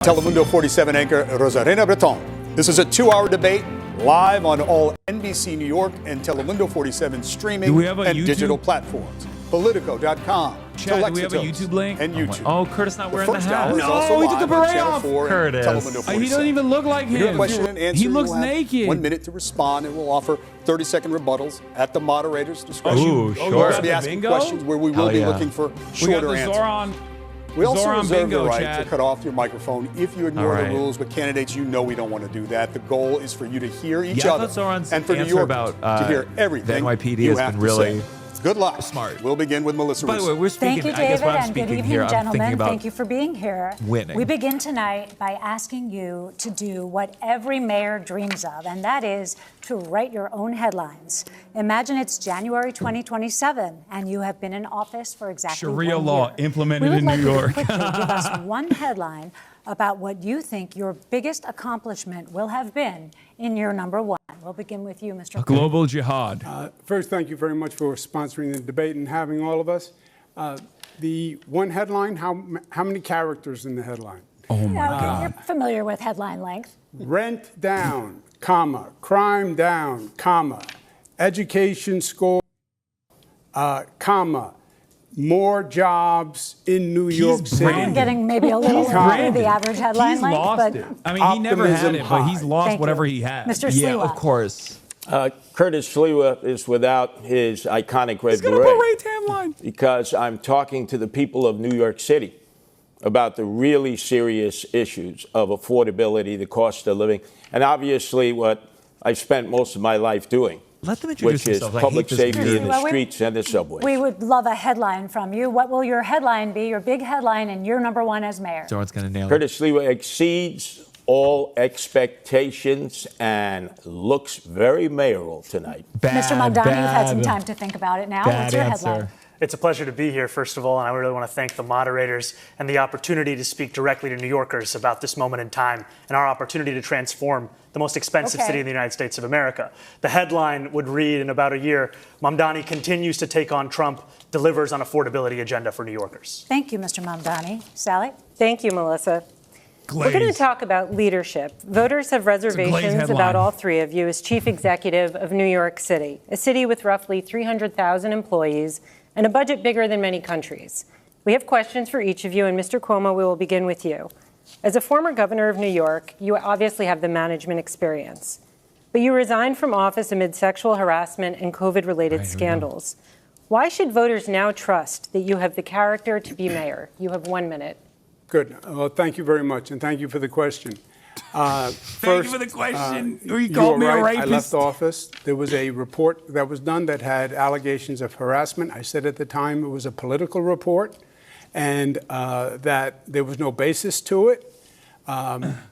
Telemundo 47 anchor Rosarena Breton. This is a 2-hour debate live on all NBC New York and Telemundo 47 streaming and digital platforms. Politico.com. Chad, do we have a YouTube link? And YouTube. Oh, Curtis not wearing the hat. No, he took the beret off. Curtis. He doesn't even look like him. Question and answer. He looks naked. 1 minute to respond, and we'll offer 30-second rebuttals at the moderator's discretion. Ooh, sure. We'll also be asking questions where we will be looking for shorter answers. We also reserve the right to cut off your microphone if you ignore the rules, but candidates, you know we don't want to do that. The goal is for you to hear each other and for New Yorkers to hear everything the NYPD you has have been to really say. Good luck. Smart. We'll begin with Melissa By the way, we're speaking. Thank you, I guess David, what I'm and good speaking evening, here, gentlemen. Thank you for being here. Winning. We begin tonight by asking you to do what every mayor dreams of, and that is to write your own headlines. Imagine it's January 2027, and you have been in office for exactly Sharia 1 law year. implemented in New York. We would like you to quickly give us one headline about what you think your biggest accomplishment will have been in year number 1. We'll begin with you, Mr. Global jihad. First, thank you very much for sponsoring the debate and having all of us. The one headline, how many characters in the headline? Oh, my God. You're familiar with headline length. Rent down, comma, crime down, comma, education score, comma, more jobs in New York City. I'm getting maybe a little over the average headline He's length, lost but it. I mean, he never had it, but he's lost Thank whatever you. he had. Mr. Yeah, Sliwa. of course. Curtis Sliwa is without his iconic red He's got a beret tan line. because I'm talking to the people of New York City about the really serious issues of affordability, the cost of living, and obviously what I've spent most of my life doing, Let them introduce which is themselves. public safety in the Well, streets and the subways. We would love a headline from you. What will your headline be, your big headline in year number 1 as mayor? Someone's going to nail it. Curtis Sliwa exceeds all expectations and looks very mayoral tonight. Mr. Mamdani, you've had some time to think about it now. What's your headline? It's a pleasure to be here, first of all, and I really want to thank the moderators and the opportunity to speak directly to New Yorkers about this moment in time and our opportunity to transform the most expensive city in the United States of America. The headline would read in about a year, Mamdani continues to take on Trump, delivers on affordability agenda for New Yorkers. Thank you, Mr. Mamdani. Sally? Thank you, Melissa. We're going to talk about leadership. Voters have reservations about all three of you as chief executive of New York City, a city with roughly 300,000 employees and a budget bigger than many countries. We have questions for each of you, and Mr. Cuomo, we will begin with you. As a former governor of New York, you obviously have the management experience, but you resigned from office amid sexual harassment and COVID-related scandals. Why should voters now trust that you have the character to be mayor? You have 1 minute. Good. Well, thank you very much, and thank you for the question. Thank you for the question. You called me right. a rapist. I left office. There was a report that was done that had allegations of harassment. I said at the time it was a political report and that there was no basis to it.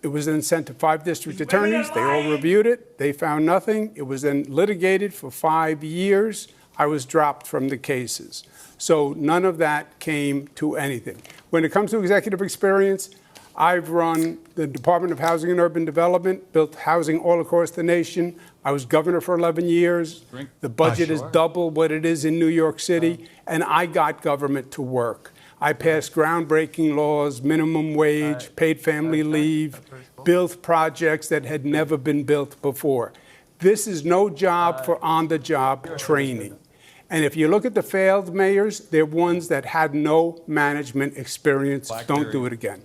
It was then sent to 5 district attorneys. They all reviewed it. They found nothing. It was then litigated for 5 years. I was dropped from the cases. So none of that came to anything. When it comes to executive experience, I've run the Department of Housing and Urban Development, built housing all across the nation. I was governor for 11 years. The budget is double what it is in New York City, and I got government to work. I passed groundbreaking laws, minimum wage, paid family leave, built projects that had never been built before. This is no job for on-the-job training. And if you look at the failed mayors, they're ones that had no management experience. Don't do it again.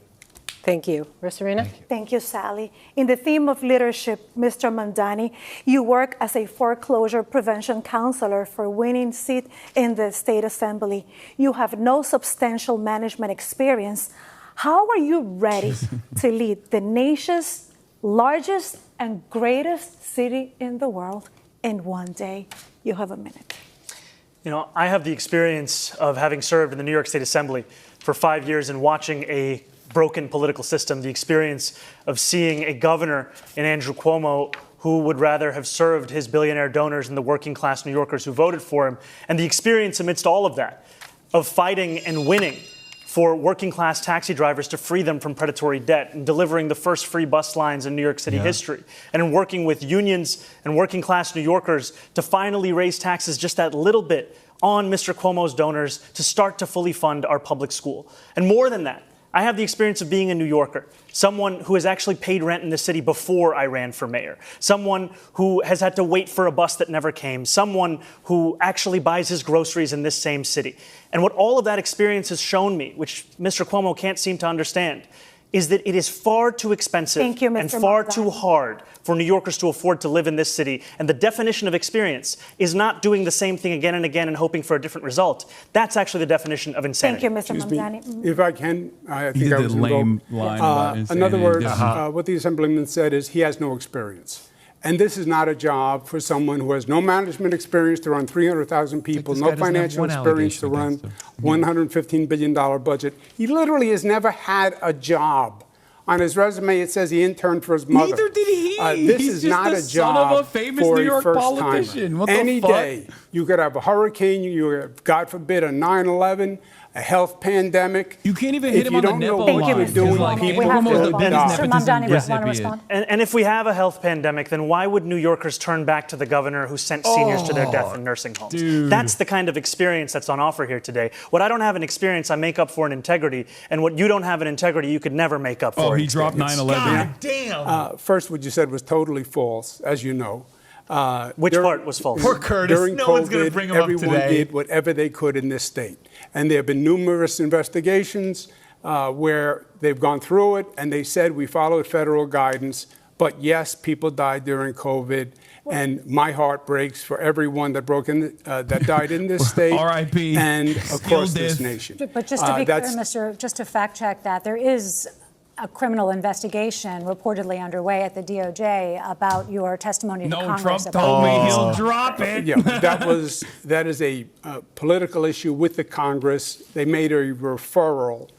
Thank you. Rosarena? Thank you, Sally. In the theme of leadership, Mr. Mamdani, you work as a foreclosure prevention counselor for winning seat in the State Assembly. You have no substantial management experience. How are you ready to lead the nation's largest and greatest city in the world in one day? You have a minute. You know, I have the experience of having served in the New York State Assembly for 5 years and watching a broken political system, the experience of seeing a governor in Andrew Cuomo who would rather have served his billionaire donors and the working class New Yorkers who voted for him, and the experience amidst all of that of fighting and winning for working class taxi drivers to free them from predatory debt and delivering the first free bus lines in New York City history, and in working with unions and working class New Yorkers to finally raise taxes just that little bit on Mr. Cuomo's donors to start to fully fund our public school. And more than that, I have the experience of being a New Yorker, someone who has actually paid rent in the city before I ran for mayor, someone who has had to wait for a bus that never came, someone who actually buys his groceries in this same city. And what all of that experience has shown me, which Mr. Cuomo can't seem to understand, is that it is far too expensive and far too hard for New Yorkers to afford to live in this city. And the definition of experience is not doing the same thing again and again and hoping for a different result. That's actually the definition of insanity. Thank you, Mr. Mamdani. If I can, I think I was going to go. In other words, what the Assemblyman said is he has no experience. And this is not a job for someone who has no management experience to run 300,000 people, no financial experience to run $115 billion budget. He literally has never had a job. On his resume, it says he interned for his mother. Neither did he. This He's is just not the a son job of a famous for New York a politician. What first-timer. the Any fuck? day, you could have a hurricane, you have, God forbid, a 9/11, a health pandemic. You can't even hit him on the Nepo line. What you're doing, people will die. Mr. Mamdani, want to respond? And if we have a health pandemic, then why would New Yorkers turn back to the governor who sent seniors to their death in nursing homes? Dude. That's the kind of experience that's on offer here today. What I don't have an experience, I make up for in integrity. And what you don't have in integrity, you could never make up for. Oh, he dropped 9/11. God damn. First, what you said was totally false, as you know. Which part was false? Poor Curtis. During No COVID, one's going to bring him up everyone today. did whatever they could in this state. And there have been numerous investigations where they've gone through it, and they said we followed federal guidance. But yes, people died during COVID. And my heart breaks for everyone that that died in this state R.I.P. and across this nation. But just to be clear, just to fact check that, there is a criminal investigation reportedly underway at the DOJ about your testimony to Congress. Trump told me he'll drop it. Yeah, that is a political issue with the Congress. They made a referral,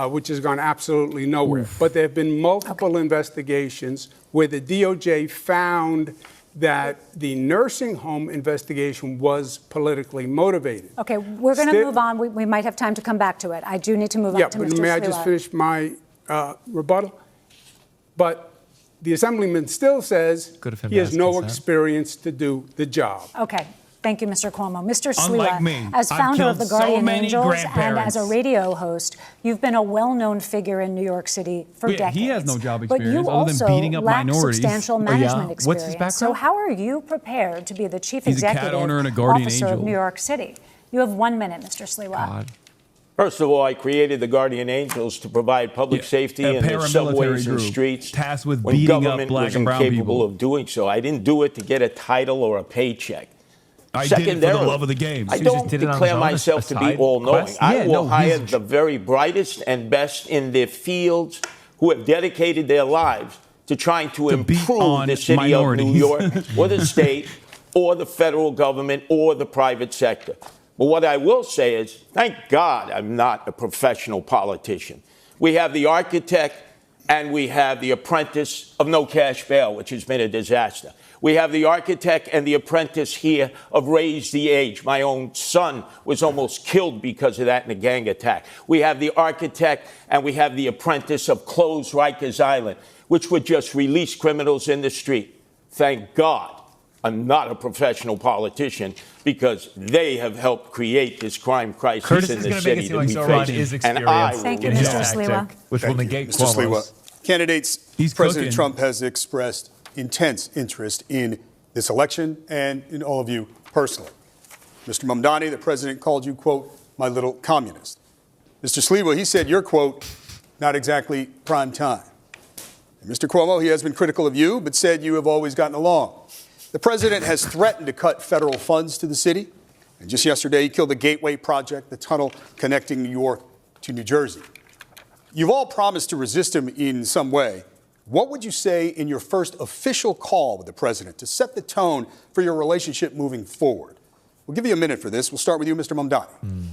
which has gone absolutely nowhere. But there have been multiple investigations where the DOJ found that the nursing home investigation was politically motivated. Okay, we're going to move on. We might have time to come back to it. I do need to move on to Mr. But may I just finish my rebuttal? But the Assemblyman still says he has no experience to do the job. Okay. Thank you, Mr. Cuomo. Mr. Unlike Sliwa, me, as founder of the Guardian Angels and as a grandparents. radio host, you've been a well-known figure in New York City for decades. He has no job but experience you other also than beating up lack minorities. substantial management experience. What's his background? So how are you prepared to be the chief He's a cat executive owner and a guardian officer angel. of New York City? You have 1 minute, Mr. Sliwa. God. First of all, I created the Guardian Angels to provide public safety in the subways and streets tasked with when beating up government black was and brown incapable people. of doing so. I didn't do it to get a title or a paycheck. I did it for the love of the game. I don't declare myself to be all-knowing. I will hire the very brightest and best in their fields who have dedicated their lives to trying to improve the city of New York or the state or the federal government or the private sector. But what I will say is, thank God I'm not a professional politician. We have the architect and we have the apprentice of no cash bail, which has been a disaster. We have the architect and the apprentice here of Raise the Age. My own son was almost killed because of that in a gang attack. We have the architect and we have the apprentice of Close Rikers Island, which would just release criminals in the street. Thank God I'm not a professional politician because they have helped create this crime crisis in the city that we face. And I will Thank you, Mr. Sliwa. Which will negate Mr. Cuomo's. Sliwa. Candidates, He's President cooking. Trump has expressed intense interest in this election and in all of you personally. Mr. Mamdani, the president called you, quote, my little communist. Mr. Sliwa, he said you're, quote, not exactly prime time. And Mr. Cuomo, he has been critical of you, but said you have always gotten along. The president has threatened to cut federal funds to the city. And just yesterday, he killed the Gateway Project, the tunnel connecting New York to New Jersey. You've all promised to resist him in some way. What would you say in your first official call with the president to set the tone for your relationship moving forward? We'll give you a minute for this. We'll start with you, Mr. Mamdani.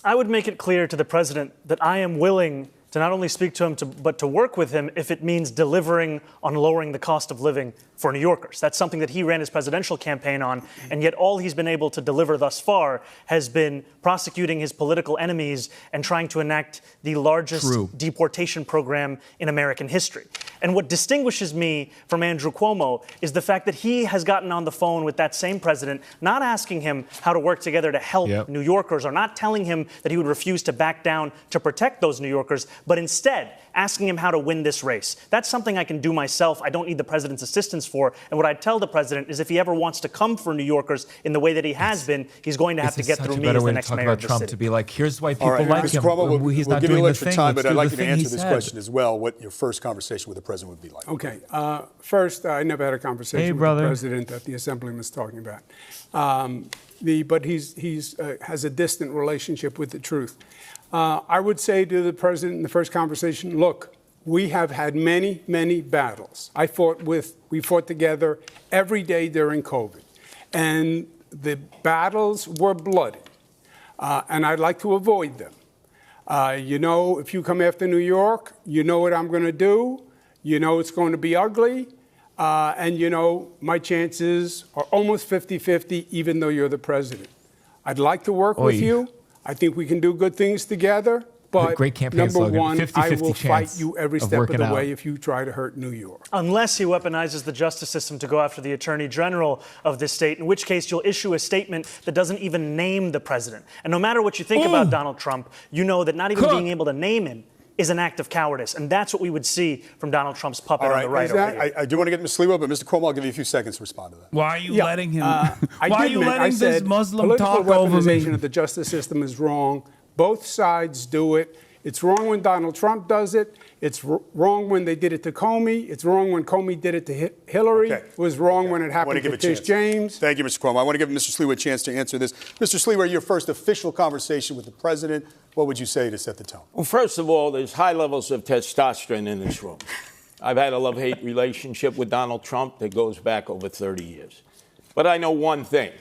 I would make it clear to the president that I am willing to not only speak to him, but to work with him if it means delivering on lowering the cost of living for New Yorkers. That's something that he ran his presidential campaign on, and yet all he's been able to deliver thus far has been prosecuting his political enemies and trying to enact the largest deportation program in American history. And what distinguishes me from Andrew Cuomo is the fact that he has gotten on the phone with that same president, not asking him how to work together to help New Yorkers, or not telling him that he would refuse to back down to protect those New Yorkers, but instead asking him how to win this race. That's something I can do myself. I don't need the president's assistance for. And what I'd tell the president is if he ever wants to come for New Yorkers in the way that he has been, he's going to have to get through me as the next mayor of the city. To be like, here's why people like him. Cuomo, He's we'll not give you doing a the little thing. time, but I'd like you to thing answer he this said. question as well, what your first conversation with the president would be like. Okay. First, I never had a conversation with the president that the Assemblyman was talking about. But he has a distant relationship with the truth. I would say to the president in the first conversation, look, we have had many, many battles. We fought together every day during COVID. And the battles were bloody. And I'd like to avoid them. If you come after New York, you know what I'm going to do. You know it's going to be ugly. And my chances are almost 50-50, even though you're the president. I'd like to work with you. I think we can do good things together. But great campaign number slogan, one, 50-50 I will fight chance you every of step of working the out. way if you try to hurt New York. Unless he weaponizes the justice system to go after the attorney general of this state, in which case you'll issue a statement that doesn't even name the president. And no matter what you think about Donald Trump, you know that not even being able to name him is an act of cowardice. And that's what we would see from Donald Trump's puppet on the right over here. I do want to get Mr. Sliwa, but Mr. Cuomo, I'll give you a few seconds to respond to that. Why are you letting him? Why are you letting this Muslim talk over me? Political weaponization of the justice system is wrong. Both sides do it. It's wrong when Donald Trump does it. It's wrong when they did it to Comey. It's wrong when Comey did it to Hillary. It was wrong when it happened to Tish James. Thank you, Mr. Cuomo. I want to give Mr. Sliwa a chance to answer this. Mr. Sliwa, your first official conversation with the president, what would you say to set the tone? Well, first of all, there's high levels of testosterone in this room. I've had a love-hate relationship with Donald Trump that goes back over 30 years. But I know one thing.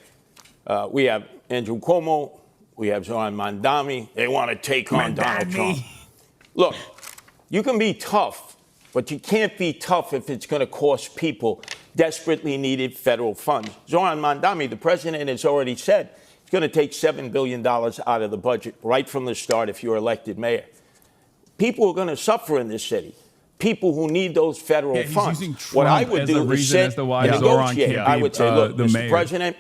We have Andrew Cuomo. We have Zoran Mamdani. They want to take on Donald Trump. Look, you can be tough, but you can't be tough if it's going to cost people desperately needed federal funds. Zoran Mamdani, the president, has already said it's going to take $7 billion out of the budget right from the start if you're elected mayor. People are going to suffer in this city. People who need those federal funds. What I would do is sit and negotiate. I would say, look, Mr. President,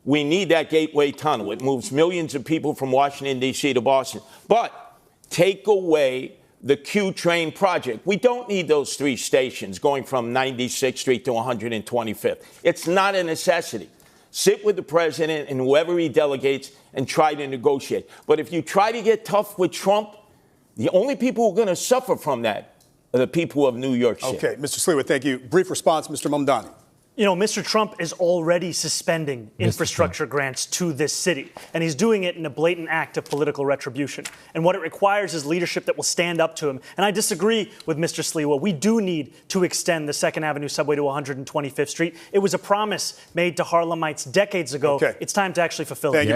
we need that Gateway Tunnel. It moves millions of people from Washington, D.C. to Boston. But take away the Q train project. We don't need those 3 stations going from 96th Street to 125th. It's not a necessity. Sit with the president and whoever he delegates and try to negotiate. But if you try to get tough with Trump, the only people who are going to suffer from that are the people of New York City. Okay, Mr. Sliwa, thank you. Brief response, Mr. Mamdani. Mr. Trump is already suspending infrastructure grants to this city, and he's doing it in a blatant act of political retribution. And what it requires is leadership that will stand up to him. And I disagree with Mr. Sliwa. We do need to extend the 2nd Avenue subway to 125th Street. It was a promise made to Harlemites decades ago. Okay. It's time to actually fulfill it.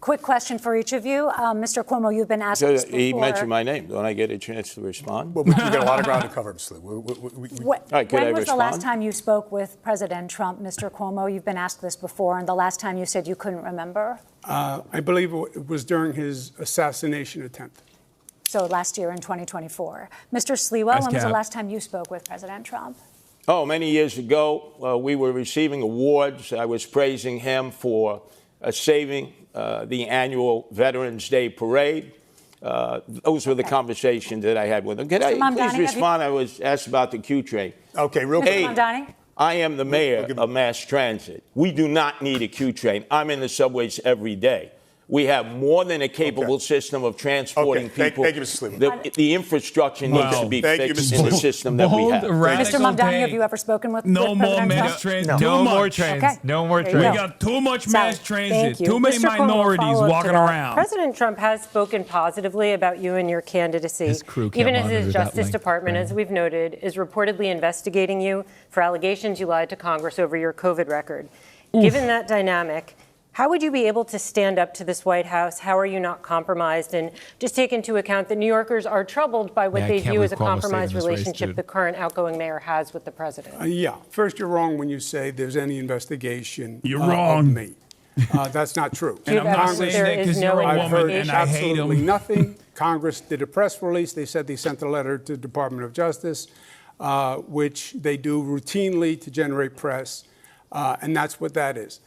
Quick question for each of you. Mr. Cuomo, you've been asked this before. He mentioned my name. Don't I get a chance to respond? Well, we've got a lot of ground to cover, Mr. Sliwa. When was the last time you spoke with President Trump, Mr. Cuomo? You've been asked this before, and the last time you said you couldn't remember? I believe it was during his assassination attempt. So last year in 2024. Mr. Sliwa, when was the last time you spoke with President Trump? Oh, many years ago, we were receiving awards. I was praising him for saving the annual Veterans Day Parade. Those were the conversations that I had with him. Can I please respond? I was asked about the Q train. Okay, real quick. Mamdani? I am the mayor of mass transit. We do not need a Q train. I'm in the subways every day. We have more than a capable system of transporting people. Thank you, Mr. Sliwa. The infrastructure needs to be fixed in the system that we have. Mr. Mamdani, have you ever spoken with No more mass transit. No more trains. Okay. No more trains. We got too much mass transit. Too many minorities walking around. President Trump has spoken positively about you and your candidacy, even as his Justice Department, as we've noted, is reportedly investigating you for allegations you lied to Congress over your COVID record. Given that dynamic, how would you be able to stand up to this White House? How are you not compromised? And just take into account that New Yorkers are troubled by what they view as a compromised relationship the current outgoing mayor has with the president. First, you're wrong when you say there's any investigation of me. That's not true. And I'm not saying that because you're a woman and I hate absolutely nothing. Congress did a press release. They said they sent a letter to the Department of Justice, which they do routinely to generate press, and that's what that is.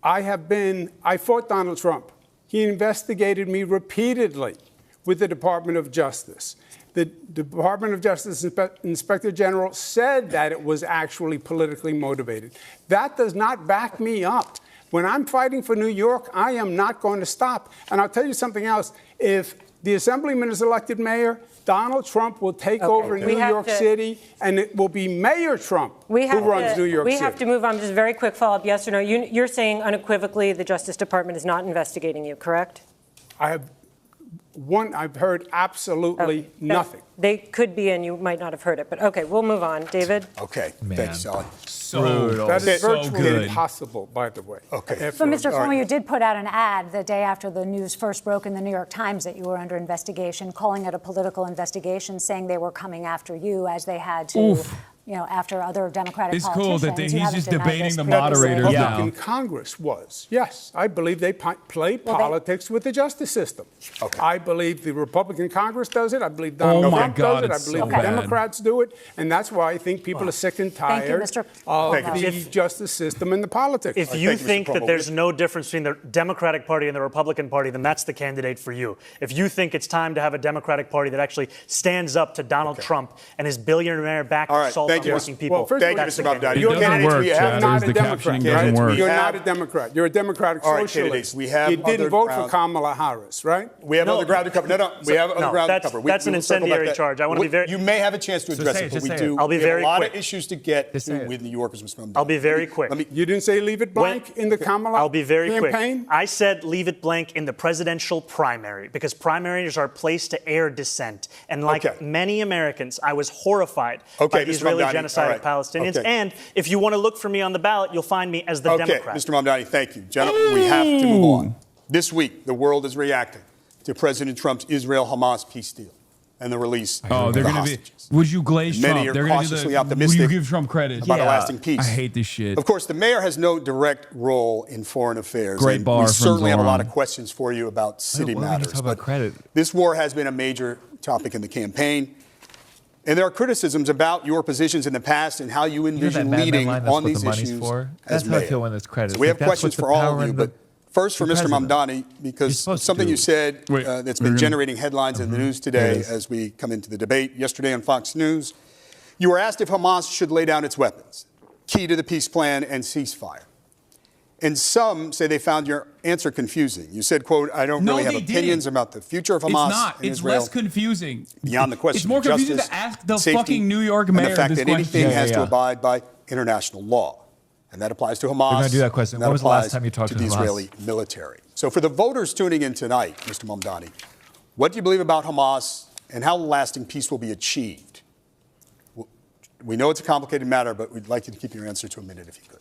I fought Donald Trump He investigated me repeatedly with the Department of Justice. The Department of Justice Inspector General said that it was actually politically motivated. That does not back me up. When I'm fighting for New York, I am not going to stop. And I'll tell you something else. If the Assemblyman is elected mayor, Donald Trump will take over New York City, and it will be Mayor Trump who runs New York City. We have to move on. Just a very quick follow-up, yes or no. You're saying unequivocally the Justice Department is not investigating you, correct? I've heard absolutely nothing. They could be, and you might not have heard it. But OK, we'll move on. David? OK. Thanks, Sally. That is virtually impossible, by the way. OK. But Mr. Cuomo, you did put out an ad the day after the news first broke in the New York Times that you were under investigation, calling it a political investigation, saying they were coming after you as they had to, you know, after other Democratic politicians. It's cool that he's just debating the moderators now. The Republican Congress was. Yes, I believe they play politics with the justice system. Okay. I believe the Republican Congress does it. I believe Donald Trump does it. I believe the Democrats do it. And that's why I think people are sick and tired of the justice system and the politics. If you think that there's no difference between the Democratic Party and the Republican Party, then that's the candidate for you. If you think it's time to have a Democratic Party that actually stands up to Donald Trump and his billionaire-backed assault on working people. Well, first thank you, Mr. Mamdani. It doesn't work, Chad. not a Democrat. Right? You're have, not a Democrat. You're a Democratic all right, socialist. We have you didn't vote for Kamala Harris, right? We have other ground to cover. We have other ground to cover. That's an incendiary charge. I want to be very... You may have a chance to address it, but we do. I'll be very quick. We have a lot of issues to get to with New Yorkers, Mr. Mamdani. I'll be very quick. You didn't say leave it blank in the Kamala I'll be very campaign? quick. I said leave it blank in the presidential primary because primaries are a place to air dissent. And like many Americans, I was horrified by the Israeli genocide of Palestinians. And if you want to look for me on the ballot, you'll find me as the Democrat. Mr. Mamdani, thank you. Gentlemen, we have to move on. This week, the world is reacting to President Trump's Israel-Hamas peace deal and the release of the hostages. Would you glaze Trump? Many are cautiously optimistic would you give Trump credit? about a lasting peace. I hate this shit. Of course, the mayor has no direct role in foreign affairs. Great bar we from certainly have a lot Zoran. of questions for you about city matters. Talk about credit. This war has been a major topic in the campaign. And there are criticisms about your positions in the past and how you envision leading on these issues That's how I feel when there's credit. So we have questions for all of you, but first for Mr. Mamdani, because something you said that's been generating headlines in the news today as we come into the debate. Yesterday on Fox News, you were asked if Hamas should lay down its weapons, key to the peace plan and ceasefire. And some say they found your answer confusing. You said, quote, I don't really have opinions about the future of Hamas. It's not. And It's Israel less confusing. Beyond the question It's more of confusing justice, to ask the safety, fucking New York mayor and the fact this that question. anything has to abide by international law. And that applies to Hamas. We're going to do that question. When was the last time you talked to the Hamas? Israeli military? So for the voters tuning in tonight, Mr. Mamdani, what do you believe about Hamas and how lasting peace will be achieved? We know it's a complicated matter, but we'd like you to keep your answer to a minute if you could.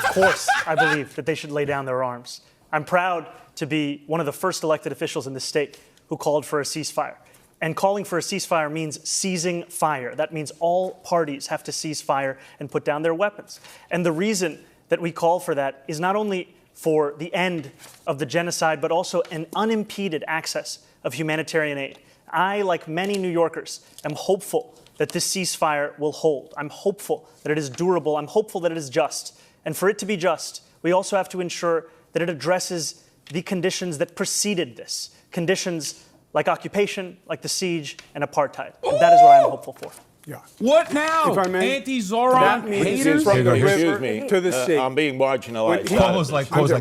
Of course, I believe that they should lay down their arms. I'm proud to be one of the first elected officials in the state who called for a ceasefire. And calling for a ceasefire means ceasing fire. That means all parties have to cease fire and put down their weapons. And the reason that we call for that is not only for the end of the genocide, but also an unimpeded access of humanitarian aid. I, like many New Yorkers, am hopeful that this ceasefire will hold. I'm hopeful that it is durable. I'm hopeful that it is just. And for it to be just, we also have to ensure that it addresses the conditions that preceded this, conditions like occupation, like the siege, and apartheid. And that is what I'm hopeful for. Yeah. What now? If I may, Anti-Zoran haters? From the Excuse river me. to the sea. I'm being marginalized. Cuomo's like It's a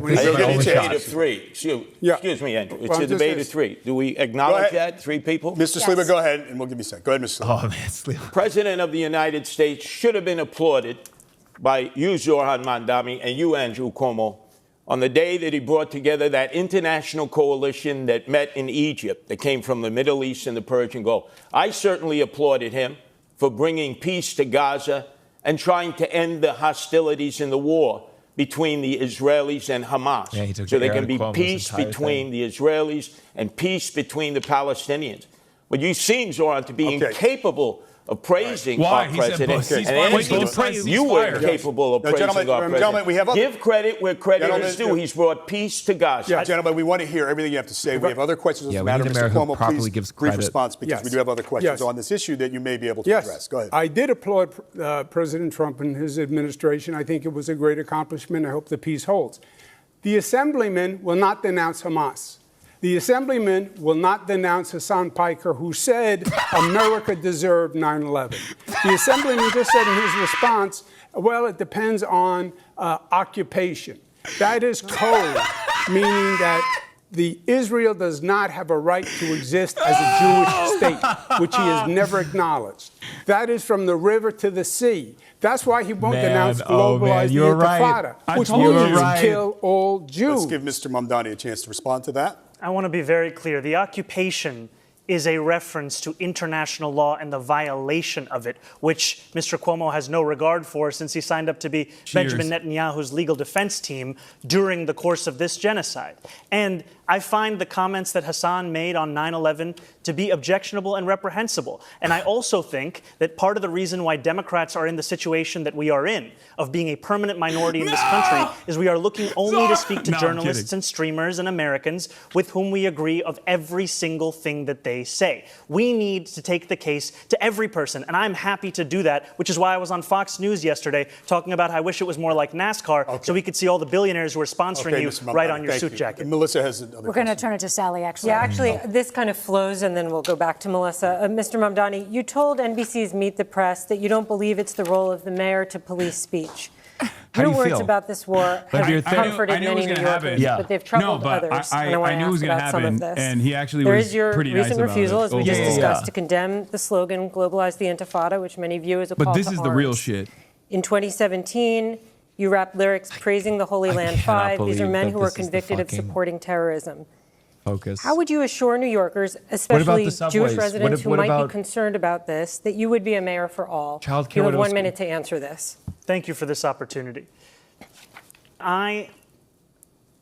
debate of three. Excuse me, Andrew. It's a debate of three. Do we acknowledge that? Three people? Mr. Sliwa, go ahead, and we'll give you a second. Go ahead, Mr. Sliwa. Oh, man, Sliwa. President of the United States should have been applauded by you, Zoran Mamdani, and you, Andrew Cuomo, on the day that he brought together that international coalition that met in Egypt, that came from the Middle East and the Persian Gulf. I certainly applauded him for bringing peace to Gaza and trying to end the hostilities in the war between the Israelis and Hamas. So there can be peace between the Israelis and peace between the Palestinians. But you seem, Zoran, to be incapable of praising our president. You were capable of praising our president. Gentlemen, we have Give credit where credit is due. He's brought peace to Gaza. Yeah, gentlemen, we want to hear everything you have to say. We have other questions on the matter. Mr. Cuomo, please, brief response, because we do have other questions on this issue that you may be able to address. Go ahead. I did applaud President Trump and his administration. I think it was a great accomplishment. I hope the peace holds. The assemblyman will not denounce Hamas. The assemblyman will not denounce Hasan Piker, who said America deserved 9/11. The assemblyman just said in his response, well, it depends on occupation. That is code, meaning that Israel does not have a right to exist as a Jewish state, which he has never acknowledged. That is from the river to the sea. That's why he won't denounce globalized intifada, which means kill all Jews. Let's give Mr. Mamdani a chance to respond to that. I want to be very clear. The occupation is a reference to international law and the violation of it, which Mr. Cuomo has no regard for since he signed up to be Benjamin Netanyahu's legal defense team during the course of this genocide. And I find the comments that Hasan made on 9/11 to be objectionable and reprehensible. And I also think that part of the reason why Democrats are in the situation that we are in, of being a permanent minority in this country, is we are looking only to speak to journalists and streamers and Americans with whom we agree of every single thing that they say. We need to take the case to every person, and I'm happy to do that, which is why I was on Fox News yesterday talking about how I wish it was more like NASCAR so we could see all the billionaires who are sponsoring you right on your suit jacket. Melissa has We're going to turn it to Sally, actually. Yeah, actually, this kind of flows, and then we'll go back to Melissa. Mr. Mamdani, you told NBC's Meet the Press that you don't believe it's the role of the mayor to police speech. Your words about this war have comforted many New Yorkers, but they've troubled others. And I want to ask about some of this. And he actually there was is your pretty nice recent about refusal, it. as we just discussed, to condemn the slogan "Globalize the Intifada," which many view as a call to arms. But this is the real shit. In 2017, you rapped lyrics praising the Holy Land Five. These are men who were convicted of supporting terrorism. Focus. How would you assure New Yorkers, especially Jewish residents who might be concerned about this, that you would be a mayor for all? You have 1 minute to answer this. Thank you for this opportunity. I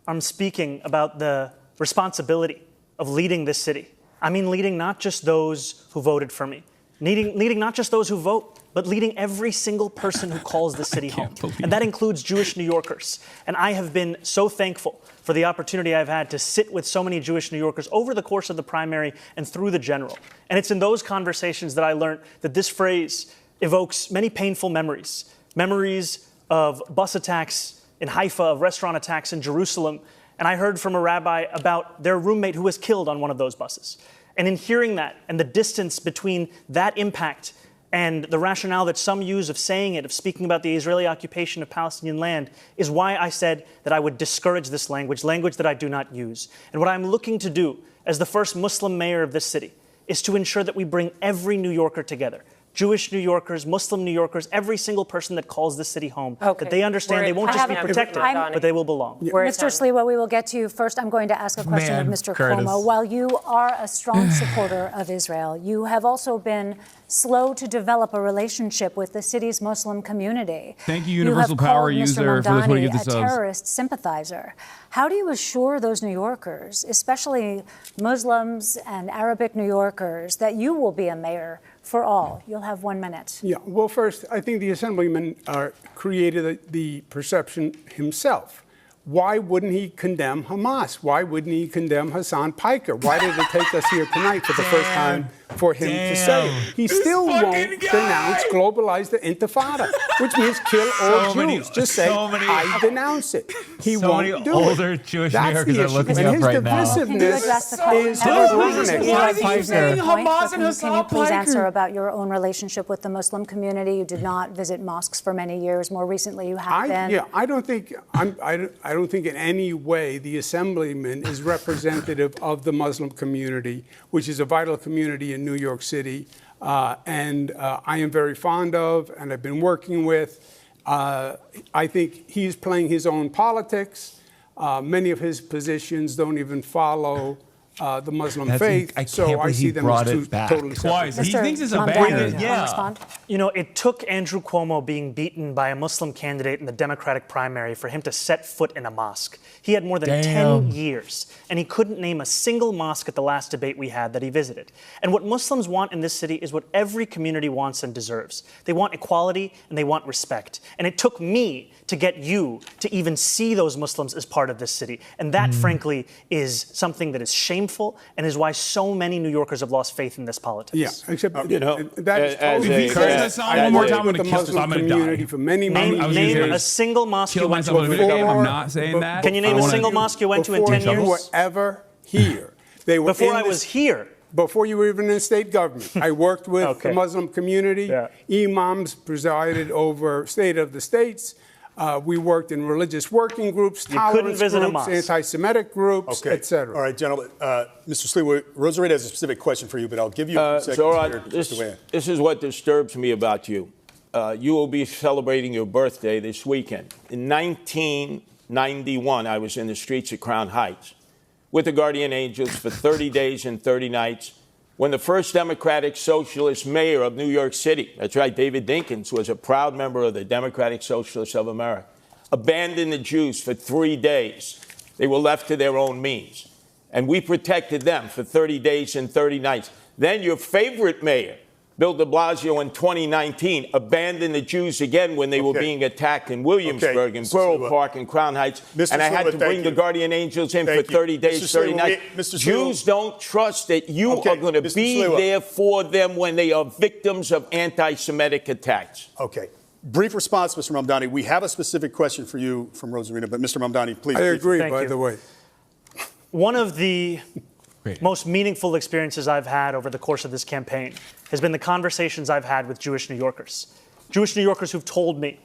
am speaking about the responsibility of leading this city. I mean leading not just those who voted for me, leading not just those who vote, but leading every single person who calls the city home. And that includes Jewish New Yorkers. And I have been so thankful for the opportunity I've had to sit with so many Jewish New Yorkers over the course of the primary and through the general. And it's in those conversations that I learned that this phrase evokes many painful memories. Memories of bus attacks in Haifa, of restaurant attacks in Jerusalem. And I heard from a rabbi about their roommate who was killed on one of those buses. And in hearing that and the distance between that impact and the rationale that some use of saying it, of speaking about the Israeli occupation of Palestinian land, is why I said that I would discourage this language that I do not use. And what I'm looking to do as the first Muslim mayor of this city is to ensure that we bring every New Yorker together. Jewish New Yorkers, Muslim New Yorkers, every single person that calls this city home, that they understand they won't just be protected, but they will belong. Mr. Sliwa, we will get to you first. I'm going to ask a question of Mr. Cuomo. While you are a strong supporter of Israel, you have also been slow to develop a relationship with the city's Muslim community. Thank you, Universal Power user, for this one to get this a terrorist sympathizer. How do you assure those New Yorkers, especially Muslims and Arabic New Yorkers, that you will be a mayor for all? You'll have 1 minute. Yeah, well, first, I think the assemblyman created the perception himself. Why wouldn't he condemn Hamas? Why wouldn't he condemn Hasan Piker? Why did it take us here tonight for the first time for him to say it? He still won't denounce globalize the Intifada, which means kill all Jews. Just say, I denounce it. He won't do older it. Jewish That's New Yorkers are looking up right now. His divisiveness is ironic. Why are you saying Hamas and Hasan Piker? Can you please answer about your own relationship with the Muslim community? You did not visit mosques for many years. More recently, you have been. Yeah, I don't think in any way the assemblyman is representative of the Muslim community, which is a vital community in New York City, and I am very fond of, and I've been working with. I think he's playing his own politics. Many of his positions don't even follow the Muslim faith, so I see them as two totally separate. He thinks it's a bad idea. You know, it took Andrew Cuomo being beaten by a Muslim candidate in the Democratic primary for him to set foot in a mosque. He had more than 10 years, and he couldn't name a single mosque at the last debate we had that he visited. And what Muslims want in this city is what every community wants and deserves. They want equality, and they want respect. And it took me to get you to even see those Muslims as part of this city. And that, frankly, is something that is shameful shameful and is why so many New Yorkers have lost faith in this politics. Yeah, except you know, that is If you curse this song one more time, I'm going to kill this. I'm going to die. for many, many Name years. a single mosque you went to. I'm not saying that. Can you name a single mosque you went to in 10 years? Before you were ever here. They were Before I was here. Before you were even in state government. I worked with the Muslim community. Yeah. Imams presided over State of the States. We worked in religious working groups, tolerance groups, anti-Semitic groups, etc. All right, gentlemen. Mr. Stewart, Rosarita has a specific question for you, but I'll give you a second. Zoran, this is what disturbs me about you. You will be celebrating your birthday this weekend. In 1991, I was in the streets of Crown Heights with the Guardian Angels for 30 days and 30 nights when the first Democratic Socialist mayor of New York City, that's right, David Dinkins, was a proud member of the Democratic Socialists of America, abandoned the Jews for 3 days. They were left to their own means. And we protected them for 30 days and 30 nights. Then your favorite mayor, Bill de Blasio, in 2019, abandoned the Jews again when they were being attacked in Williamsburg, in Borough Park, and Crown Heights. And I had to bring the Guardian Angels in for 30 days, 30 nights. Jews don't trust that you are going to be there for them when they are victims of anti-Semitic attacks. Okay. Brief response, Mr. Mamdani. We have a specific question for you from Rosarita, but Mr. Mamdani, please. I agree, by the way. One of the most meaningful experiences I've had over the course of this campaign has been the conversations I've had with Jewish New Yorkers. Jewish New Yorkers who've told me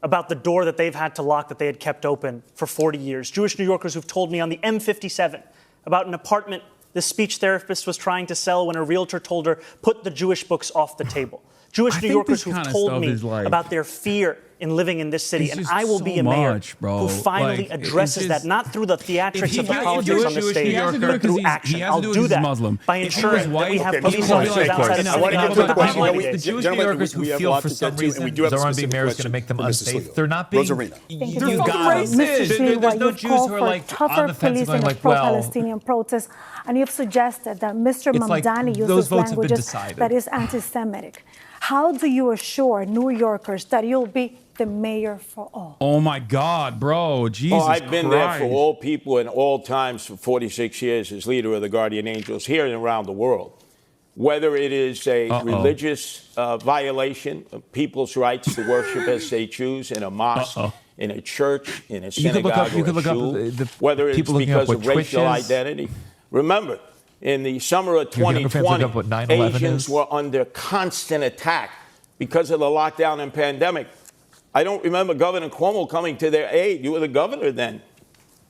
about the door that they've had to lock that they had kept open for 40 years. Jewish New Yorkers who've told me on the M57 about an apartment the speech therapist was trying to sell when a realtor told her, put the Jewish books off the table. Jewish New Yorkers who've told me about their fear in living in this city, and I will be a mayor who finally addresses that, not through the theatrics of the politics on the stage, but through action. I'll do that by ensuring that we have police officers outside of the Jewish New Yorkers who feel for some reason Zoran being mayor is going to make them unsafe. They're not being. There's no Jews who are like on the fence going like, well. Palestinian protests, and you've suggested that Mr. Mamdani uses languages that is anti-Semitic. How do you assure New Yorkers that you'll be the mayor for all? Oh, my God, bro. Jesus Christ. I've been there for all people in all times for 46 years as leader of the Guardian Angels here and around the world. Whether it is a religious violation of people's rights to worship as they choose in a mosque, in a church, in a synagogue, or a shul, whether it's because of racial identity. Remember, in the summer of 2020, Asians were under constant attack because of the lockdown and pandemic. I don't remember Governor Cuomo coming to their aid. You were the governor then.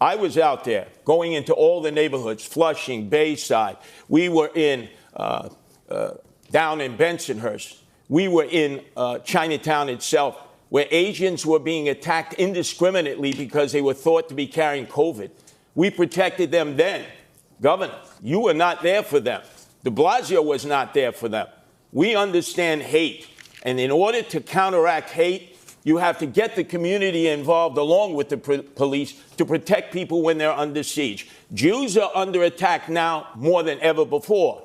I was out there going into all the neighborhoods, Flushing, Bayside. We were in down in Bensonhurst. We were in Chinatown itself, where Asians were being attacked indiscriminately because they were thought to be carrying COVID. We protected them then. Governor, you were not there for them. De Blasio was not there for them. We understand hate. And in order to counteract hate, you have to get the community involved along with the police to protect people when they're under siege. Jews are under attack now more than ever before.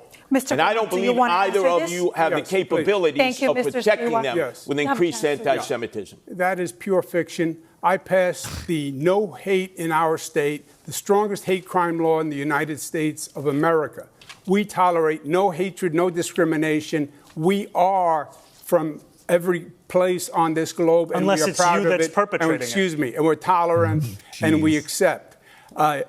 And I don't believe either of you have the capabilities of protecting them with increased anti-Semitism. That is pure fiction. I passed the no hate in our state, the strongest hate crime law in the United States of America. We tolerate no hatred, no discrimination. We are from every place on this globe, and unless we are it's proud you of that's it. perpetrating and, excuse me, and we're tolerant and we accept.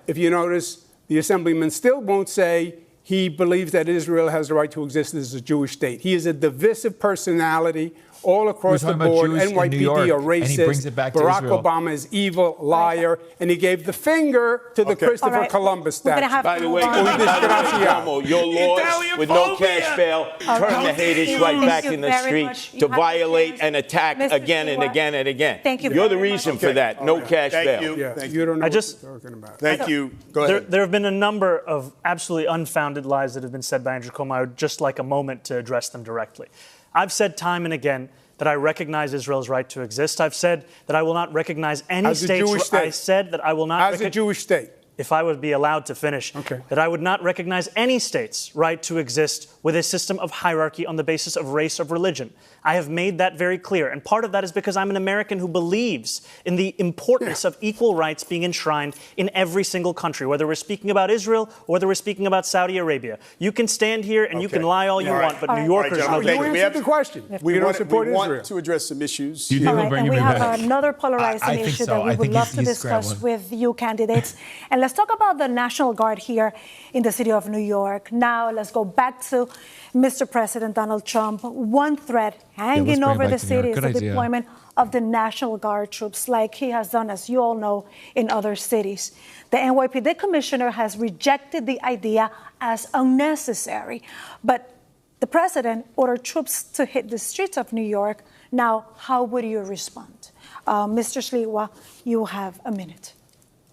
If you notice, the Assemblyman still won't say he believes that Israel has the right to exist as a Jewish state. He is a divisive personality all across the board. NYPD are racist. Barack Obama is evil, liar, and he gave the finger to the Christopher Columbus statue. By the way, Cuomo, your laws with no cash bail turn the haters right back in the street to violate and attack again and again and again. Thank you. You're the reason for that. No cash bail. You don't know what you're talking about. Thank you. Go ahead. There have been a number of absolutely unfounded lies that have been said by Andrew Cuomo. I would just like a moment to address them directly. I've said time and again that I recognize Israel's right to exist. I've said that I will not recognize any state. I said that I will not. As a Jewish state. if I would be allowed to finish, that I would not recognize any state's right to exist with a system of hierarchy on the basis of race or religion. I have made that very clear. And part of that is because I'm an American who believes in the importance of equal rights being enshrined in every single country, whether we're speaking about Israel or whether we're speaking about Saudi Arabia. You can stand here and you can lie all you want, but New Yorkers know the truth. We have the question. We want to address some issues. All right, and we have another polarizing issue that we would love to discuss with you candidates. And let's talk about the National Guard here in the city of New York. Now let's go back to Mr. President Donald Trump. One threat hanging over the city is the deployment of the National Guard troops, like he has done, as you all know, in other cities. The NYPD commissioner has rejected the idea as unnecessary, but the president ordered troops to hit the streets of New York. Now, how would you respond? Mr. Sliwa, you have a minute.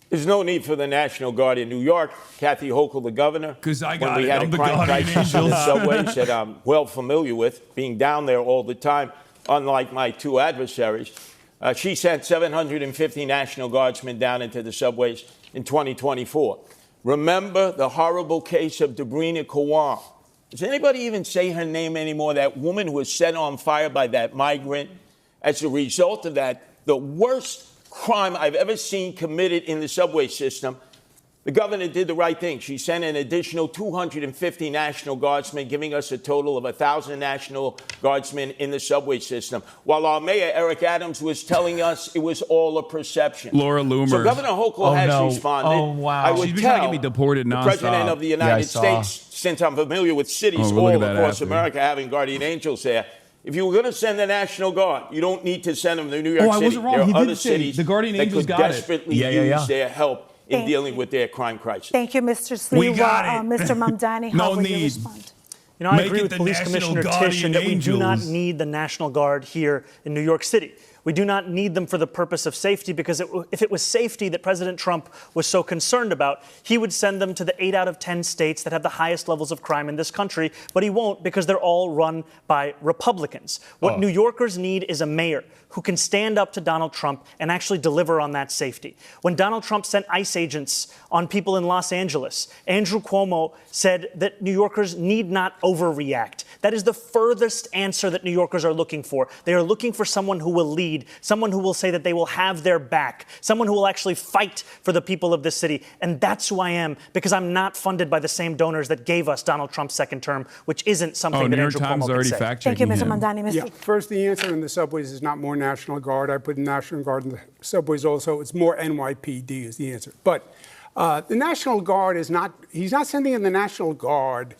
There's no need for the National Guard in New York. Kathy Hochul, the governor, when we had a crime crisis in the subways that I'm well familiar with, being down there all the time, unlike my two adversaries, she sent 750 National Guardsmen down into the subways in 2024. Remember the horrible case of Debrina Kawam. Does anybody even say her name anymore? That woman who was set on fire by that migrant. As a result of that, the worst crime I've ever seen committed in the subway system, the governor did the right thing. She sent an additional 250 National Guardsmen, giving us a total of 1,000 National Guardsmen in the subway system, while our mayor, Eric Adams, was telling us it was all a perception. Laura Loomer. So Governor Hochul has responded. Oh, wow. I would She's been tell trying to get me deported nonstop. the President of the United States, since I'm familiar with cities all across America having guardian angels there, if you were going to send the National Guard, you don't need to send them to New York City. I wasn't wrong. There He are other did say cities the guardian that angels could got it. desperately use their help in dealing with their crime crisis. Thank you, Mr. Sliwa. Mr. Mamdani, how would you respond? You know, I agree with Police Commissioner Tish that we do not need the National Guard here in New York City. We do not need them for the purpose of safety, because if it was safety that President Trump was so concerned about, he would send them to the 8 out of 10 states that have the highest levels of crime in this country, but he won't, because they're all run by Republicans. What New Yorkers need is a mayor who can stand up to Donald Trump and actually deliver on that safety. When Donald Trump sent ICE agents on people in Los Angeles, Andrew Cuomo said that New Yorkers need not overreact. That is the furthest answer that New Yorkers are looking for. They are looking for someone who will lead, someone who will say that they will have their back, someone who will actually fight for the people of this city. And that's who I am, because I'm not funded by the same donors that gave us Donald Trump's second term, which isn't something that Andrew Cuomo can say. Thank you, Mr. Mamdani. Yeah, first, the answer in the subways is not more National Guard. I put National Guard in the subways also. It's more NYPD is the answer. But the National Guard is not, he's not sending in the National Guard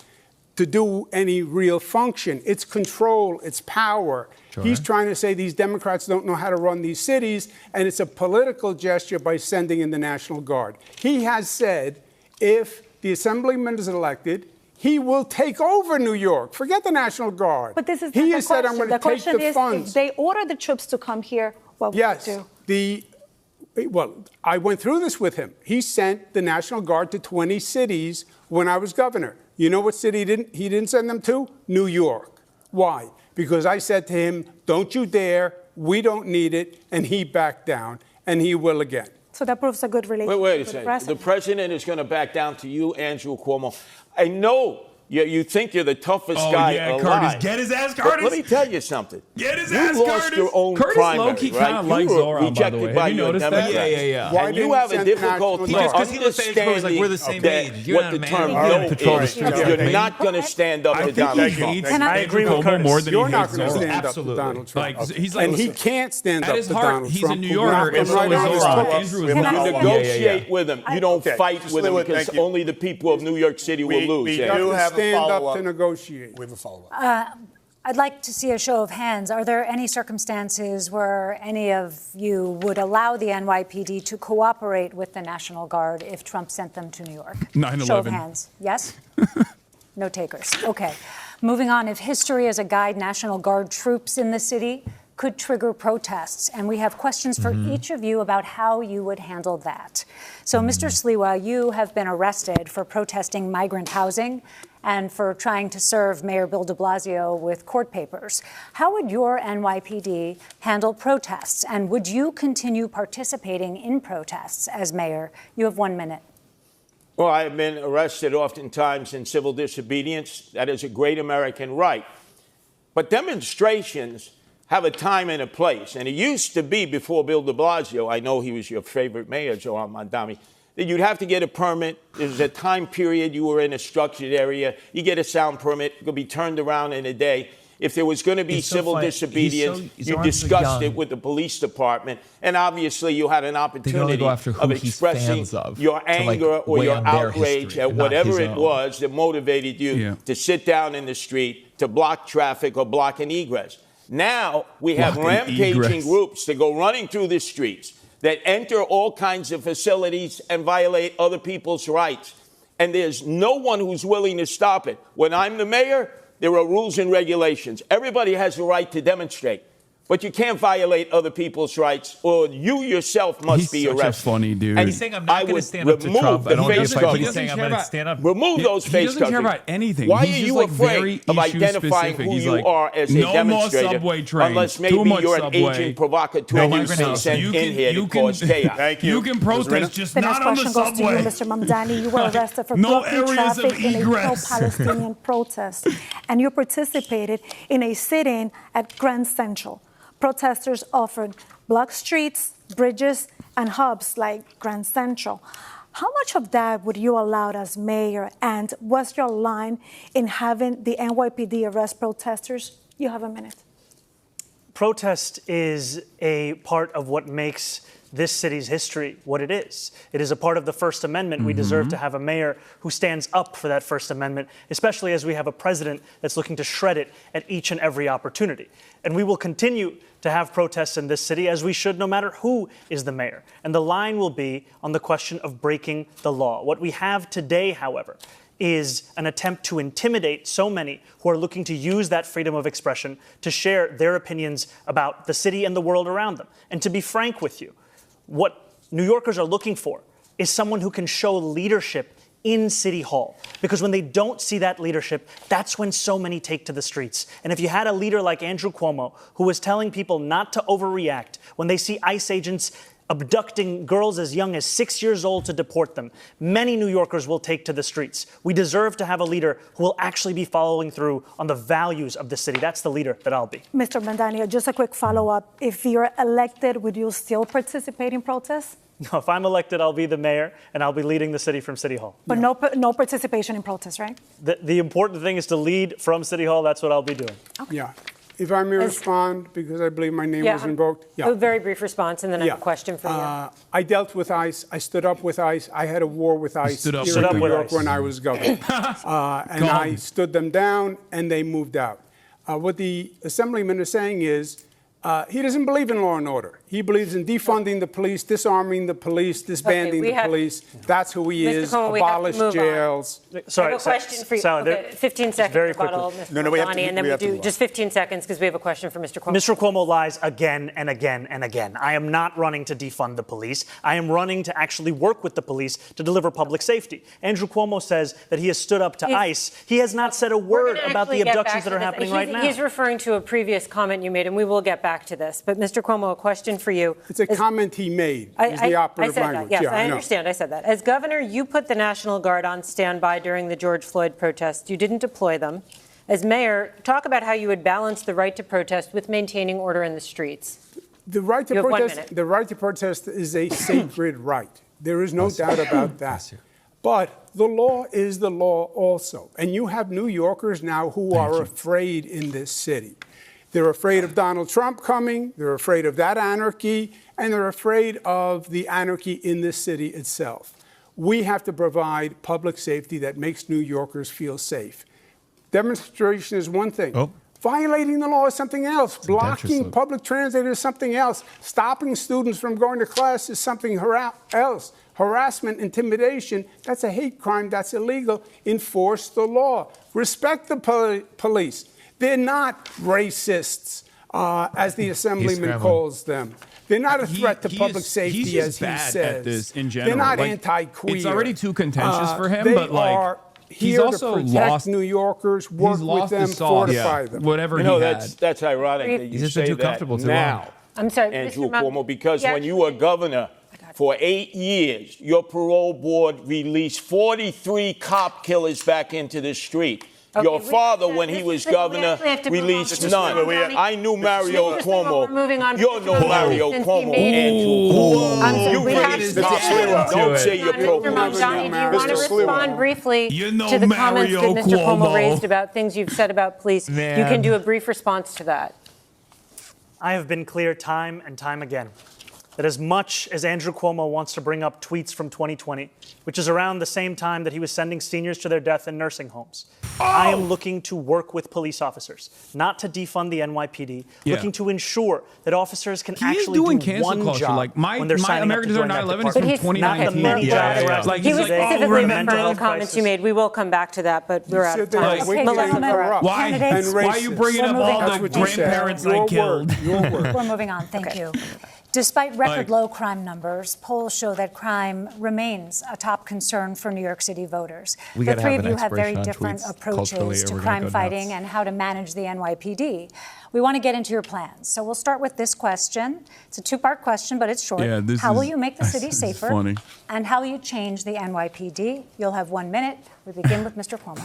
to do any real function. It's control, it's power. Sure. He's trying to say these Democrats don't know how to run these cities, and it's a political gesture by sending in the National Guard. He has said if the assemblyman is elected, he will take over New York. Forget the National Guard. But this is he not has the said, question. I'm going to take the funds. If they order the troops to come here, what would you do? Well, I went through this with him. He sent the National Guard to 20 cities when I was governor. You know what city he didn't send them to? New York. Why? Because I said to him, don't you dare, we don't need it, and he backed down, and he will again. So that proves a good relationship Wait a with second. The president is going to back down to you, Andrew Cuomo. I know you think you're the toughest guy alive. Curtis, get his ass, Curtis. Let me tell you something. Get his ass, Curtis. You lost your own primary, Curtis right? kind of likes Zoran, by the way. Have you noticed that? Yeah. Why do you have a difficulty understanding we're the same age. You're what the term no is? You're not going to stand up to Donald Trump. And I agree with Curtis. More than You're not going to stand up to Donald Trump. And he can't stand up to Donald Trump. He's a New Yorker, and so is Zoran. Andrew is You not. negotiate with him. You don't fight with him, because only the people of New York City will lose. We do have a follow-up. Negotiate. We have a follow-up. I'd like to see a show of hands. Are there any circumstances where any of you would allow the NYPD to cooperate with the National Guard if Trump sent them to New York? 9/11. Show of hands. Yes? No takers. Okay. Moving on. If history is a guide, National Guard troops in the city could trigger protests. And we have questions for each of you about how you would handle that. So, Mr. Sliwa, you have been arrested for protesting migrant housing and for trying to serve Mayor Bill de Blasio with court papers. How would your NYPD handle protests? And would you continue participating in protests as mayor? You have 1 minute. Well, I have been arrested oftentimes in civil disobedience. That is a great American right. But demonstrations have a time and a place. And it used to be before Bill de Blasio, I know he was your favorite mayor, Zoran Mamdani, that you'd have to get a permit. There was a time period you were in a structured area. You get a sound permit. It could be turned around in a day. If there was going to be civil disobedience, you discussed it with the police department. And obviously, you had an opportunity of expressing your anger or your outrage at whatever it was that motivated you to sit down in the street, to block traffic or block an egress. Now we have rampaging groups that go running through the streets, that enter all kinds of facilities and violate other people's rights. And there's no one who's willing to stop it. When I'm the mayor, there are rules and regulations. Everybody has the right to demonstrate. But you can't violate other people's rights, or you yourself must be arrested. He's such a funny dude. And he's saying I'm not going to stand up to Trump. I don't get it, but he's saying I'm going to stand up. Remove those face coverings. He doesn't care about anything. Why he's are you afraid of identifying who you are as a demonstrator? Unless maybe you're an agent provocateur who's sent in here to cause chaos. Thank you. You can protest, just not on the subway. The next question goes to you, Mr. Mamdani. You were arrested for blocking traffic in a pro-Palestinian protest, and you participated in a sit-in at Grand Central. Protesters offered block streets, bridges, and hubs like Grand Central. How much of that would you allow as mayor? And what's your line in having the NYPD arrest protesters? You have a minute. Protest is a part of what makes this city's history what it is. It is a part of the First Amendment. We deserve to have a mayor who stands up for that First Amendment, especially as we have a president that's looking to shred it at each and every opportunity. And we will continue to have protests in this city, as we should, no matter who is the mayor. And the line will be on the question of breaking the law. What we have today, however, is an attempt to intimidate so many who are looking to use that freedom of expression to share their opinions about the city and the world around them. And to be frank with you, what New Yorkers are looking for is someone who can show leadership in City Hall. Because when they don't see that leadership, that's when so many take to the streets. And if you had a leader like Andrew Cuomo, who was telling people not to overreact when they see ICE agents abducting girls as young as 6 years old to deport them, many New Yorkers will take to the streets. We deserve to have a leader who will actually be following through on the values of the city. That's the leader that I'll be. Mr. Mamdani, just a quick follow-up. If you're elected, would you still participate in protests? No, if I'm elected, I'll be the mayor, and I'll be leading the city from City Hall. But no participation in protests, right? The important thing is to lead from City Hall. That's what I'll be doing. Okay. Yeah. If I may respond, because I believe my name was invoked. A very brief response, and then I have a question for you. I dealt with ICE. I stood up with ICE. I had a war with ICE here in New York when I was governor. And I stood them down, and they moved out. What the assemblyman is saying is he doesn't believe in law and order. He believes in defunding the police, disarming the police, disbanding the police. That's who he is. Abolish jails. Sorry, I have a question for you. 15 seconds. Very rebuttal, Mr. Mamdani, and then we do just 15 seconds because we have a question for Mr. Cuomo. Mr. Cuomo lies again and again and again. I am not running to defund the police. I am running to actually work with the police to deliver public safety. Andrew Cuomo says that he has stood up to ICE. He has not said a word about the abductions that are happening right now. He's referring to a previous comment you made, and we will get back to this. But Mr. Cuomo, a question for you. It's a comment he made. Is the operative language. Yes, I understand. I said that. As governor, you put the National Guard on standby during the George Floyd protests. You didn't deploy them. As mayor, talk about how you would balance the right to protest with maintaining order in the streets. The right to protest is a sacred right. There is no doubt about that. But the law is the law also. And you have New Yorkers now who are afraid in this city. They're afraid of Donald Trump coming, they're afraid of that anarchy, and they're afraid of the anarchy in this city itself. We have to provide public safety that makes New Yorkers feel safe. Demonstration is one thing. Violating the law is something else. Blocking public transit is something else. Stopping students from going to class is something else. Harassment, intimidation, that's a hate crime, that's illegal. Enforce the law. Respect the police. They're not racists, as the assemblyman calls them. They're not a threat to public safety, as he says. At this in general. They're not anti-queer. It's already too contentious for him, but like he's also to protect New Yorkers, work with them, fortify them. Whatever that's ironic that you say that now. I'm sorry, Andrew Cuomo, because when you were governor, for 8 years, your parole board released 43 cop killers back into the street. Okay, your father, when he was governor, released none. I knew Mario Cuomo. You know Mario Cuomo, Andrew Cuomo. You released Cuomo. Don't say you're pro-police. Do you want to respond briefly to the comments that Mr. Cuomo raised about things you've said about police? Man. You can do a brief response to that. I have been clear time and time again that as much as Andrew Cuomo wants to bring up tweets from 2020, which is around the same time that he was sending seniors to their death in nursing homes, I am looking to work with police officers, not to defund the NYPD, looking to ensure that officers can actually do one job when they're signing up to join that department. From 2019. He was specifically referring to the comments you made. We will come back to that, but we're out of time. Why are you bringing up all the grandparents I killed? We're moving on. Thank you. Despite record low crime numbers, polls show that crime remains a top concern for New York City voters. The three of you have very different approaches to crime fighting and how to manage the NYPD. We want to get into your plans. So we'll start with this question. It's a two-part question, but it's short. How will you make the city safer? And how will you change the NYPD? You'll have 1 minute. We begin with Mr. Cuomo.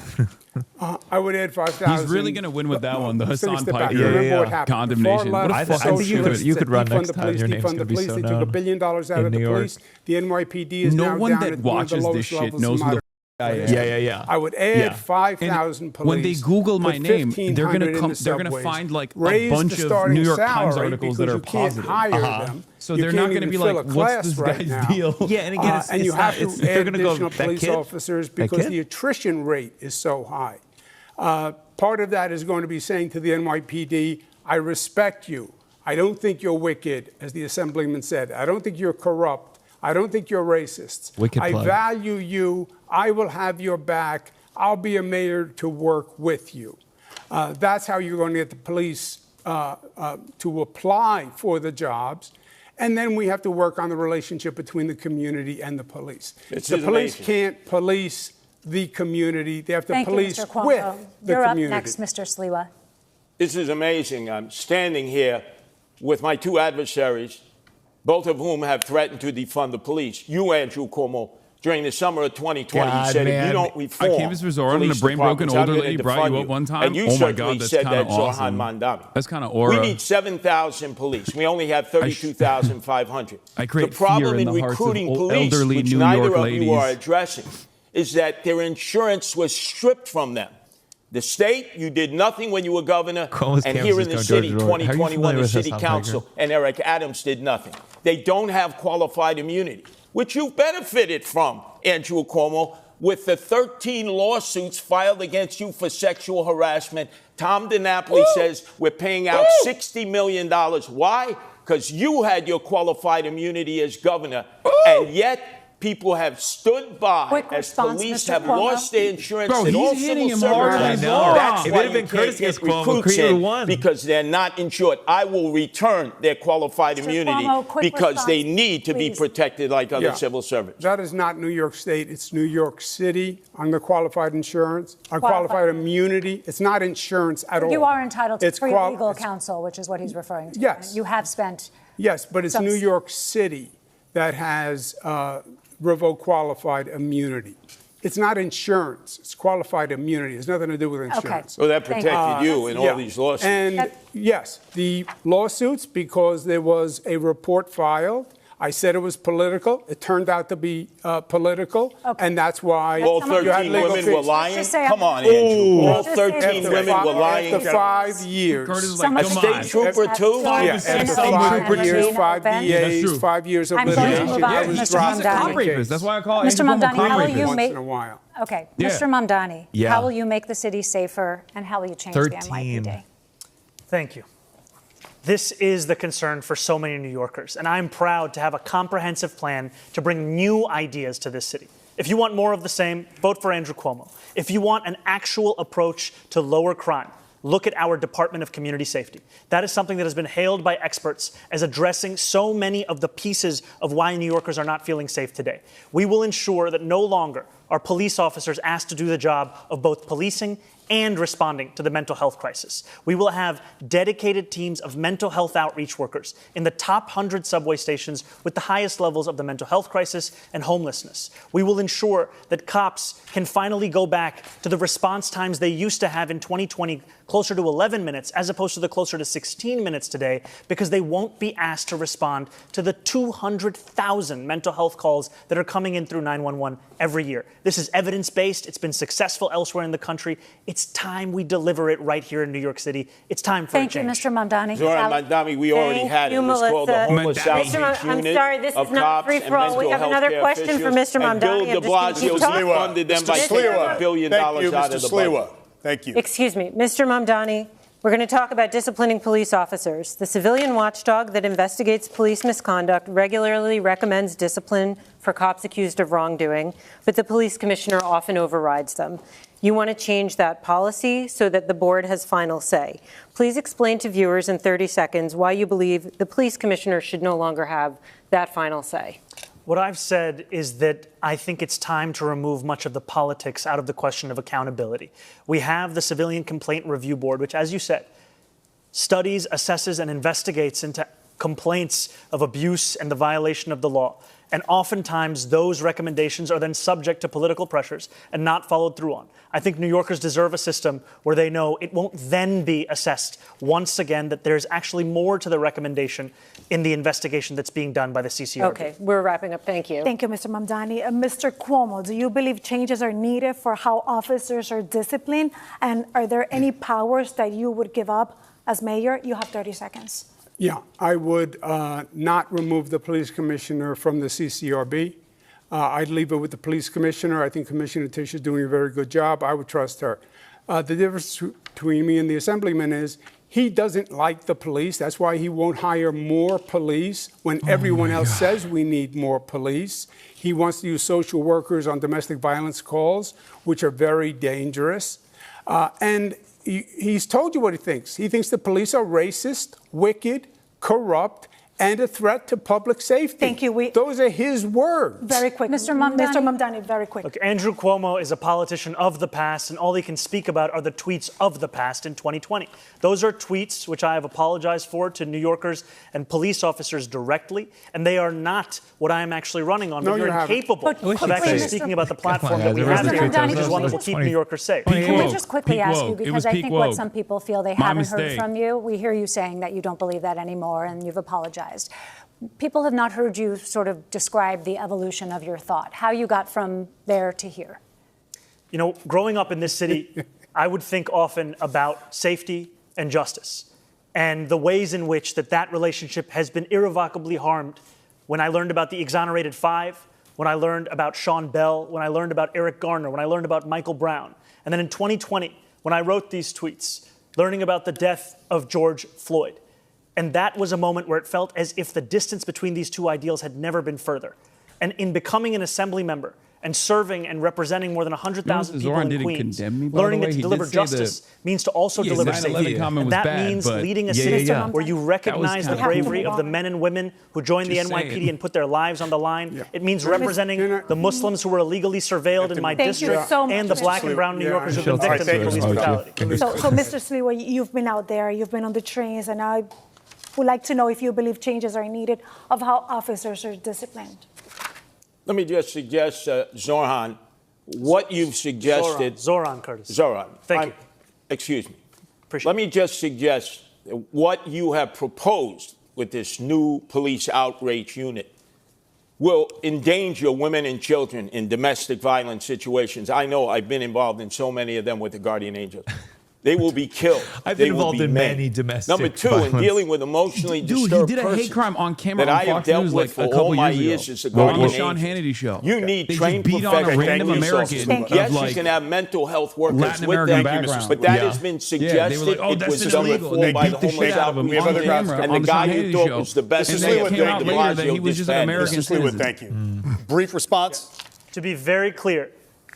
I would add 5,000. He's really going to win with that one, the Hasan Piker condemnation. I think you could run next time. Your name's going to be so known. They took $1 billion out of the police. The NYPD is now down at one of the lowest levels of moderate. I would add 5,000 police. When they Google my name, they're going to find like a bunch of New York Times articles that are positive. So they're not going to be like, what's this guy's deal? Yeah, and again, and you have to add additional police officers because the attrition rate is so high. Part of that is going to be saying to the NYPD, I respect you. I don't think you're wicked, as the Assemblyman said. I don't think you're corrupt. I don't think you're racist. I value you. I will have your back. I'll be a mayor to work with you. That's how you're going to get the police to apply for the jobs. And then we have to work on the relationship between the community and the police. The police can't police the community. They have to police with the community. You're up next, Mr. Sliwa. This is amazing. I'm standing here with my two adversaries, both of whom have threatened to defund the police. You, Andrew Cuomo, during the summer of 2020, said if you don't reform, I canvassed for Zoran and a brain-broken older lady brought you up one time. And you certainly said that awesome. Mamdani. That's kind of aura. We need 7,000 police. We only have 32,500. I create the problem in in the hearts recruiting of police, elderly which New neither York of ladies. you are addressing, is that their insurance was stripped from them. The state, you did nothing when you were governor, and here in the city, 2021, the city council and Eric Adams did nothing. They don't have qualified immunity, which you've benefited from, Andrew Cuomo, with the 13 lawsuits filed against you for sexual harassment. Tom DiNapoli says we're paying out $60 million. Why? Because you had your qualified immunity as governor, and yet people have stood by as police have lost their insurance and all civil servants. That's why you can't get recruits in, because they're not insured. I will return their qualified immunity because they need to be protected like other civil servants. That is not New York State. It's New York City on the qualified insurance, on qualified immunity. It's not insurance at all. You are entitled to free legal counsel, which is what he's referring to. Yes. You have spent. Yes, but it's New York City that has revoke qualified immunity. It's not insurance. It's qualified immunity. It has nothing to do with insurance. Okay. So that protected you in all these lawsuits. And yes, the lawsuits, because there was a report filed. I said it was political. It turned out to be political, and that's why all 13 women were lying. Come on, Andrew. All 13 women were lying. After 5 years, a state trooper too. After 5 years, 5 DAs, 5 years of litigation. I was dropped. That's why I call Mr. Mamdani, how will you make? In a while. Okay, Mr. Mamdani, how will you make the city safer, and how will you change the NYPD? Thank you. This is the concern for so many New Yorkers, and I'm proud to have a comprehensive plan to bring new ideas to this city. If you want more of the same, vote for Andrew Cuomo. If you want an actual approach to lower crime, look at our Department of Community Safety. That is something that has been hailed by experts as addressing so many of the pieces of why New Yorkers are not feeling safe today. We will ensure that no longer are police officers asked to do the job of both policing and responding to the mental health crisis. We will have dedicated teams of mental health outreach workers in the top 100 subway stations with the highest levels of the mental health crisis and homelessness. We will ensure that cops can finally go back to the response times they used to have in 2020, closer to 11 minutes, as opposed to the closer to 16 minutes today, because they won't be asked to respond to the 200,000 mental health calls that are coming in through 911 every year. This is evidence-based. It's been successful elsewhere in the country. It's time we deliver it right here in New York City. It's time for a change. Thank you, Mr. Mamdani. Zoran Mamdani, we already had it. It was called the Homeless Outreach I'm sorry, this is not free-for-all. We have another question for Mr. Mamdani. Bill de Blasio funded them by taking $1 billion out of the budget. Thank you. Excuse me, Mr. Mamdani. We're going to talk about disciplining police officers. The civilian watchdog that investigates police misconduct regularly recommends discipline for cops accused of wrongdoing, but the police commissioner often overrides them. You want to change that policy so that the board has final say. Please explain to viewers in 30 seconds why you believe the police commissioner should no longer have that final say. What I've said is that I think it's time to remove much of the politics out of the question of accountability. We have the Civilian Complaint Review Board, which, as you said, studies, assesses, and investigates into complaints of abuse and the violation of the law. And oftentimes, those recommendations are then subject to political pressures and not followed through on. I think New Yorkers deserve a system where they know it won't then be assessed once again, that there's actually more to the recommendation in the investigation that's being done by the CCRB. Okay, we're wrapping up. Thank you. Thank you, Mr. Mamdani. Mr. Cuomo, do you believe changes are needed for how officers are disciplined? And are there any powers that you would give up as mayor? You have 30 seconds. Yeah, I would not remove the police commissioner from the CCRB. I'd leave it with the police commissioner. I think Commissioner Tisch is doing a very good job. I would trust her. The difference between me and the assemblyman is he doesn't like the police. That's why he won't hire more police when everyone else says we need more police. He wants to use social workers on domestic violence calls, which are very dangerous. And he's told you what he thinks. He thinks the police are racist, wicked, corrupt, and a threat to public safety. Thank you. Those are his words. Very quick. Mr. Mamdani, very quick. Look, Andrew Cuomo is a politician of the past, and all he can speak about are the tweets of the past in 2020. Those are tweets which I have apologized for to New Yorkers and police officers directly, and they are not what I am actually running on. No, but you're incapable of actually speaking about the platform that we have here, which is one that will keep New Yorkers safe. Can we just quickly ask you, because I think what some people feel they haven't heard from you, we hear you saying that you don't believe that anymore, and you've apologized. People have not heard you sort of describe the evolution of your thought, how you got from there to here. You know, growing up in this city, I would think often about safety and justice and the ways in which that relationship has been irrevocably harmed. When I learned about the exonerated five, when I learned about Sean Bell, when I learned about Eric Garner, when I learned about Michael Brown, and then in 2020, when I wrote these tweets, learning about the death of George Floyd. And that was a moment where it felt as if the distance between these two ideals had never been further. And in becoming an assembly member and serving and representing more than 100,000 people in Queens, learning that to deliver justice means to also deliver safety. And that means leading a city where you recognize the bravery of the men and women who joined the NYPD and put their lives on the line. It means representing the Muslims who were illegally surveilled in my district and the black and brown New Yorkers who have been victims of police brutality. So Mr. Sliwa, you've been out there, you've been on the trains, and I would like to know if you believe changes are needed of how officers are disciplined. Let me just suggest, Zoran, what you've suggested. Zoran Curtis. Zoran. Thank you. Excuse me. Appreciate Let me just suggest what you have proposed with this new police outreach unit will endanger women and children in domestic violence situations. I know I've been involved in so many of them with the Guardian Angels. They will be killed. I've been involved in many domestic Number two, violence. In dealing with emotionally disturbed he did a hate crime on camera that on I have Fox dealt News with like a for all couple my years years ago. as a On the Guardian Sean Angel. Hannity show. You need They trained just beat on a professional random resources. American Yes, of like you can have mental health workers Latin with American them, background. but that Yeah. has been Yeah, suggested. they were like, oh, it that's was just done illegal. before They by beat the the homeless shit out of him outreach on unit, camera and on the the guy Sean you Hannity thought show. was the best And man then it at came out de later that Blasio he was just an disbanded. American Mr. Stewart, citizen. thank you. Brief response. To be very clear,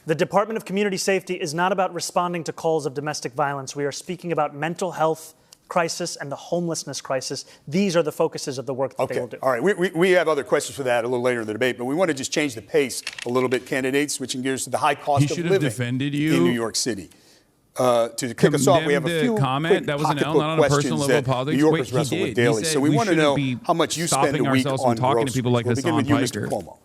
the Department of Community Safety is not about responding to calls of domestic violence. We are speaking about mental health crisis and the homelessness crisis. These are the focuses of the work that they will do. All right. We have other questions for that a little later in the debate, but we want to just change the pace a little bit, candidates, switching gears to the high cost of living defended you. in New York City. To kick us off, we have a few comment. That was an L, not on a personal level of politics. New Yorkers wrestle with daily. So we want to know how much you spend a week on talking to people like We'll begin with you, Hasan Mr. Cuomo.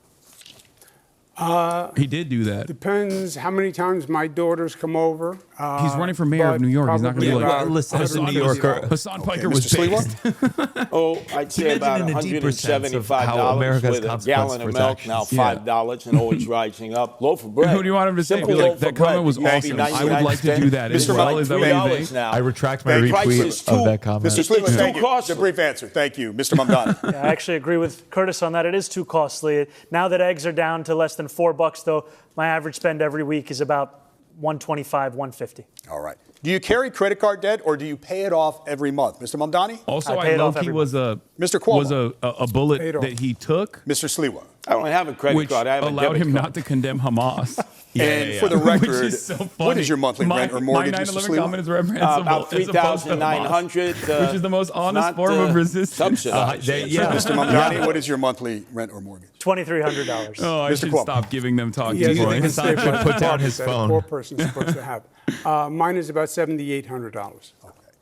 He did do that. Depends how many times my daughters come over. He's running for mayor of New York. He's not going to be like, listen, as a New Yorker, Hasan Piker was based. I'd say about $175 with a gallon of milk, now $5 and always rising up. Loaf of bread. Who do you want him to say? Be like, that comment was awesome. I would like to do that as well. Is that what you think? I retract my retweet of that comment. Mr. Sleeman, thank you. It's a brief answer. Thank you. Mr. Mamdani. I actually agree with Curtis on that. It is too costly. Now that eggs are down to less than $4, though, my average spend every week is about $125, $150. All right. Do you carry credit card debt or do you pay it off every month? Mr. Mamdani? Also, I know he was a bullet that he took. Mr. Sliwa. I don't have a credit card. I have allowed him card. not to condemn Hamas. For the record, which is so funny. What is your monthly rent or mortgage, my Mr. 9/11 comment is reprehensible. About $3,900. Which is the most honest form of resistance. Mr. Mamdani, what is your monthly rent or mortgage? $2,300. Oh, I should stop giving them talking points. Hasan should put down his phone. A poor person's supposed to have. Mine is about $7,800.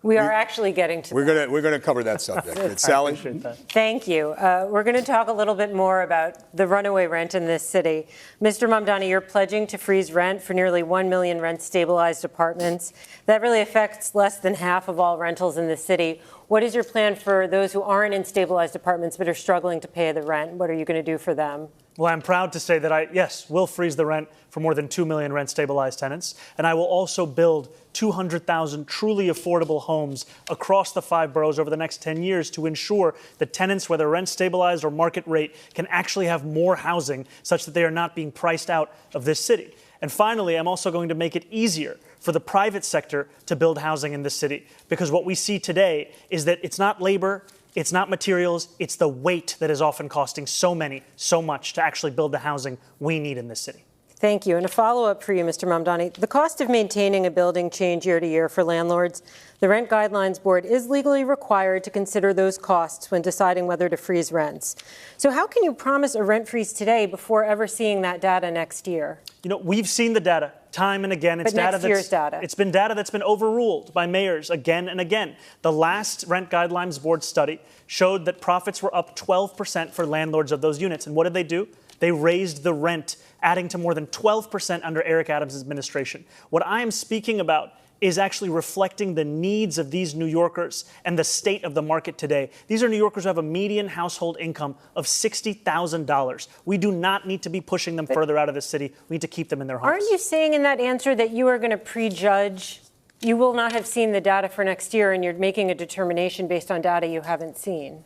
We are actually getting to that. We're going to cover that subject. Sally? Thank you. We're going to talk a little bit more about the runaway rent in this city. Mr. Mamdani, you're pledging to freeze rent for nearly 1 million rent-stabilized apartments. That really affects less than half of all rentals in the city. What is your plan for those who aren't in stabilized apartments but are struggling to pay the rent? What are you going to do for them? Well, I'm proud to say that I will freeze the rent for more than 2 million rent-stabilized tenants, and I will also build 200,000 truly affordable homes across the 5 boroughs over the next 10 years to ensure that tenants, whether rent-stabilized or market rate, can actually have more housing such that they are not being priced out of this city. And finally, I'm also going to make it easier for the private sector to build housing in this city, because what we see today is that it's not labor, it's not materials, it's the weight that is often costing so much to actually build the housing we need in this city. Thank you. And a follow-up for you, Mr. Mamdani. The cost of maintaining a building change year to year for landlords. The Rent Guidelines Board is legally required to consider those costs when deciding whether to freeze rents. So how can you promise a rent freeze today before ever seeing that data next year? You know, we've seen the data time and again. It's It's been data that's been overruled by mayors again and again. The last Rent Guidelines Board study showed that profits were up 12% for landlords of those units. And what did they do? They raised the rent, adding to more than 12% under Eric Adams' administration. What I am speaking about is actually reflecting the needs of these New Yorkers and the state of the market today. These are New Yorkers who have a median household income of $60,000. We do not need to be pushing them further out of the city. We need to keep them in their homes. Aren't you saying in that answer that you are going to prejudge? You will not have seen the data for next year, and you're making a determination based on data you haven't seen?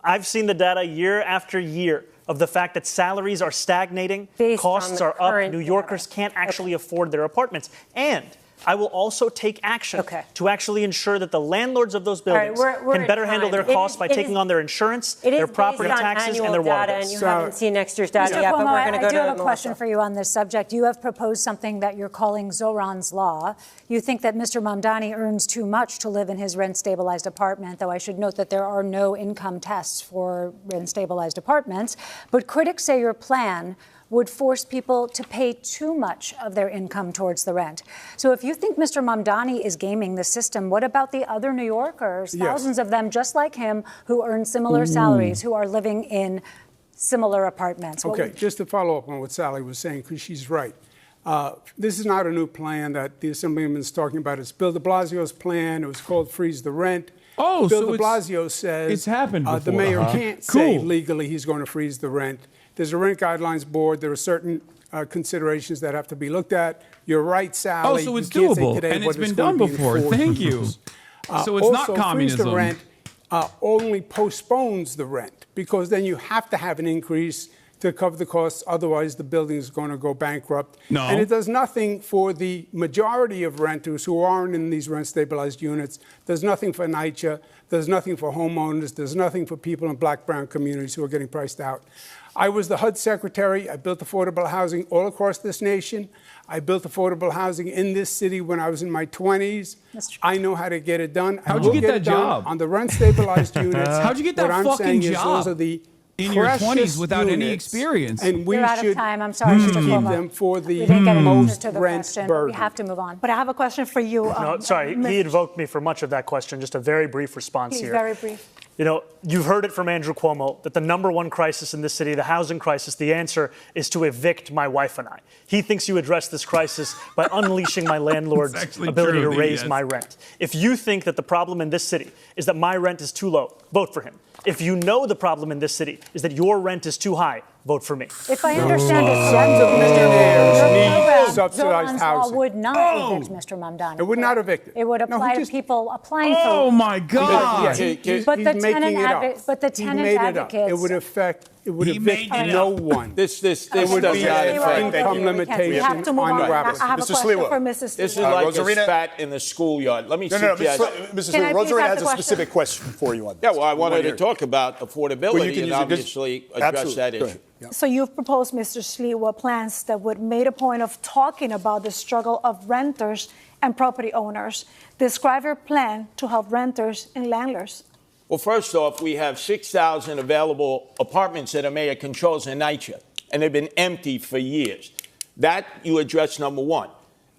I've seen the data year after year of the fact that salaries are stagnating, costs are up, New Yorkers can't actually afford their apartments. And I will also take action to actually ensure that the landlords of those buildings can better handle their costs by taking on their insurance, their property taxes, and their water bills. And you haven't seen next year's data yet, but we're going to go to I do have a question for you on this subject. You have proposed something that you're calling Zoran's Law. You think that Mr. Mamdani earns too much to live in his rent-stabilized apartment, though I should note that there are no income tests for rent-stabilized apartments. But critics say your plan would force people to pay too much of their income towards the rent. So if you think Mr. Mamdani is gaming the system, what about the other New Yorkers, thousands of them just like him, who earn similar salaries, who are living in similar apartments? Okay, just to follow up on what Sally was saying, because she's right. This is not a new plan that the Assemblyman's talking about. It's Bill de Blasio's plan. It was called Freeze the Rent. Oh, Bill so de Blasio says it's happened before. The mayor can't say legally he's going to freeze the rent. There's a Rent Guidelines Board. There are certain considerations that have to be looked at. You're right, Sally. Oh, so it's doable, and it's been done before. Thank you. So it's not communism. Also, freeze the rent only postpones the rent, because then you have to have an increase to cover the costs. Otherwise, the building is going to go bankrupt. No. And it does nothing for the majority of renters who aren't in these rent-stabilized units. There's nothing for NYCHA. There's nothing for homeowners. There's nothing for people in black, brown communities who are getting priced out. I was the HUD secretary. I built affordable housing all across this nation. I built affordable housing in this city when I was in my 20s. I know how to get it done. How'd you get that job? On the rent-stabilized units. How'd you get that fucking job? Those are the in your 20s without any experience. And we You're out should of time. I'm sorry, Mr. keep Cuomo. them for the We didn't get an answer most to the rent question. burden. We have to move on. But I have a question for you. No, sorry, he invoked me for much of that question. Just a very brief response Please, here. very brief. You know, you've heard it from Andrew Cuomo that the number one crisis in this city, the housing crisis, the answer is to evict my wife and I. He thinks you address this crisis by unleashing my landlord's ability to raise my rent. If you think that the problem in this city is that my rent is too low, vote for him. If you know the problem in this city is that your rent is too high, vote for me. If I understand it Sons of millionaires need subsidized Zoran's law housing. would not evict Mr. Mamdani. It would not evict it. It would apply to people applying for. Oh my God! But the tenant advocates. It would affect. It would evict no one. This It would does be not an affect. income limitation We have to move on. I on have a Mr. question Sliwa. for Mrs. This is Sliwa. like Rosarina? a spat in the schoolyard. Let me No, suggest. Mrs. Can I Lee, please Rosarina ask has a a question? specific question for you on this. Yeah, well, I wanted to Here. talk about affordability Well, you can and use it. obviously address Absolutely. that Go issue. ahead. So you've proposed, Mr. Sliwa, plans that would make a point of talking about the struggle of renters and property owners. Describe your plan to help renters and landlords. Well, first off, we have 6,000 available apartments that the mayor controls in NYC, and they've been empty for years. That you address, number one.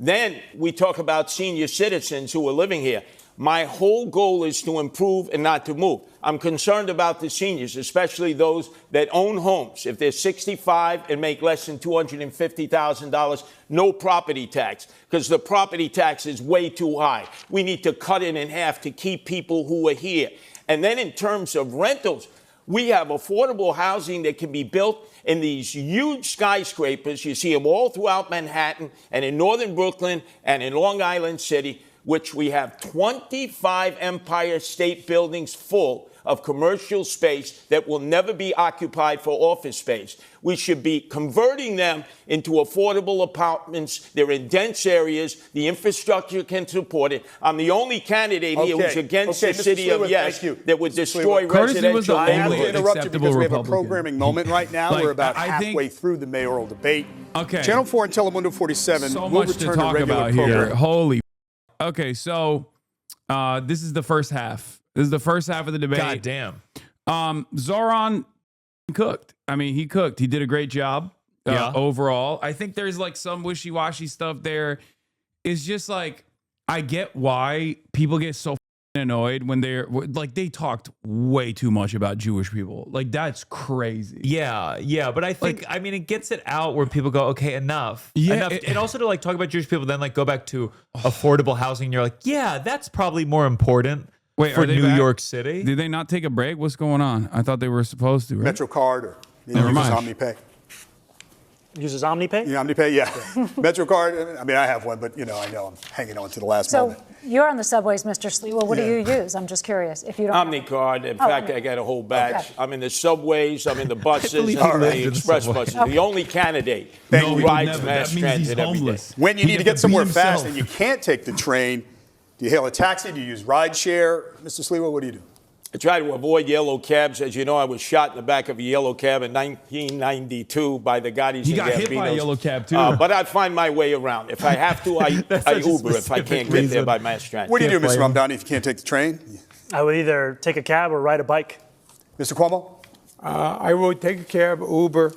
Then we talk about senior citizens who are living here. My whole goal is to improve and not to move. I'm concerned about the seniors, especially those that own homes. If they're 65 and make less than $250,000, no property tax, because the property tax is way too high. We need to cut it in half to keep people who are here. And then in terms of rentals, we have affordable housing that can be built in these huge skyscrapers. You see them all throughout Manhattan and in northern Brooklyn and in Long Island City, which we have 25 Empire State Buildings full of commercial space that will never be occupied for office space. We should be converting them into affordable apartments. They're in dense areas. The infrastructure can support it. I'm the only candidate here who's against the city of yes that would destroy residential. I have to interrupt you because we have a programming moment right now. We're about halfway through the mayoral debate. Okay. Channel 4 and Telemundo 47 So will much return to talk regular about here. programming. Holy. Okay, so this is the first half. This is the first half of the debate. God damn. Zoran cooked. I mean, he cooked. He did a great job overall. I think there's like some wishy-washy stuff there. It's just like, I get why people get so annoyed when they're like, they talked way too much about Jewish people. Like, that's crazy. Yeah, but I think, I mean, it gets it out where people go, okay, enough. Yeah, and also to like talk about Jewish people, then like go back to affordable housing. And you're like, yeah, that's probably more important for New York City. Did they not take a break? What's going on? I thought they were supposed to, right? MetroCard or Never mind. OmniPay. Uses OmniPay? Yeah, OmniPay, yeah. MetroCard, I mean, I have one, but, I know I'm hanging on to the last moment. So you're on the subways, Mr. Sliwa. What do you use? I'm just curious. If you don't OmniCard. In fact, I got a whole batch. Okay. I'm in the subways. I'm in the buses. I'm in the express buses. Okay. The only candidate No, who he'll rides never. mass That means he's transit every day. homeless. When you He need to has get somewhere be fast himself. and you can't take the train, do you hail a taxi? Do you use rideshare? Mr. Sliwa, what do you do? I try to avoid yellow cabs. As you know, I was shot in the back of a yellow cab in 1992 by the Gottis He and got hit by a Gambinos. yellow cab, too. But I find my way around. If I have to, I Uber if I can't get there by mass transit. What do you do, Mr. Mamdani, if you can't take the train? I would either take a cab or ride a bike. Mr. Cuomo? I would take a cab, Uber.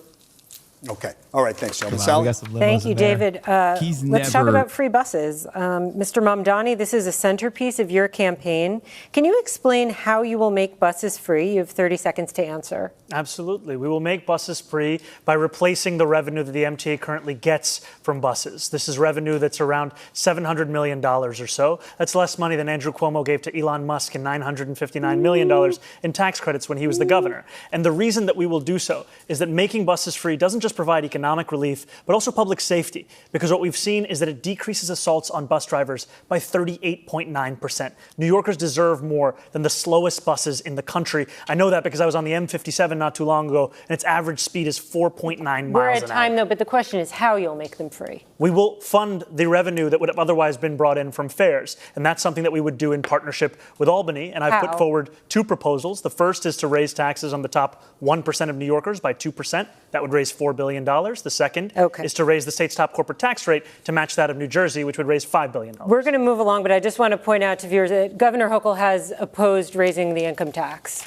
Okay. All right. Thanks, gentlemen. We Sally? got some limos Thank you, in there. David. He's Let's talk never- about free buses. Mr. Mamdani, this is a centerpiece of your campaign. Can you explain how you will make buses free? You have 30 seconds to answer. Absolutely. We will make buses free by replacing the revenue that the MTA currently gets from buses. This is revenue that's around $700 million or so. That's less money than Andrew Cuomo gave to Elon Musk and $959 million in tax credits when he was the governor. And the reason that we will do so is that making buses free doesn't just provide economic relief, but also public safety. Because what we've seen is that it decreases assaults on bus drivers by 38.9%. New Yorkers deserve more than the slowest buses in the country. I know that because I was on the M57 not too long ago, and its average speed is 4.9 miles an hour. We're at time, though, but the question is how you'll make them free. We will fund the revenue that would have otherwise been brought in from fares. And that's something that we would do in partnership with Albany. And I've put forward two proposals. The first is to raise taxes on the top 1% of New Yorkers by 2%. That would raise $4 billion. The second is to raise the state's top corporate tax rate to match that of New Jersey, which would raise $5 billion. We're going to move along, but I just want to point out to viewers that Governor Hochul has opposed raising the income tax.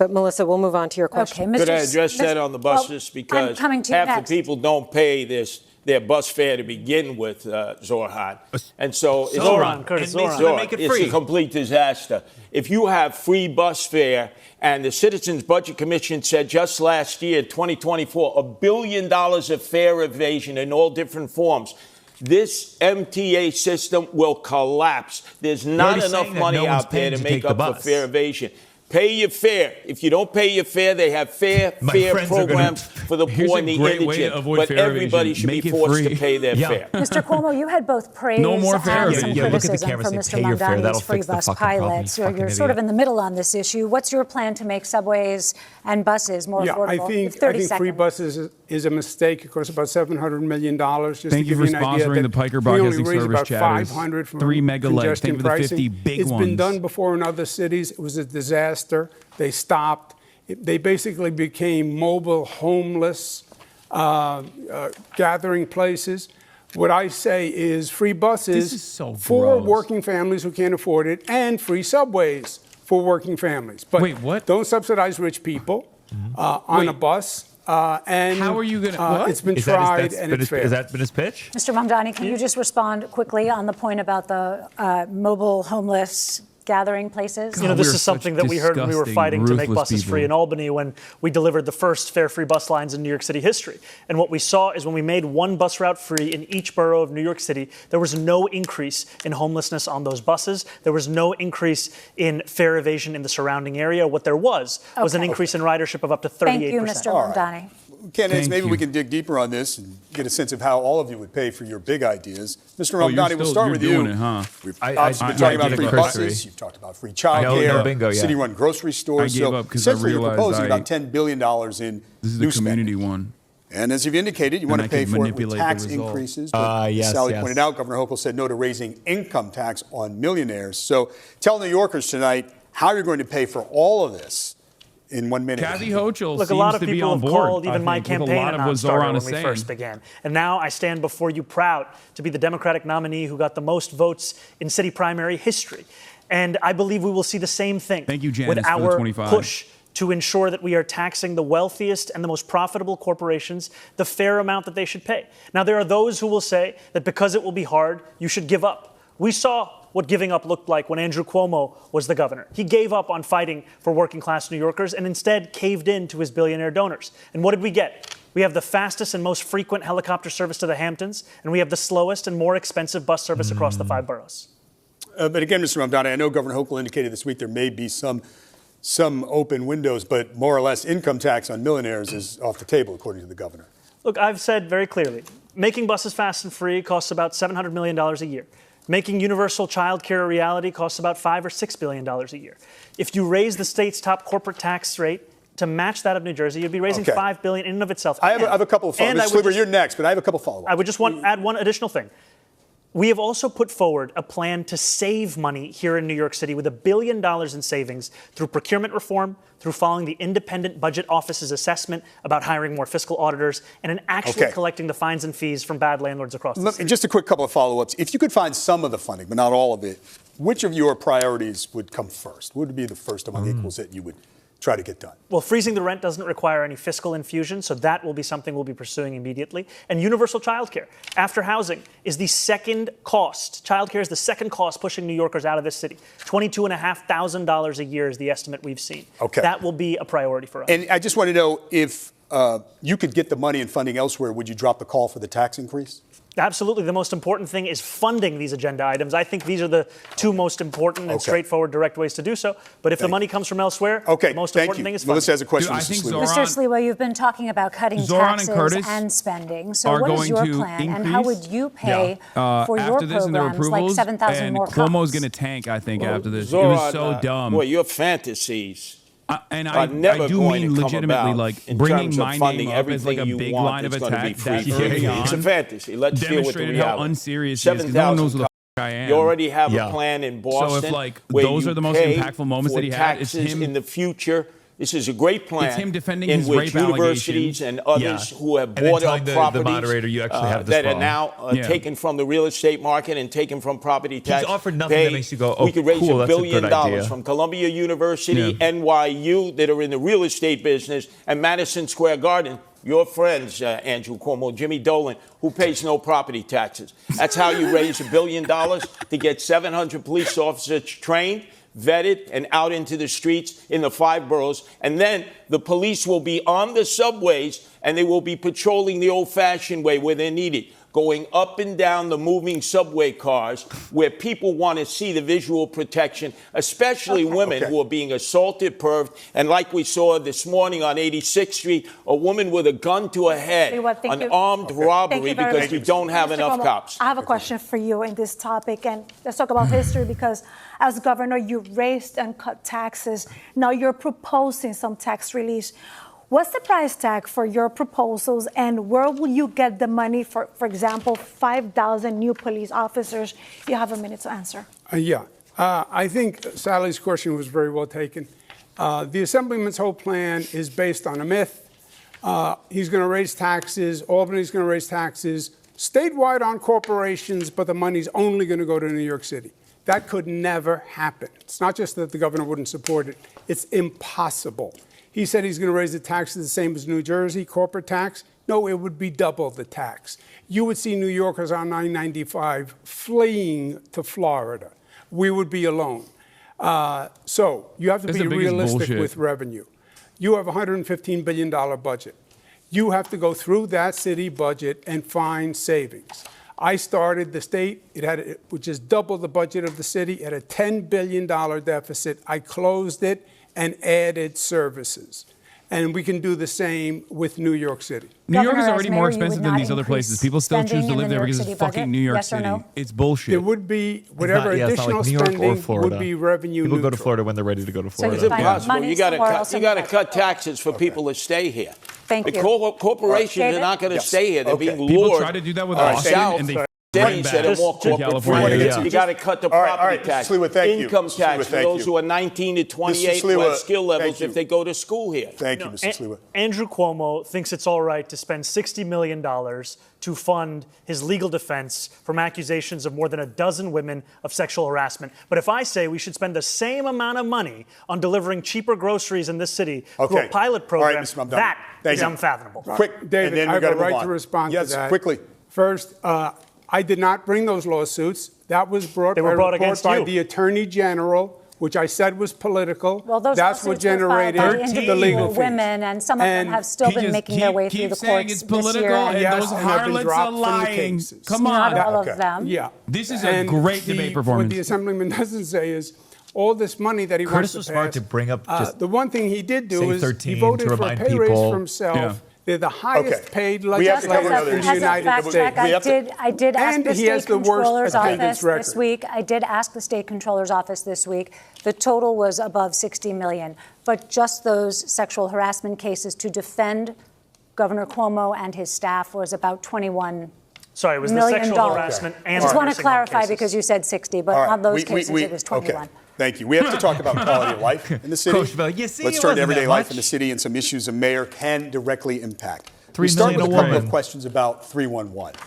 But Melissa, we'll move on to your question. Okay, Could I address that on the buses? Because half the people don't pay their bus fare to begin with, Zoran. And so Zoran, Curtis, it's a complete disaster. If you have free bus fare, and the Citizens Budget Commission said just last year, 2024, $1 billion of fare evasion in all different forms. This MTA system will collapse. There's not enough money out there to make up for fare evasion. Pay your fare. If you don't pay your fare, they have fare programs for the poor and the indigent. But everybody should be forced to pay their fare. Mr. Cuomo, you had both praise and some criticism from Mr. Mamdani's free bus pilots. You're sort of in the middle on this issue. What's your plan to make subways and buses more affordable? I think free buses is a mistake. It costs about $700 million. Thank you for sponsoring the Piker Broadcasting Service chatters. 3 mega legs. Thank you for the 50 big ones. It's been done before in other cities. It was a disaster. They stopped. They basically became mobile, homeless, gathering places. What I say is free buses for working families who can't afford it, and free subways for working families. But wait, what? Don't subsidize rich people on a bus. And how are you going to? It's been tried and it's failed. Has that been his pitch? Mr. Mamdani, can you just respond quickly on the point about the mobile homeless gathering places? You know, this is something that we heard when we were fighting to make buses free in Albany when we delivered the first fare-free bus lines in New York City history. And what we saw is when we made one bus route free in each borough of New York City, there was no increase in homelessness on those buses. There was no increase in fare evasion in the surrounding area. What there was an increase in ridership of up to 38%. Thank you, Mr. Mamdani. Candidates, maybe we can dig deeper on this and get a sense of how all of you would pay for your big ideas. Mr. Mamdani, we'll start with you. We've obviously been talking about free buses. You've talked about free childcare, city-run grocery stores. I gave up because essentially, you're proposing about $10 billion in this is new the community one. And as you've indicated, you want to pay for it with tax increases. Sally pointed out, Governor Hochul said no to raising income tax on millionaires. So tell New Yorkers tonight how you're going to pay for all of this in 1 minute. Kathy Hochul Look, a lot of people have called even my campaign a non-starter when we saying. first began. And now I stand before you proud to be the Democratic nominee who got the most votes in city primary history. And I believe we will see the same thing with our push to ensure that we are taxing the wealthiest and the most profitable corporations the fair amount that they should pay. Now, there are those who will say that because it will be hard, you should give up. We saw what giving up looked like when Andrew Cuomo was the governor. He gave up on fighting for working-class New Yorkers and instead caved in to his billionaire donors. And what did we get? We have the fastest and most frequent helicopter service to the Hamptons, and we have the slowest and more expensive bus service across the 5 boroughs. But again, Mr. Mamdani, I know Governor Hochul indicated this week there may be some open windows, but more or less income tax on millionaires is off the table, according to the governor. Look, I've said very clearly, making buses fast and free costs about $700 million a year. Making universal child care a reality costs about $5 or $6 billion a year. If you raise the state's top corporate tax rate to match that of New Jersey, you'd be raising $5 billion in and of itself. I have a couple of follow-ups. Mr. Kluber, you're next, but I have a couple of follow-ups. I would just add one additional thing. We have also put forward a plan to save money here in New York City with $1 billion in savings through procurement reform, through following the independent budget office's assessment about hiring more fiscal auditors, and in actually collecting the fines and fees from bad landlords across the city. Just a quick couple of follow-ups. If you could find some of the funding, but not all of it, which of your priorities would come first? What would be the first among equals that you would try to get done? Well, freezing the rent doesn't require any fiscal infusion, so that will be something we'll be pursuing immediately. And universal childcare, after housing, is the second cost. Childcare is the second cost pushing New Yorkers out of this city. $22,500 a year is the estimate we've seen. That will be a priority for us. And I just want to know if you could get the money and funding elsewhere, would you drop the call for the tax increase? Absolutely. The most important thing is funding these agenda items. I think these are the two most important and straightforward, direct ways to do so. But if the money comes from elsewhere, the most important thing is funding. Melissa has a question. Mr. Sliwa, you've been talking about cutting taxes and spending. So what is your plan, and how would you pay for your programs like 7,000 more cops? Cuomo's going to tank, I think, after this. It was so dumb. Boy, your fantasies. And I do mean legitimately, like bringing my name up as like a big line of attack. It's a fantasy. Let's deal with the reality. How unserious it is, because no one knows who the I am. You already have a plan in Boston. So if those are the most impactful moments that he had, it's him in the future. This is a great plan. It's him defending in his which rape universities and others who have bought up properties the moderator, you actually have this that are wrong. now taken from the real estate market and taken from property tax. He's offered nothing that makes you go, oh, we could raise cool, $1 that's a billion good idea. from Columbia University, NYU, that are in the real estate business, and Madison Square Garden. Your friends, Andrew Cuomo, Jimmy Dolan, who pays no property taxes. That's how you raise $1 billion to get 700 police officers trained, vetted, and out into the streets in the 5 boroughs. And then the police will be on the subways, and they will be patrolling the old-fashioned way where they're needed, going up and down the moving subway cars where people want to see the visual protection, especially women who are being assaulted, perved. And like we saw this morning on 86th Street, a woman with a gun to her head, an armed robbery because we don't have enough Cuomo, cops. I have a question for you in this topic, and let's talk about history, because as governor, you raised and cut taxes. Now you're proposing some tax relief. What's the price tag for your proposals, and where will you get the money for example, 5,000 new police officers? You have a minute to answer. I think Sally's question was very well taken. The Assemblyman's whole plan is based on a myth. He's going to raise taxes. Albany's going to raise taxes statewide on corporations, but the money's only going to go to New York City. That could never happen. It's not just that the governor wouldn't support it. It's impossible. He said he's going to raise the taxes the same as New Jersey, corporate tax. No, it would be double the tax. You would see New Yorkers on 995 fleeing to Florida. We would be alone. So you have to be realistic with revenue. You have a $115 billion budget. You have to go through that city budget and find savings. I started the state, which is double the budget of the city, at a $10 billion deficit. I closed it and added services. And we can do the same with New York City. New York is already more expensive than these other places. People still choose to live there because it's fucking New York City. It's bullshit. It would be whatever additional spending would be revenue neutral. People go to Florida when they're ready to go to Florida. It's impossible. You got to cut taxes for people to stay here. Thank you. Corporations are not going to stay here. They're being lured. People try to do that with Austin, and they cities that are more corporate friendly. You got to cut the property tax, income tax for those who are 19 to 28 who have skill levels if they go to school here. Thank you, Mr. Stewart. Andrew Cuomo thinks it's all right to spend $60 million to fund his legal defense from accusations of more than a dozen women of sexual harassment. But if I say we should spend the same amount of money on delivering cheaper groceries in this city through a pilot program, that is unfathomable. Quick, David, I have a right to respond to that. Yes, quickly. First, I did not bring those lawsuits. That was brought by the Attorney General, which I said was political. Well, those that's what generated the legal fees. Women, and some of them have still been making their way through the courts it's political, this year. and those harlots are lying. Come on. Not all of them. Yeah. This is a great debate performance. What the Assemblyman doesn't say is all this money that he Curtis wants to was smart pass. to bring up just the one thing he did do is 13 he voted to for a remind pay raise people. for himself. Yeah. They're the highest paid We have to cover legislators another in the issue. United States. I did ask And the he has state the worst controller's attendance office record. this week. I did ask the state controller's office this week. The total was above 60 million. But just those sexual harassment cases to defend Governor Cuomo and his staff was about $21 Sorry, it was the million sexual harassment and I just want to nursing home clarify cases. because you said 60, but on those cases it was 21. Okay. Thank you. We have to talk about quality of life in the city. Coach, you see, Let's it turn wasn't to everyday that life much. in the city and some issues a mayor can directly impact. 3 we start million with a couple woman. of questions about 311.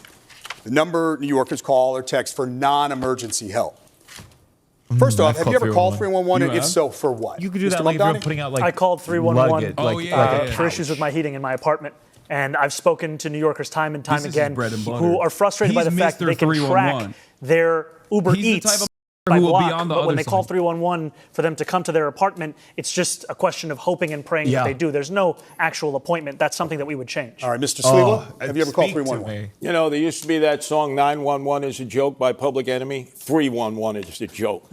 The number New Yorkers call or text for non-emergency help. First off, have you ever called 311, and if so, for what? You could do Mr. that like if Mamdani? you're putting out like I called 311 luggage, for issues with my heating in my apartment. And I've spoken to New Yorkers time and time This is again bread and butter. who are frustrated by the He's fact that they can Mr. track 311. their Uber He's the type Eats of by who will be block, on the but when other they call side. 311 for them to come to their apartment, it's just a question of hoping and praying that they do. There's no actual appointment. That's something that we would change. All right, Mr. Sliwa, have you ever called 311? You know, there used to be that song 911 is a joke by Public Enemy. 311 is a joke.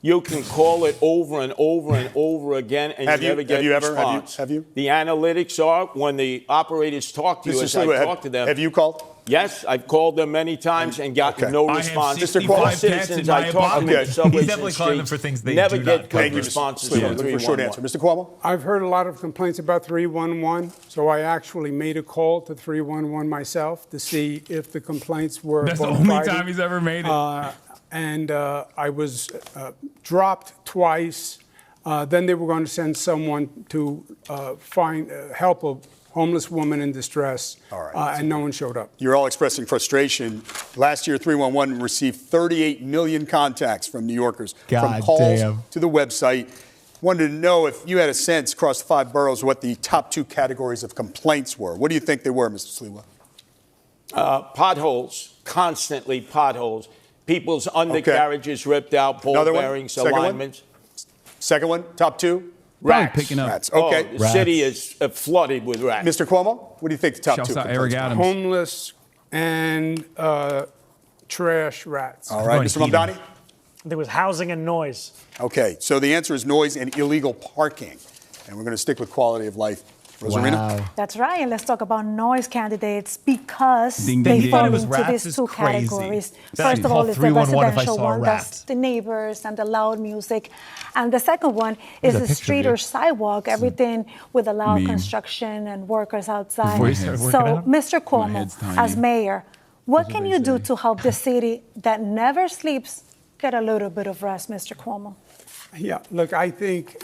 You can call it over and over and over again, and you never get a response. Have you? The analytics are when the operators talk to you, as I talk to them. Have you called? Yes, I've called them many times and gotten no response. I have 65 citizens in my I talk to apartment. in subways He's and definitely calling them streets for things they never do get not good cover. responses Sliwa, from for a short 311. answer. Mr. Cuomo? I've heard a lot of complaints about 311, so I actually made a call to 311 myself to see if the complaints were That's the bona only fide. time he's ever made it. And I was dropped twice. Then they were going to send someone to help a homeless woman in distress, and no one showed up. You're all expressing frustration. Last year, 311 received 38 million contacts from New Yorkers, from calls to the website. Wanted to know if you had a sense across the 5 boroughs what the top 2 categories of complaints were. What do you think they were, Mr. Sliwa? Potholes, constantly potholes. People's undercarriages ripped out, ball bearings, alignments. Second one, top 2? Rats. Picking up. Rats. Okay. The city is flooded with rats. Mr. Cuomo, what do you think the top 2 Shouts out Eric Adams. Homeless and trash rats. All right, Mr. Mamdani? There was housing and noise. Okay, so the answer is noise and illegal parking. And we're going to stick with quality of life. Rosarina? Wow. That's right. And let's talk about noise candidates because Ding, they ding, fall ding. into Rats these is 2 crazy. categories. That's First of all, call it's the 311 if I residential saw a one. rat. That's the neighbors and the loud music. And the second one is a the picture street of you. or sidewalk, everything with the loud Meme. construction and workers outside. Before you started So, working out? Mr. Cuomo, head's tiny. as mayor, what That's can what you they do say. to help the city that never sleeps get a little bit of rest, Mr. Cuomo? Yeah, look, I think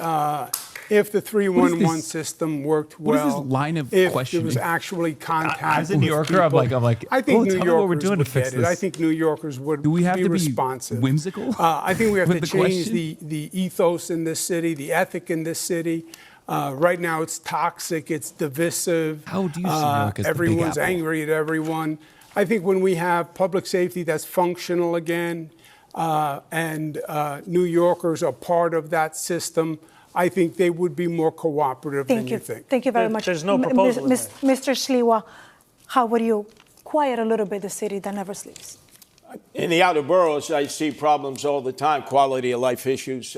if the 311 this? system worked What is well, this line of if questioning? there was actually contact As a New with Yorker, I'm people, like, I think oh, New tell me Yorkers what we're doing to would fix get it. this. I think New Yorkers would Do we have be to be responsive. whimsical? I think we have with to the change question? the ethos in this city, the ethic in this city. Right now, it's toxic, it's divisive. How do you see New York as the Big everyone's Apple? angry at everyone. I think when we have public safety that's functional again, and New Yorkers are part of that system, I think they would be more cooperative than you think. Thank you very much. There's no proposal in there. Mr. Sliwa, how would you quiet a little bit the city that never sleeps? In the outer boroughs, I see problems all the time, quality of life issues.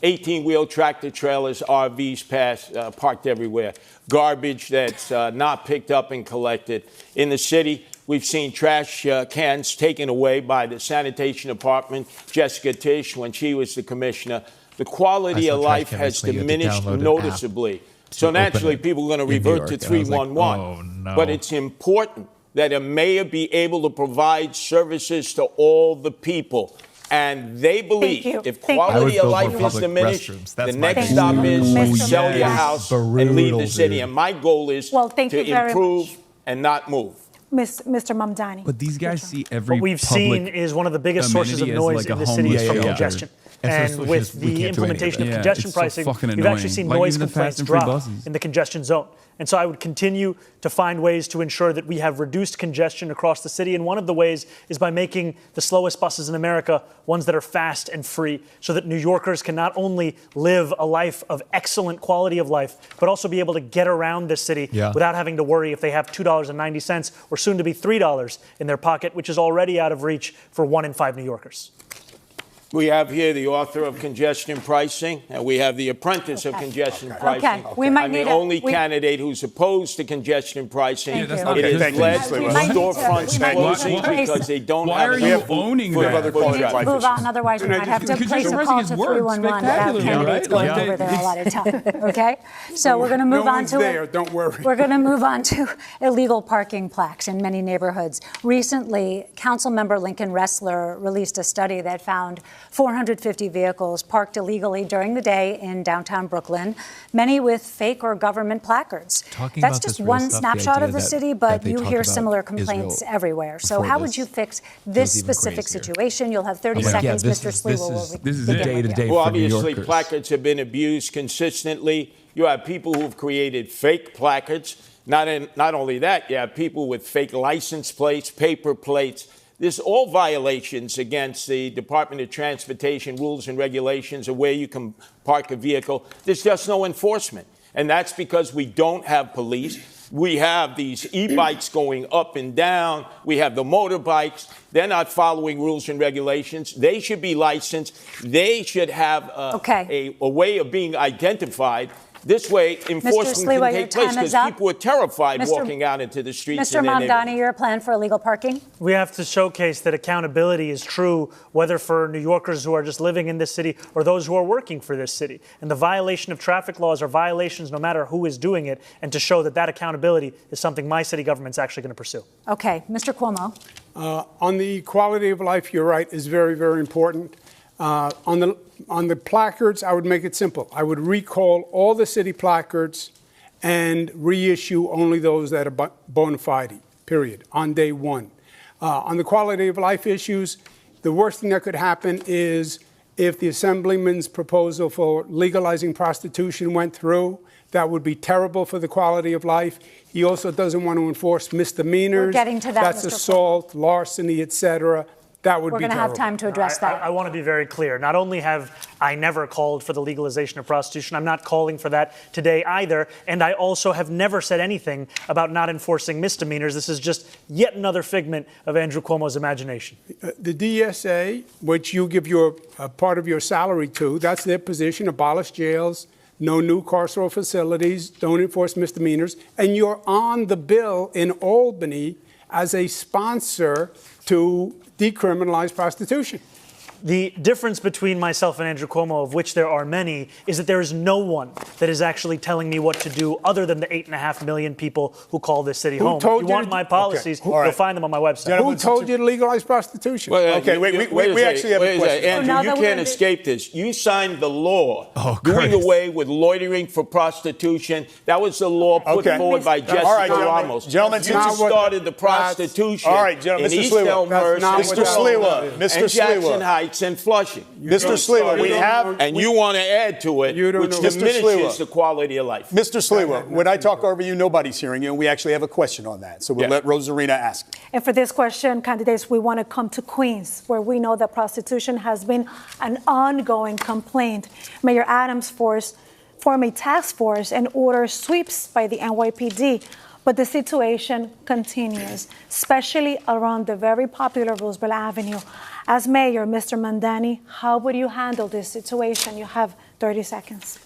18-wheel tractor trailers, RVs parked everywhere. Garbage that's not picked up and collected. In the city, we've seen trash cans taken away by the sanitation department, Jessica Tisch, when she was the commissioner. The quality of life has diminished noticeably. So naturally, people are going to revert to 311. But it's important that a mayor be able to provide services to all the people. And they believe if quality of life is diminished, the next stop is sell your house and leave the city. And my goal is to improve and not move. Mr. Mamdani. But these guys see every What we've seen is one of the biggest sources of noise in the city is from congestion. And with the implementation of congestion pricing, we've actually seen noise complaints drop in the congestion zone. And so I would continue to find ways to ensure that we have reduced congestion across the city. And one of the ways is by making the slowest buses in America ones that are fast and free, so that New Yorkers can not only live a life of excellent quality of life, but also be able to get around this city without having to worry if they have $2.90 or soon to be $3 in their pocket, which is already out of reach for 1 in 5 New Yorkers. We have here the author of congestion pricing, and we have the apprentice of congestion pricing. We might I'm the only candidate who's opposed to congestion pricing. It has led to storefronts closing because they don't have enough owning food. that? Move on, otherwise we might have to place a call to 311 without candidates going over there a lot of time. Okay, so we're going to move on to Don't worry. We're going to move on to illegal parking plaques in many neighborhoods. Recently, Councilmember Lincoln Ressler released a study that found 450 vehicles parked illegally during the day in downtown Brooklyn, many with fake or government placards. That's just one snapshot of the city, but you hear similar complaints everywhere. So how would you fix this specific situation? You'll have 30 seconds, Mr. Sliwa. This is a day-to-day Well, for New obviously, Yorkers. placards have been abused consistently. You have people who've created fake placards. Not only that, you have people with fake license plates, paper plates. There's all violations against the Department of Transportation rules and regulations of where you can park a vehicle. There's just no enforcement. And that's because we don't have police. We have these e-bikes going up and down. We have the motorbikes. They're not following rules and regulations. They should be licensed. They should have a way of being identified. This way, enforcement can take place because people are terrified walking out into the streets. Mr. Mamdani, your plan for illegal parking? We have to showcase that accountability is true, whether for New Yorkers who are just living in this city or those who are working for this city. And the violation of traffic laws are violations no matter who is doing it, and to show that that accountability is something my city government's actually going to pursue. Okay. Mr. Cuomo. On the quality of life, you're right, is very, very important. On the placards, I would make it simple. I would recall all the city placards and reissue only those that are bona fide, period, on day one. On the quality of life issues, the worst thing that could happen is if the Assemblyman's proposal for legalizing prostitution went through. That would be terrible for the quality of life. He also doesn't want to enforce misdemeanors. We're getting to that, That's Mr. assault, larceny, etc. That would be terrible. We're going to have time to address that. I want to be very clear. Not only have I never called for the legalization of prostitution, I'm not calling for that today either. And I also have never said anything about not enforcing misdemeanors. This is just yet another figment of Andrew Cuomo's imagination. The DSA, which you give your part of your salary to, that's their position, abolish jails, no new carceral facilities, don't enforce misdemeanors. And you're on the bill in Albany as a sponsor to decriminalize prostitution. The difference between myself and Andrew Cuomo, of which there are many, is that there is no one that is actually telling me what to do other than the 8.5 million people who call this city home. If you want my policies, you'll find them on my website. Who told you to legalize prostitution? We actually have a question. Andrew, you can't escape this. You signed the law doing away with loitering for prostitution. That was the law put forward by Jessica Ramos. Gentlemen, you started the prostitution in East Elmhurst, Mr. Jackson Heights, and Flushing. Mr. Sliwa, and you want to add to it, which diminishes the quality of life. Mr. Sliwa, when I talk over you, nobody's hearing you, and we actually have a question on that. So we'll let Rosarina ask. And for this question, candidates, we want to come to Queens, where we know that prostitution has been an ongoing complaint. Mayor Adams formed a task force and ordered sweeps by the NYPD. But the situation continues, especially around the very popular Roosevelt Avenue. As mayor, Mr. Mamdani, how would you handle this situation? You have 30 seconds.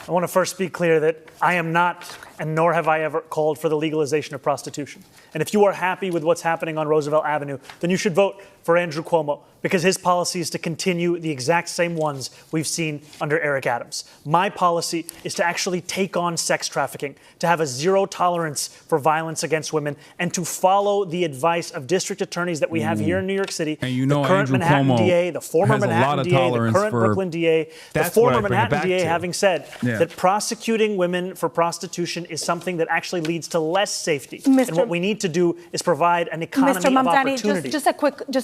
I want to first be clear that I am not, and nor have I ever called for the legalization of prostitution. And if you are happy with what's happening on Roosevelt Avenue, then you should vote for Andrew Cuomo, because his policy is to continue the exact same ones we've seen under Eric Adams. My policy is to actually take on sex trafficking, to have a zero tolerance for violence against women, and to follow the advice of district attorneys that we have here in New York City. And you know, the current Andrew Manhattan Cuomo DA, the former Manhattan DA, the current Brooklyn DA, the former Manhattan DA having said that prosecuting women for prostitution is something that actually leads to less safety. And what we need to do is provide an economy Mr. Mamdani, of opportunity. Just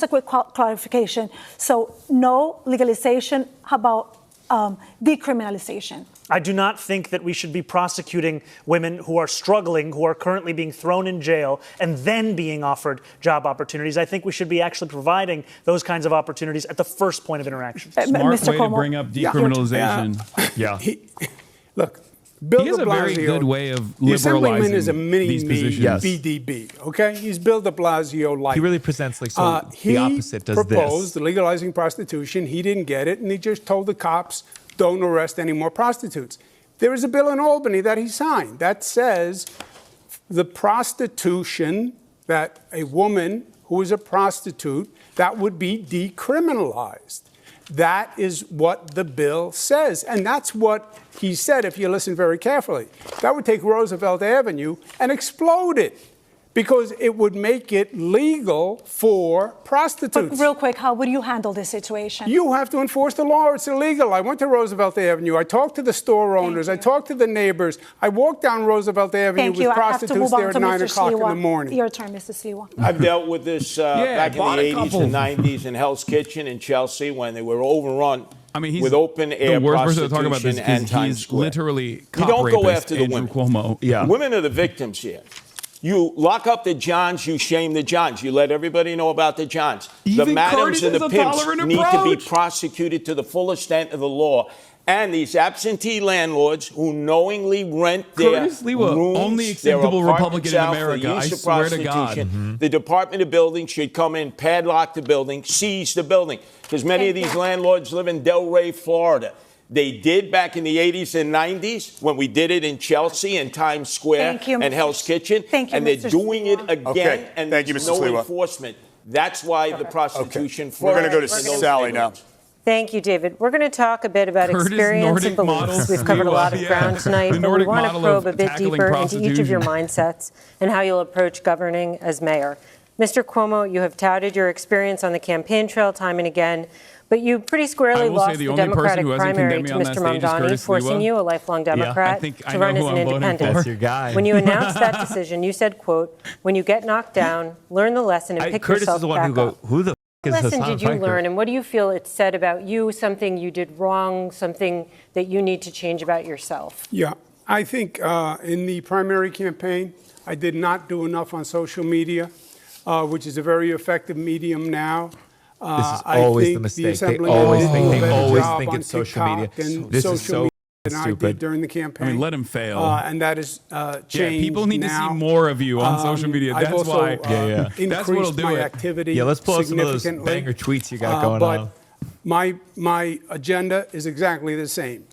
a quick clarification. So no legalization, how about decriminalization? I do not think that we should be prosecuting women who are struggling, who are currently being thrown in jail, and then being offered job opportunities. I think we should be actually providing those kinds of opportunities at the first point of interaction. Smart Mr. way Cuomo. to bring up decriminalization. Look, Bill he has de a very Blasio, good way of the Assemblyman liberalizing is a these positions. BDB, okay? He's Bill de Blasio like. He really presents like the opposite does He proposed legalizing prostitution. He didn't get it, and he just told the cops, don't arrest any more prostitutes. There is a bill in Albany that he signed that says the prostitution, that a woman who is a prostitute, that would be decriminalized. That is what the bill says. And that's what he said, if you listen very carefully. That would take Roosevelt Avenue and explode it, because it would make it legal for prostitutes. But real quick, how would you handle this situation? You have to enforce the law. It's illegal. I went to Roosevelt Avenue. I talked to the store owners. I talked to the neighbors. I walked down Roosevelt Avenue with prostitutes there at 9 o'clock in the morning. Your turn, Mr. Sliwa. I've dealt with this back in the 80s and 90s in Hell's Kitchen in Chelsea, when they were overrun with open-air prostitution and Times Square. Literally you don't go after the Andrew women. Cuomo. Yeah. Women are the victims here. You lock up the Johns, you shame the Johns. You let everybody know about the Johns. Even the madams and the pimps need to be approach. prosecuted to the full extent of the law. And these absentee landlords who knowingly rent their rooms, only acceptable their Republican in out America, for use I of swear to prostitution. God. The Department of Building should come in, padlock the building, seize the building. Because many of these landlords live in Delray, Florida. They did back in the 80s and 90s when we did it in Chelsea and Times Square and Hell's Kitchen. And they're doing it again, and Thank you, there's Mr. no Sliwa. enforcement. That's why the prostitution We're going to go to flourishes in those Sally now. neighborhoods. Thank you, David. We're going to talk a bit about experience and beliefs. We've covered a lot of ground tonight, but we want to probe a bit deeper into each of your mindsets and how you'll approach governing as mayor. Mr. Cuomo, you have touted your experience on the campaign trail time and again, But you pretty squarely lost the Democratic primary to Mr. Mamdani, forcing you, a lifelong Democrat, to run as an independent. That's your guy. When you announced that decision, you said, quote, "When you get knocked down, learn the lesson and pick Curtis yourself is the one back who go, up." who the What is lesson Hasan did you Piker? learn, and what do you feel it said about you, something you did wrong, something that you need to change about yourself? Yeah, I think in the primary campaign, I did not do enough on social media, which is a very effective medium now. This is always the mistake. They always think it's social media. This is so stupid. During the campaign. I mean, let him fail. And that is changed. People need to see more of you on social media. That's also, why. That's what'll do my activity. Yeah, let's pull up some of those banger tweets you got going on. My agenda is exactly the same.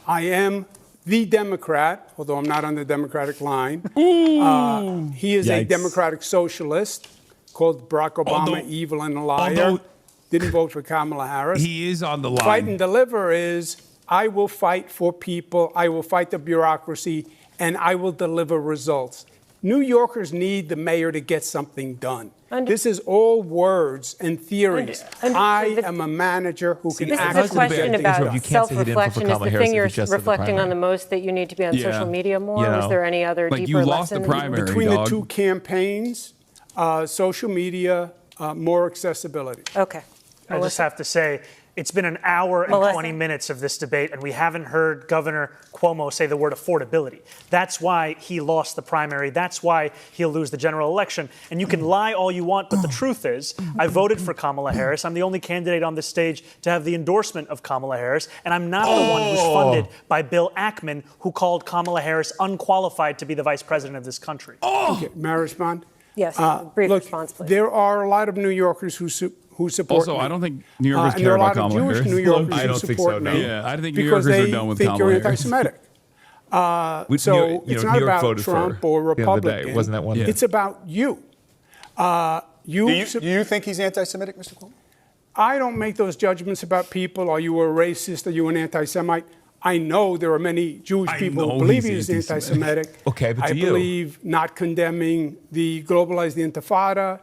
I am the Democrat, although I'm not on the Democratic line. He is a Democratic socialist, called Barack Obama evil and a liar. Didn't vote for Kamala Harris. He is on the line. Fight and deliver is, I will fight for people, I will fight the bureaucracy, and I will deliver results. New Yorkers need the mayor to get something done. This is all words and theories. I am a manager who can actually This is a question about self-reflection. Is the thing you're reflecting on the most that you need to be on social media more? Is there any other deeper lesson? Between the two campaigns, social media, more accessibility. Okay. I just have to say, it's been an hour and 20 minutes of this debate, and we haven't heard Governor Cuomo say the word affordability. That's why he lost the primary. That's why he'll lose the general election. And you can lie all you want, but the truth is, I voted for Kamala Harris. I'm the only candidate on this stage to have the endorsement of Kamala Harris, and I'm not the one who's funded by Bill Ackman, who called Kamala Harris unqualified to be the vice president of this country. Okay, may I respond? Yes, brief response, please. There are a lot of New Yorkers who support me. I don't think New Yorkers care about Kamala Harris. And there are a lot of Jewish New Yorkers who support me. Yeah, I think New Yorkers are done with Kamala Harris. Because they think you're anti-Semitic. So it's not about Trump or Republican. Wasn't that one? It's about you. Do you think he's anti-Semitic, Mr. Cuomo? I don't make those judgments about people. Are you a racist? Are you an anti-Semite? I know there are many Jewish people who believe he's anti-Semitic. Okay, but I believe not condemning the globalized Intifada,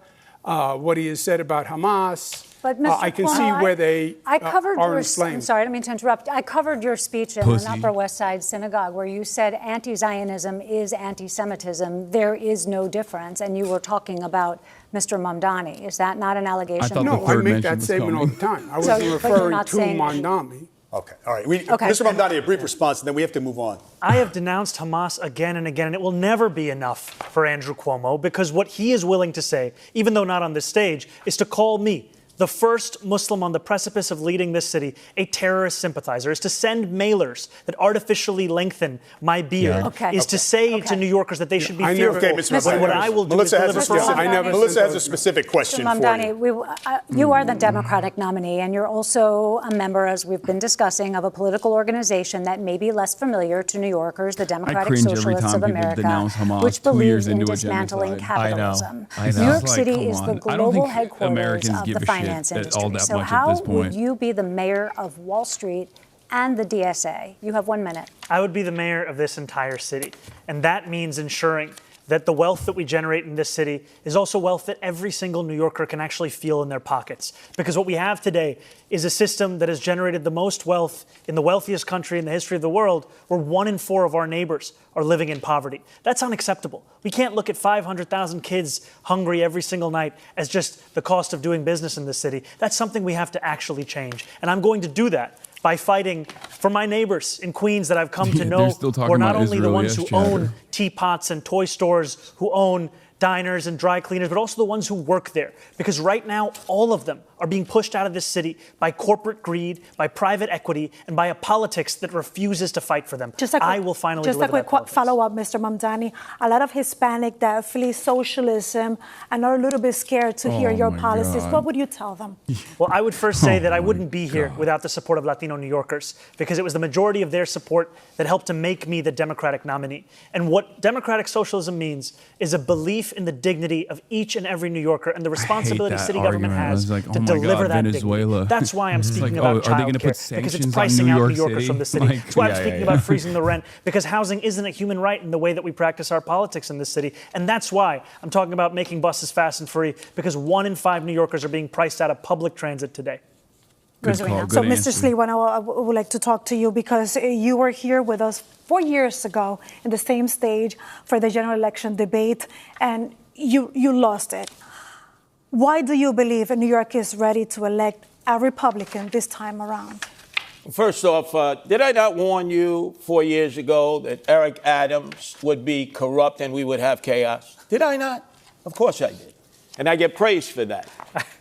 what he has said about Hamas. But Mr. I can Cuomo, see where they are inflamed. I'm sorry, I don't mean to interrupt. I covered your speech in an Upper West Side synagogue where you said anti-Zionism is anti-Semitism. There is no difference. And you were talking about Mr. Mamdani. Is that not an allegation? No, I make that statement all the time. I wasn't referring to Mamdani. Okay, all right. Mr. Mamdani, a brief response, and then we have to move on. I have denounced Hamas again and again, and it will never be enough for Andrew Cuomo, because what he is willing to say, even though not on this stage, is to call me, the first Muslim on the precipice of leading this city, a terrorist sympathizer, is to send mailers that artificially lengthen my beard, is to say to New Yorkers that they should be fearful. Okay, Mr. What I will do is deliver Melissa has a specific question for you. You are the Democratic nominee, and you're also a member, as we've been discussing, of a political organization that may be less familiar to New Yorkers, the Democratic Socialists of America, which believes in dismantling capitalism. New York City is the global headquarters of the finance industry. So how would you be the mayor of Wall Street and the DSA? You have 1 minute. I would be the mayor of this entire city. And that means ensuring that the wealth that we generate in this city is also wealth that every single New Yorker can actually feel in their pockets. Because what we have today is a system that has generated the most wealth in the wealthiest country in the history of the world, where 1 in 4 of our neighbors are living in poverty. That's unacceptable. We can't look at 500,000 kids hungry every single night as just the cost of doing business in this city. That's something we have to actually change. And I'm going to do that by fighting for my neighbors in Queens that I've come to know, who are not only the ones who own teapots and toy stores, who own diners and dry cleaners, but also the ones who work there. Because right now, all of them are being pushed out of this city by corporate greed, by private equity, and by a politics that refuses to fight for them. I will finally deliver that politics. Just a quick follow-up, Mr. Mamdani. A lot of Hispanic that flee socialism and are a little bit scared to hear your policies. What would you tell them? Well, I would first say that I wouldn't be here without the support of Latino New Yorkers, because it was the majority of their support that helped to make me the Democratic nominee. And what democratic socialism means is a belief in the dignity of each and every New Yorker and the responsibility city government has to deliver that dignity. That's why I'm speaking about childcare, because it's pricing out New Yorkers from the city. That's why I'm speaking about freezing the rent, because housing isn't a human right in the way that we practice our politics in this city. And that's why I'm talking about making buses fast and free, because 1 in 5 New Yorkers are being priced out of public transit today. Rosarina. So, Mr. Sliwa, I would like to talk to you because you were here with us 4 years ago in the same stage for the general election debate, and you lost it. Why do you believe New York is ready to elect a Republican this time around? First off, did I not warn you 4 years ago that Eric Adams would be corrupt and we would have chaos? Did I not? Of course I did. And I get praised for that.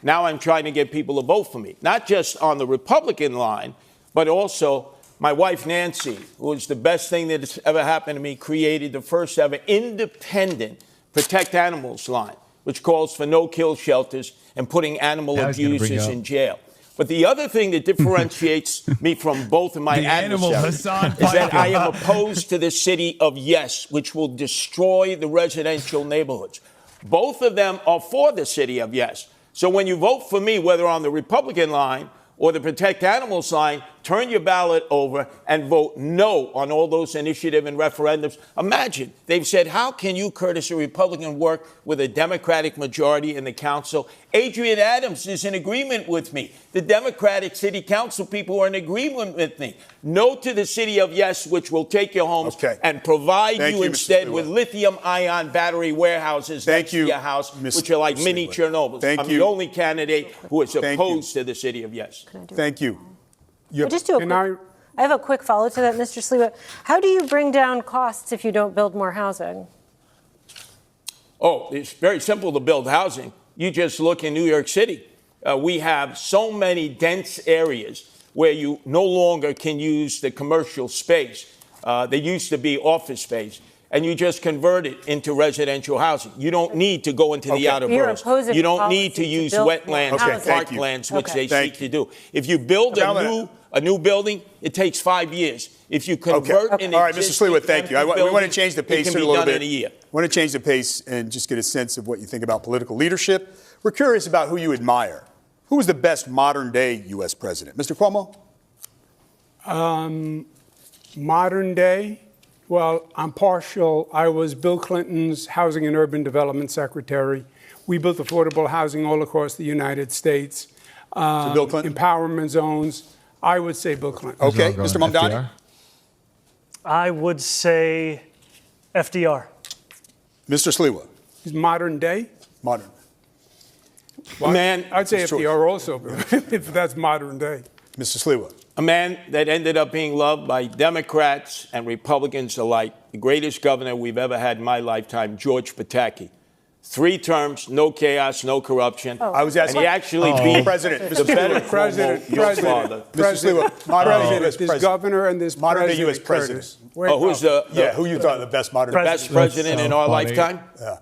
Now I'm trying to get people to vote for me, not just on the Republican line, but also my wife, Nancy, who was the best thing that's ever happened to me, created the first ever independent Protect Animals line, which calls for no-kill shelters and putting animal abusers in jail. But the other thing that differentiates me from both of my adversaries is that I am opposed to the city of yes, which will destroy the residential neighborhoods. Both of them are for the city of yes. So when you vote for me, whether on the Republican line or the Protect Animals line, turn your ballot over and vote no on all those initiative and referendums. Imagine, they've said, how can you, Curtis, a Republican, work with a Democratic majority in the council? Adrian Adams is in agreement with me. The Democratic city council people are in agreement with me. No to the city of yes, which will take your homes and provide you instead with lithium-ion battery warehouses next to your house, which are like mini Chernobyls. I'm the only candidate who is opposed to the city of yes. Thank you. I have a quick follow to that, Mr. Sliwa. How do you bring down costs if you don't build more housing? Oh, it's very simple to build housing. You just look in New York City. We have so many dense areas where you no longer can use the commercial space. They used to be office space. And you just convert it into residential housing. You don't need to go into the outer boroughs. You don't need to use wetlands or parklands, which they seek to do. If you build a new building, it takes 5 years. If you convert an All right, Mr. Sliwa, thank you. We want to change the pace it can a be little done bit. in a year. I want to change the pace and just get a sense of what you think about political leadership. We're curious about who you admire. Who is the best modern-day U.S. president? Mr. Cuomo? Modern day? Well, I'm partial. I was Bill Clinton's Housing and Urban Development Secretary. We built affordable housing all across the United States. So Bill Clinton? Empowerment zones. I would say Bill Clinton. Okay. Mr. Mamdani? I would say FDR. Mr. Sliwa? He's modern day? Modern. Well, man, I'd say FDR also, if that's modern day. Mr. Sliwa? A man that ended up being loved by Democrats and Republicans alike, the greatest governor we've ever had in my lifetime, George Pataki. 3 terms, no chaos, no corruption. I was asking. And he actually beat President. the better Cuomo, your father. Mr. Sliwa, modern U.S. This president. governor and this Modern day U.S. Curtis. president. Who's the who you thought the best modern best president in our lifetime? Yeah.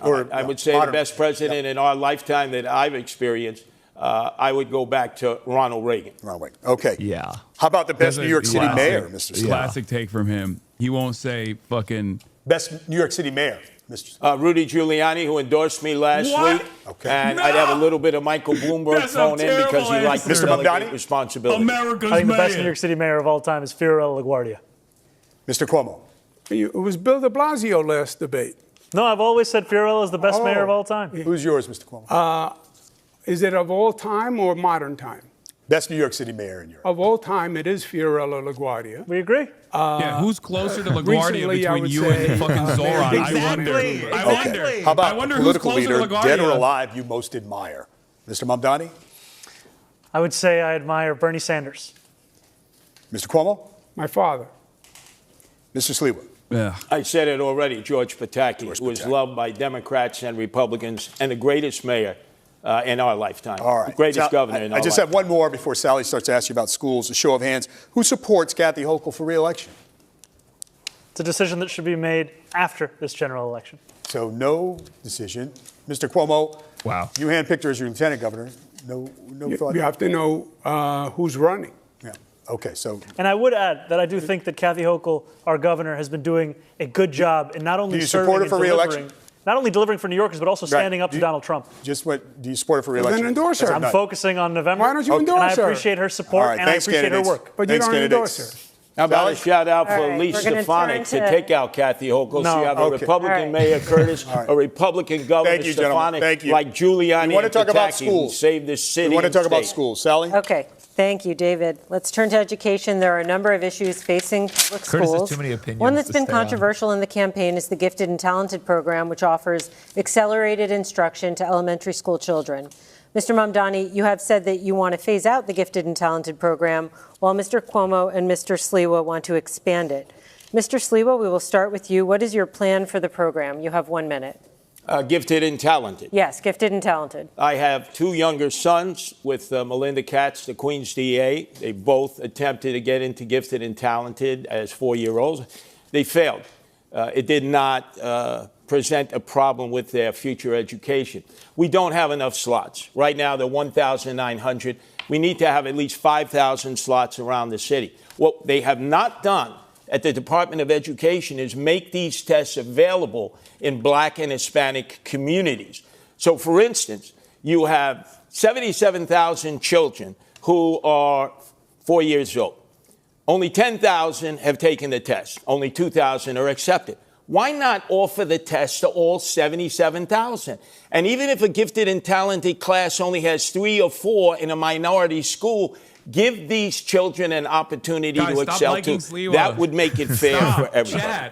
I would say the best president in our lifetime that I've experienced. I would go back to Ronald Reagan. Ronald Reagan. Okay. Yeah. How about the best New York City mayor, Mr. Sliwa? Classic take from him. He won't say fucking. Best New York City mayor, Mr. Rudy Giuliani, who endorsed me last week. Okay. And I'd have a little bit of Michael Bloomberg thrown in because he likes to delegate responsibility. America's I think the mayor. best New York City mayor of all time is Fiorello LaGuardia. Mr. Cuomo? It was Bill de Blasio last debate. No, I've always said Fiorello is the best mayor of all time. Who's yours, Mr. Cuomo? Is it of all time or modern time? Best New York City mayor in Europe. Of all time, it is Fiorello LaGuardia. We agree. Who's closer to LaGuardia between you and fucking Zoran? I wonder. How about I wonder political who's closer leader, to LaGuardia? dead or alive, you most admire? Mr. Mamdani? I would say I admire Bernie Sanders. Mr. Cuomo? My father. Mr. Sliwa? Yeah. I said it already, George Pataki, who was loved by Democrats and Republicans and the greatest mayor in our lifetime. All right. The greatest governor in our I just lifetime. have one more before Sally starts to ask you about schools. A show of hands. Who supports Kathy Hochul for re-election? It's a decision that should be made after this general election. So no decision. Mr. Cuomo, Wow. you handpicked her as your lieutenant governor. No thought? You have to know who's running. Yeah. Okay, so And I would add that I do think that Kathy Hochul, our governor, has been doing a good job in not only Do you serving support her and for delivering, re-election? not only delivering for New Yorkers, but also standing up Do to you- Donald Trump. just what do you support her for re-election? Then endorse her. I'm focusing on November. Why don't you endorse And I her? appreciate her support, All right, and I thanks, appreciate her candidates. work. But you Thanks, don't endorse candidates. her. How about a shout out for All right, Lee we're gonna Stefanik to turn to- take out Kathy Hochul? No. So you have a Okay. Republican All right. Mayor Curtis, right. a Republican Governor Thank you, gentlemen. Stefanik, Thank you. like Giuliani You want to and talk about Pataki, who schools? saved this city. We want to and talk about state. schools. Sally? Okay. Thank you, David. Let's turn to education. There are a number of issues facing public schools. Curtis has too many opinions. One that's been controversial in the campaign is the Gifted and Talented program, which offers accelerated instruction to elementary school children. Mr. Mamdani, you have said that you want to phase out the Gifted and Talented program, while Mr. Cuomo and Mr. Sliwa want to expand it. Mr. Sliwa, we will start with you. What is your plan for the program? You have 1 minute. Gifted and talented. Yes, gifted and talented. I have 2 younger sons with Melinda Katz, the Queens DA. They both attempted to get into gifted and talented as 4-year-olds. They failed. It did not present a problem with their future education. We don't have enough slots. Right now, they're 1,900. We need to have at least 5,000 slots around the city. What they have not done at the Department of Education is make these tests available in Black and Hispanic communities. So, for instance, you have 77,000 children who are 4 years old. Only 10,000 have taken the test. Only 2,000 are accepted. Why not offer the test to all 77,000? And even if a gifted and talented class only has 3 or 4 in a minority school, give these children an opportunity to excel too. That would make it fair for everybody.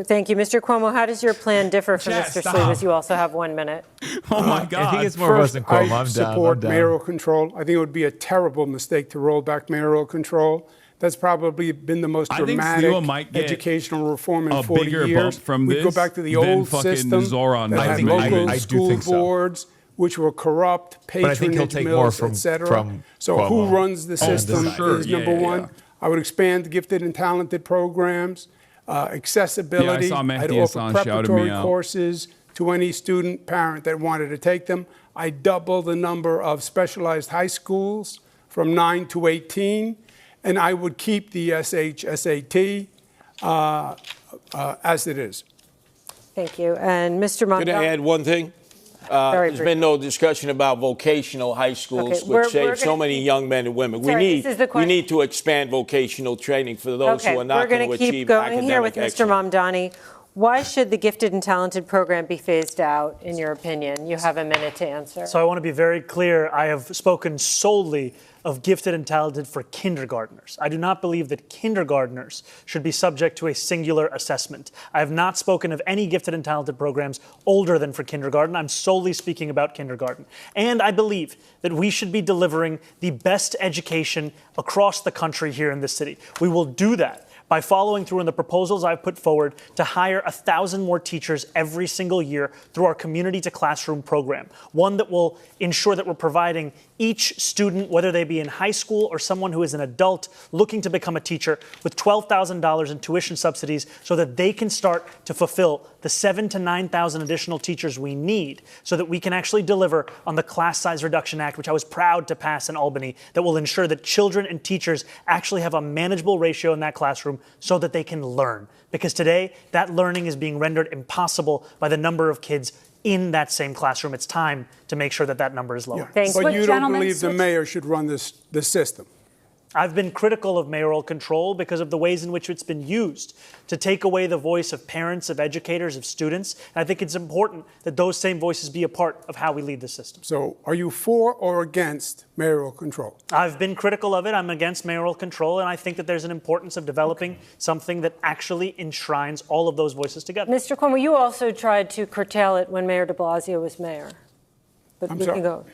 Thank you. Mr. Cuomo, how does your plan differ from Mr. Sliwa's? You also have 1 minute. Oh, my God. I think it's more of us than Cuomo. I support mayoral control. I think it would be a terrible mistake to roll back mayoral control. That's probably been the most dramatic educational reform in 40 years. We go back to the old system that had local school boards, which were corrupt, patronage mills, etc. So who runs the system is number one. I would expand gifted and talented programs, accessibility. I'd offer preparatory courses to any student, parent that wanted to take them. I'd double the number of specialized high schools from 9 to 18. And I would keep the SAT as it is. Thank you. And Mr. Mamdani. Can I add one thing? There's been no discussion about vocational high schools, which save so many young men and women. We need to expand vocational training for those who are not going to achieve academic excellence. We're going to keep going here with Mr. Mamdani. Why should the Gifted and Talented program be phased out, in your opinion? You have a minute to answer. So I want to be very clear. I have spoken solely of gifted and talented for kindergartners. I do not believe that kindergartners should be subject to a singular assessment. I have not spoken of any gifted and talented programs older than for kindergarten. I'm solely speaking about kindergarten. And I believe that we should be delivering the best education across the country here in this city. We will do that by following through on the proposals I've put forward to hire 1,000 more teachers every single year through our Community to Classroom program, one that will ensure that we're providing each student, whether they be in high school or someone who is an adult looking to become a teacher, with $12,000 in tuition subsidies so that they can start to fulfill the 7,000 to 9,000 additional teachers we need so that we can actually deliver on the Class Size Reduction Act, which I was proud to pass in Albany, that will ensure that children and teachers actually have a manageable ratio in that classroom so that they can learn. Because today, that learning is being rendered impossible by the number of kids in that same classroom. It's time to make sure that that number is lower. Yeah. But you don't believe the mayor should run the system? I've been critical of mayoral control because of the ways in which it's been used to take away the voice of parents, of educators, of students. And I think it's important that those same voices be a part of how we lead the system. So are you for or against mayoral control? I've been critical of it. I'm against mayoral control. And I think that there's an importance of developing something that actually enshrines all of those voices together. Mr. Cuomo, you also tried to curtail it when Mayor de Blasio was mayor. But I'm we sorry. can go.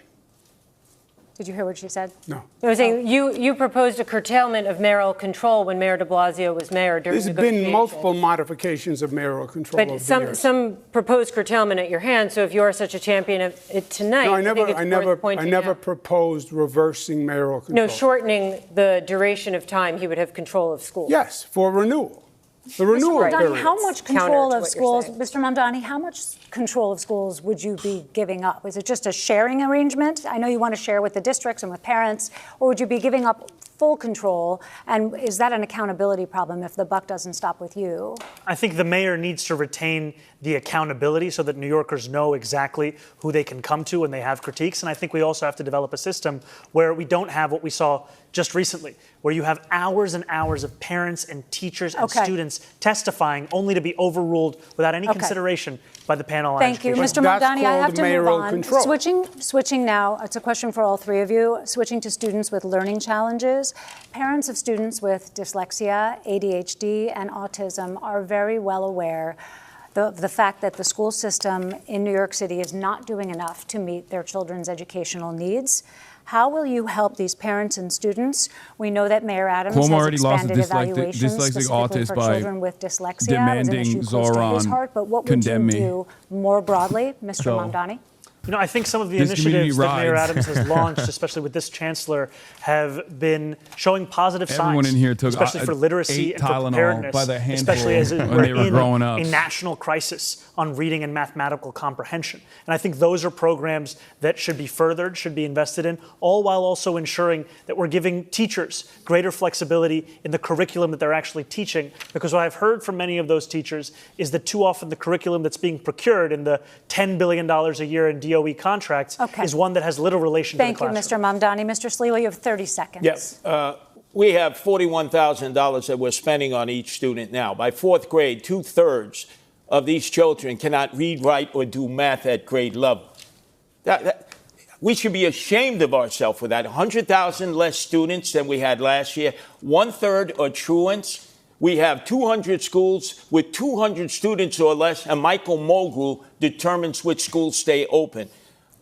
Did you hear what she said? No. I was saying you proposed a curtailment of mayoral control when Mayor de Blasio was mayor during There's been multiple modifications of mayoral control. But some proposed curtailment at your hand. So if you are such a champion of it tonight, no, I never proposed reversing mayoral control. No, shortening the duration of time he would have control of schools. Yes, for renewal. The renewal period. How much control of schools, Mr. Mamdani, how much control of schools would you be giving up? Is it just a sharing arrangement? I know you want to share with the districts and with parents, or would you be giving up full control? And is that an accountability problem if the buck doesn't stop with you? I think the mayor needs to retain the accountability so that New Yorkers know exactly who they can come to when they have critiques. And I think we also have to develop a system where we don't have what we saw just recently, where you have hours and hours of parents and teachers and students testifying only to be overruled without any consideration by the panel on Thank you. Mr. Mamdani, I have to move on. Switching now, it's a question for all three of you, switching to students with learning challenges. Parents of students with dyslexia, ADHD, and autism are very well aware the fact that the school system in New York City is not doing enough to meet their children's educational needs. How will you help these parents and students? We know that Mayor Adams has expanded evaluations specifically for children with dyslexia. Demanding it was an issue close to his heart, but what would you do more broadly, Mr. Mamdani? You know, I think some of the initiatives that Mayor Adams has launched, especially with this chancellor, have been showing positive signs, in here took especially for literacy and for preparedness, by the handful especially as when they were growing up. A national crisis on reading and mathematical comprehension. And I think those are programs that should be furthered, should be invested in, all while also ensuring that we're giving teachers greater flexibility in the curriculum that they're actually teaching. Because what I've heard from many of those teachers is that too often the curriculum that's being procured in the $10 billion a year in DOE contracts is one that has little relation to the classroom. Thank you, Mr. Mamdani. Mr. Sliwa, you have 30 seconds. Yes. We have $41,000 that we're spending on each student now. By fourth grade, 2/3 of these children cannot read, write, or do math at grade level. We should be ashamed of ourselves for that. 100,000 less students than we had last year. 1/3 are truants. We have 200 schools with 200 students or less, and Michael Mulgrew determines which schools stay open.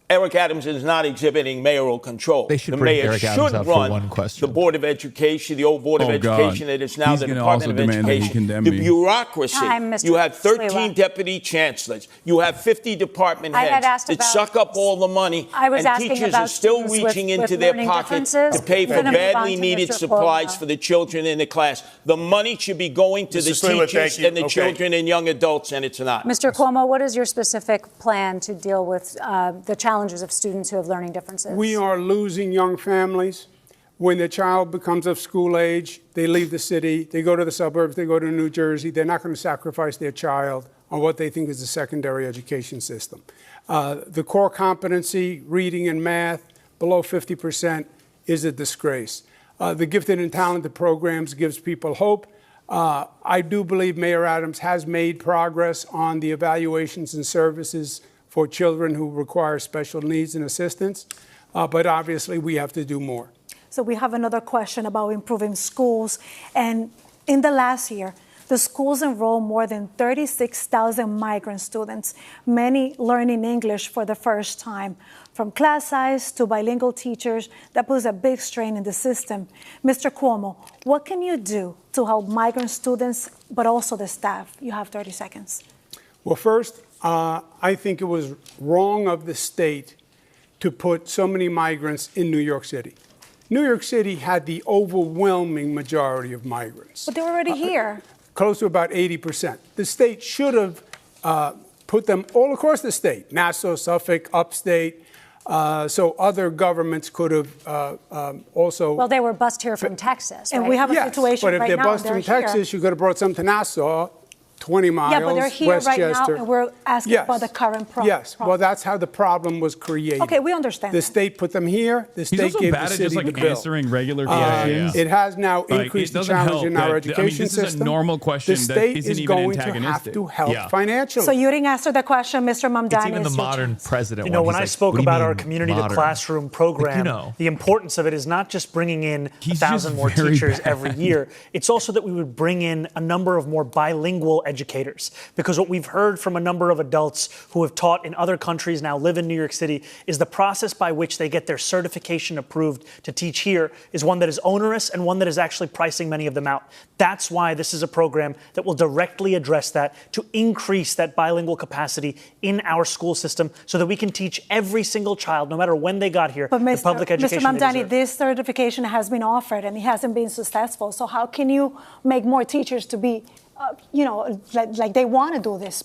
Eric Adams is not exhibiting mayoral control. They should the bring mayor Eric should Adams up run for one question. the Board of Education, the old Board of Education that is now the Department of Education. The bureaucracy. You have 13 deputy chancellors. You have 50 department heads that suck up all the money, and teachers are still reaching into their pockets to pay for badly needed supplies for the children in the class. The money should be going to the teachers and the children and young adults, and it's not. Mr. Cuomo, what is your specific plan to deal with the challenges of students who have learning differences? We are losing young families. When the child becomes of school age, they leave the city, they go to the suburbs, they go to New Jersey. They're not going to sacrifice their child on what they think is a secondary education system. The core competency, reading and math, below 50% is a disgrace. The gifted and talented programs gives people hope. I do believe Mayor Adams has made progress on the evaluations and services for children who require special needs and assistance, but obviously we have to do more. So we have another question about improving schools. And in the last year, the schools enrolled more than 36,000 migrant students, many learning English for the first time. From class size to bilingual teachers, that puts a big strain in the system. Mr. Cuomo, what can you do to help migrant students, but also the staff? You have 30 seconds. Well, first, I think it was wrong of the state to put so many migrants in New York City. New York City had the overwhelming majority of migrants. But they're already here. Close to about 80%. The state should have put them all across the state, Nassau, Suffolk, upstate, so other governments could have also... Well, they were bused here from Texas, and we have a situation right now. But if they're bused from Texas, you could have brought some to Nassau, 20 miles, yeah, but they're here Westchester. right now, and we're asking about the current problem. Yes, well, that's how the problem was created. Okay, we understand. The state put them here. The state gave the city the bill. Answering regular questions. It has now increased the challenge in our education system. This is a normal question. The state is going to have to help financially. So you didn't answer the question, Mr. Mamdani. It's even the modern president. You know, when I spoke about our community to classroom program, the importance of it is not just bringing in 1,000 more teachers every year. It's also that we would bring in a number of more bilingual educators. Because what we've heard from a number of adults who have taught in other countries, now live in New York City, is the process by which they get their certification approved to teach here is one that is onerous and one that is actually pricing many of them out. That's why this is a program that will directly address that, to increase that bilingual capacity in our school system so that we can teach every single child, no matter when they got here, the public education Mr. Mamdani, this certification has been offered and it hasn't been successful. So how can you make more teachers to be like they want to do this?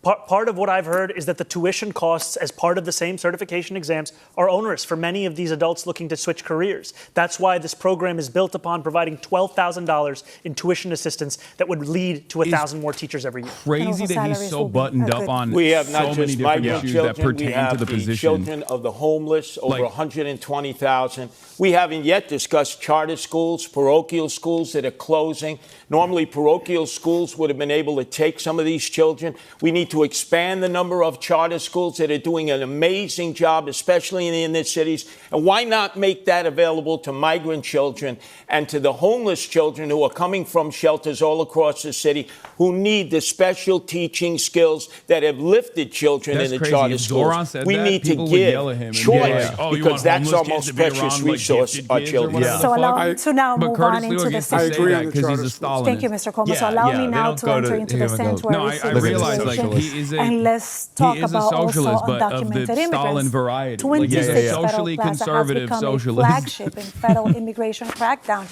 Part of what I've heard is that the tuition costs as part of the same certification exams are onerous for many of these adults looking to switch careers. That's why this program is built upon providing $12,000 in tuition assistance that would lead to 1,000 more teachers every year. Crazy that he's so buttoned up on we have not so just many different migrant issues children, that pertain we have to the position. Children of the homeless, over 120,000. We haven't yet discussed charter schools, parochial schools that are closing. Normally, parochial schools would have been able to take some of these children. We need to expand the number of charter schools that are doing an amazing job, especially in the inner cities. And why not make that available to migrant children and to the homeless children who are coming from shelters all across the city who need the special teaching skills that have lifted children in the charter schools? We need to give choice because that's our most precious resource, our children. So allow me to now move on into the I agree on the charter schools. Thank you, Mr. Cuomo. So allow me now to enter into the sanctuary situation. And let's talk about also undocumented immigrants. 26 socially Federal Plaza conservative has become a flagship in federal immigration crackdown.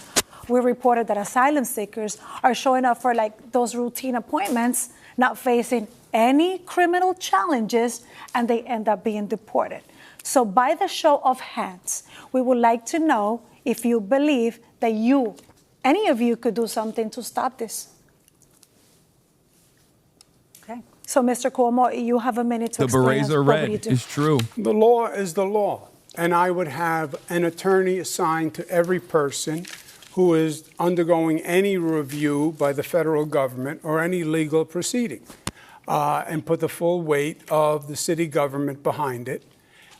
We reported that asylum seekers are showing up for like those routine appointments, not facing any criminal challenges, and they end up being deported. So by the show of hands, we would like to know if you believe that any of you could do something to stop this. Okay. So, Mr. Cuomo, you have a minute to explain. The berets are red. It's true. The law is the law. And I would have an attorney assigned to every person who is undergoing any review by the federal government or any legal proceeding, and put the full weight of the city government behind it,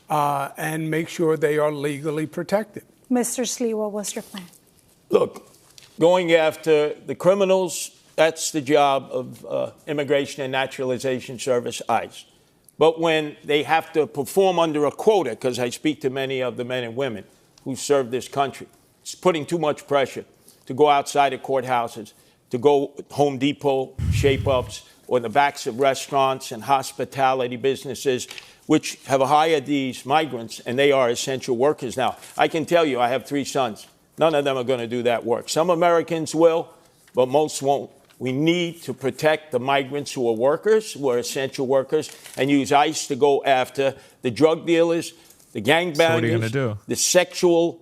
and make sure they are legally protected. Mr. Stewart, what's your plan? Look, going after the criminals, that's the job of Immigration and Naturalization Service, ICE. But when they have to perform under a quota, because I speak to many of the men and women who serve this country, it's putting too much pressure to go outside of courthouses, to go Home Depot shape-ups, or in the backs of restaurants and hospitality businesses, which have hired these migrants, and they are essential workers now. I can tell you, I have 3 sons. None of them are going to do that work. Some Americans will, but most won't. We need to protect the migrants who are workers, who are essential workers, and use ICE to go after the drug dealers, the gangbangers, the sexual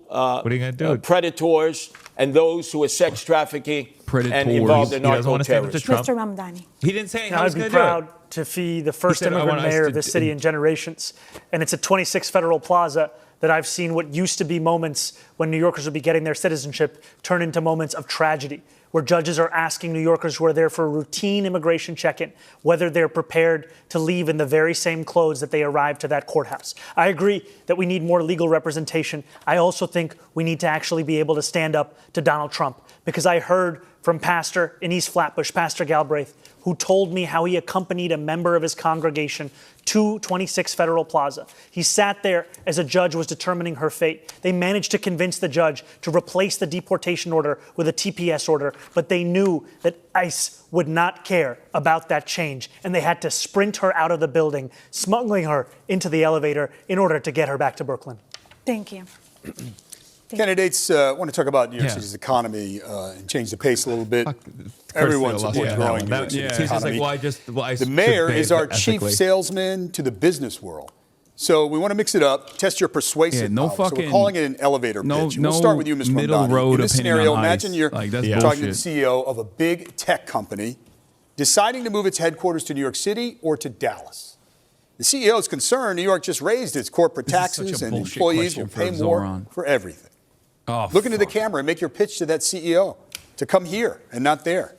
predators, and those who are sex trafficking and involved in narco-terrorism. Mr. Mamdani. He didn't say how I'd be proud to be the first immigrant mayor of this city in generations. And it's at 26 Federal Plaza that I've seen what used to be moments when New Yorkers would be getting their citizenship turn into moments of tragedy, where judges are asking New Yorkers who are there for a routine immigration check-in whether they're prepared to leave in the very same clothes that they arrived to that courthouse. I agree that we need more legal representation. I also think we need to actually be able to stand up to Donald Trump, because I heard from Pastor in East Flatbush, Pastor Galbraith, who told me how he accompanied a member of his congregation to 26 Federal Plaza. He sat there as a judge was determining her fate. They managed to convince the judge to replace the deportation order with a TPS order, but they knew that ICE would not care about that change, and they had to sprint her out of the building, smuggling her into the elevator in order to get her back to Brooklyn. Thank you. Candidates want to talk about New York City's economy and change the pace a little bit. Everyone supports growing New York City's economy. The mayor is our chief salesman to the business world. So we want to mix it up, test your persuasive power. So we're calling it an elevator pitch. We'll start with you, Ms. Mamdani. In this scenario, imagine you're talking to the CEO of a big tech company deciding to move its headquarters to New York City or to Dallas. The CEO is concerned New York just raised its corporate taxes and employees will pay more for everything. Look into the camera and make your pitch to that CEO to come here and not there.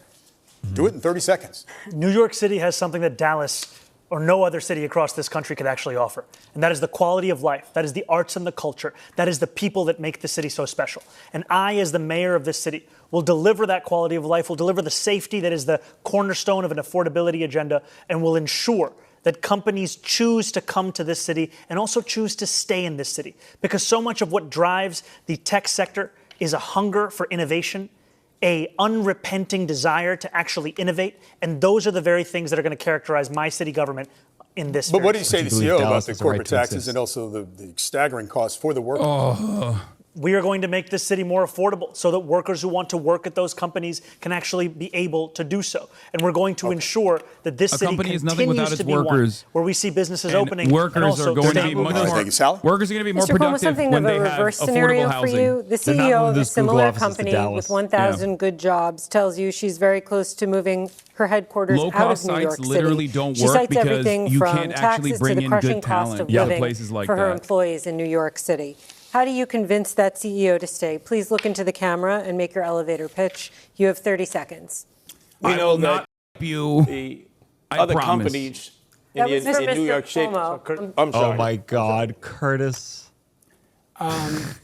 Do it in 30 seconds. New York City has something that Dallas or no other city across this country could actually offer. And that is the quality of life. That is the arts and the culture. That is the people that make the city so special. And I, as the mayor of this city, will deliver that quality of life, will deliver the safety that is the cornerstone of an affordability agenda, and will ensure that companies choose to come to this city and also choose to stay in this city. Because so much of what drives the tech sector is a hunger for innovation, a unrepenting desire to actually innovate, and those are the very things that are going to characterize my city government in this. But what do you say to the CEO about the corporate taxes and also the staggering costs for the workers? we are going to make this city more affordable so that workers who want to work at those companies can actually be able to do so. And we're going to ensure that this city continues to be one where we see businesses opening. Workers are going to be much more. Workers are going to be more productive when they have affordable housing. The CEO of a similar company with 1,000 good jobs tells you she's very close to moving her headquarters out of New York City. Literally don't she work cites because everything you from can't actually taxes bring to the in crushing good cost talent of to living places like for her that. employees in New York City. How do you convince that CEO to stay? Please look into the camera and make your elevator pitch. You have 30 seconds. We know that the other companies in New York City. I'm sorry. Oh my God, Curtis. The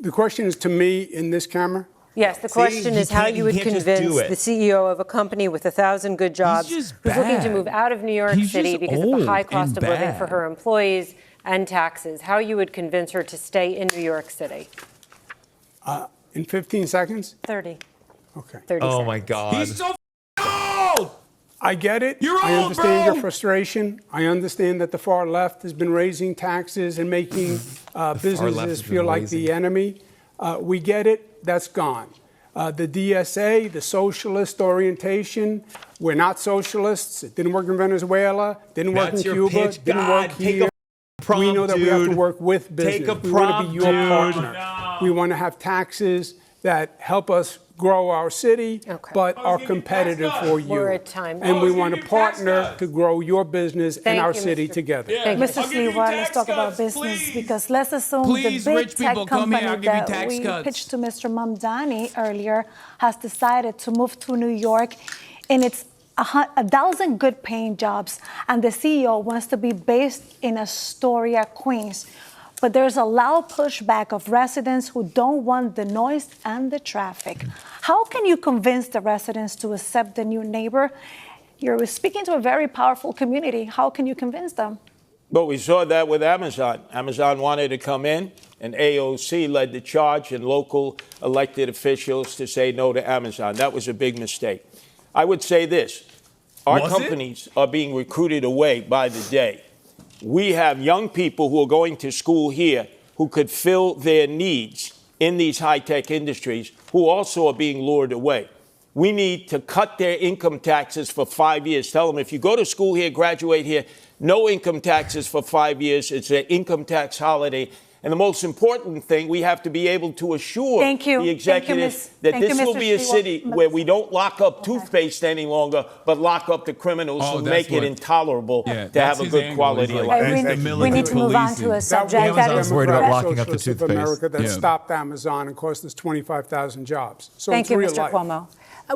question is to me in this camera? Yes, the question is how you would convince the CEO of a company with 1,000 good jobs who's looking to move out of New York City because of the high cost of living for her employees and taxes, how you would convince her to stay in New York City. In 15 seconds? 30. Okay. 30 seconds. Oh my God. He's so old! I get it. I understand your frustration. I understand that the far left has been raising taxes and making businesses feel like the enemy. We get it. That's gone. The DSA, the socialist orientation, we're not socialists. It didn't work in Venezuela, didn't work in Cuba, didn't work here. We know that we have to work with business. We want to be your partner. We want to have taxes that help us grow our city, but are competitive for you. We're at time. And we want to partner to grow your business and our city together. Mr. Stewart, let's talk about business because let's assume the big tech company that we pitched to Mr. Mamdani earlier has decided to move to New York, and it's 1,000 good paying jobs, and the CEO wants to be based in Astoria, Queens. But there's a loud pushback of residents who don't want the noise and the traffic. How can you convince the residents to accept the new neighbor? You're speaking to a very powerful community. How can you convince them? Well, we saw that with Amazon. Amazon wanted to come in, and AOC led the charge, and local elected officials to say no to Amazon. That was a big mistake. I would say this. Our companies are being recruited away by the day. We have young people who are going to school here who could fill their needs in these high-tech industries who also are being lured away. We need to cut their income taxes for 5 years. Tell them if you go to school here, graduate here, no income taxes for 5 years. It's an income tax holiday. And the most important thing, we have to be able to assure the executives that this will be a city where we don't lock up toothpaste any longer, but lock up the criminals who make it intolerable to have a good quality of life. We need to move on to a subject that is worried about locking up the Socialists of toothpaste. America that stopped Amazon and cost us 25,000 jobs. So Thank you, real Mr. life. Cuomo.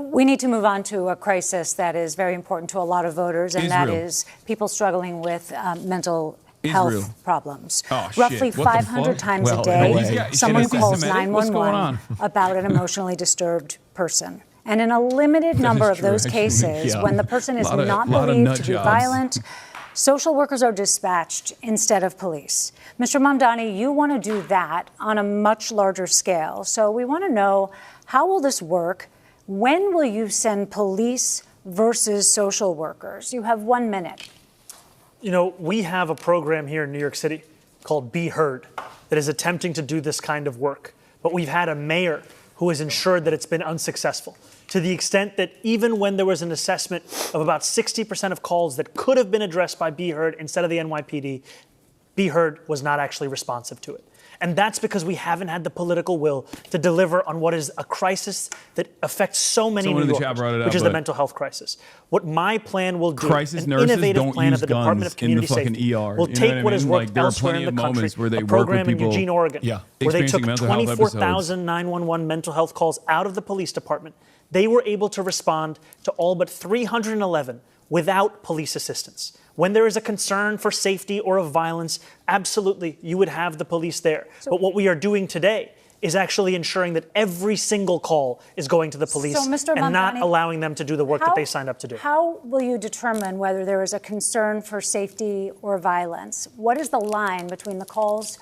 We need to move on to a crisis that is very important to a lot of voters, and that is people struggling with mental health problems. Roughly 500 times a day, someone calls 911 about an emotionally disturbed person. And in a limited number of those cases, when the person is not believed to be violent, social workers are dispatched instead of police. Mr. Mamdani, you want to do that on a much larger scale. So we want to know, how will this work? When will you send police versus social workers? You have 1 minute. You know, we have a program here in New York City called Be Heard that is attempting to do this kind of work. But we've had a mayor who has ensured that it's been unsuccessful, to the extent that even when there was an assessment of about 60% of calls that could have been addressed by Be Heard instead of the NYPD, Be Heard was not actually responsive to it. And that's because we haven't had the political will to deliver on what is a crisis that affects so many New Yorkers, which is the mental health crisis. What my plan will do, an innovative plan of the Department of Community Safety, will take what has worked elsewhere in the country, a program in Eugene, Oregon, where they took 24,000 911 mental health calls out of the police department. They were able to respond to all but 311 without police assistance. When there is a concern for safety or of violence, absolutely, you would have the police there. But what we are doing today is actually ensuring that every single call is going to the police and not allowing them to do the work that they signed up to do. How will you determine whether there is a concern for safety or violence? What is the line between the calls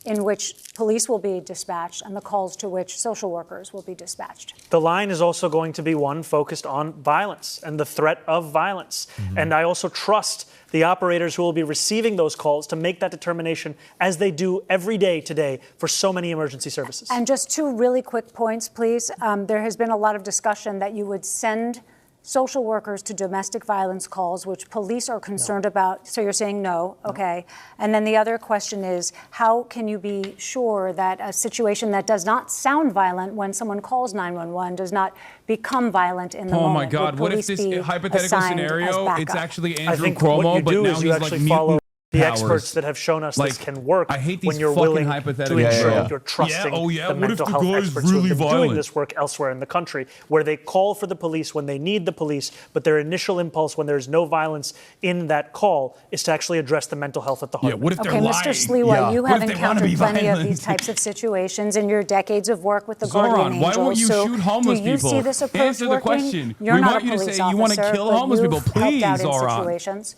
in which police will be dispatched and the calls to which social workers will be dispatched? The line is also going to be one focused on violence and the threat of violence. And I also trust the operators who will be receiving those calls to make that determination as they do every day today for so many emergency services. And just two really quick points, please. There has been a lot of discussion that you would send social workers to domestic violence calls, which police are concerned about. So you're saying no, okay. And then the other question is, how can you be sure that a situation that does not sound violent when someone calls 911 does not become violent in the moment? Oh my God, what if this hypothetical scenario, it's actually Andrew Cuomo, but now he's like follow the powers. Experts that have shown us this can work I hate these when you're fucking willing to hypotheticals. ensure that you're trusting the mental health experts who have been doing this work elsewhere in the country, where they call for the police when they need the police, but their initial impulse when there's no violence in that call is to actually address the mental health at the heart. What if they're lying? Mr. Sliwa, you have encountered plenty of these types of situations in your decades of work with the Guardian Angels. Why won't you shoot homeless people? Do you see this approach Answer the working? question. You're we not want a you to police say you want to officer, kill but homeless people. you've Please, helped out in Zoran. situations.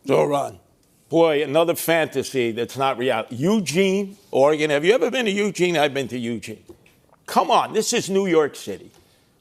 Zoran. Boy, another fantasy that's not reality. Eugene, Oregon. Have you ever been to Eugene? I've been to Eugene. Come on, this is New York City.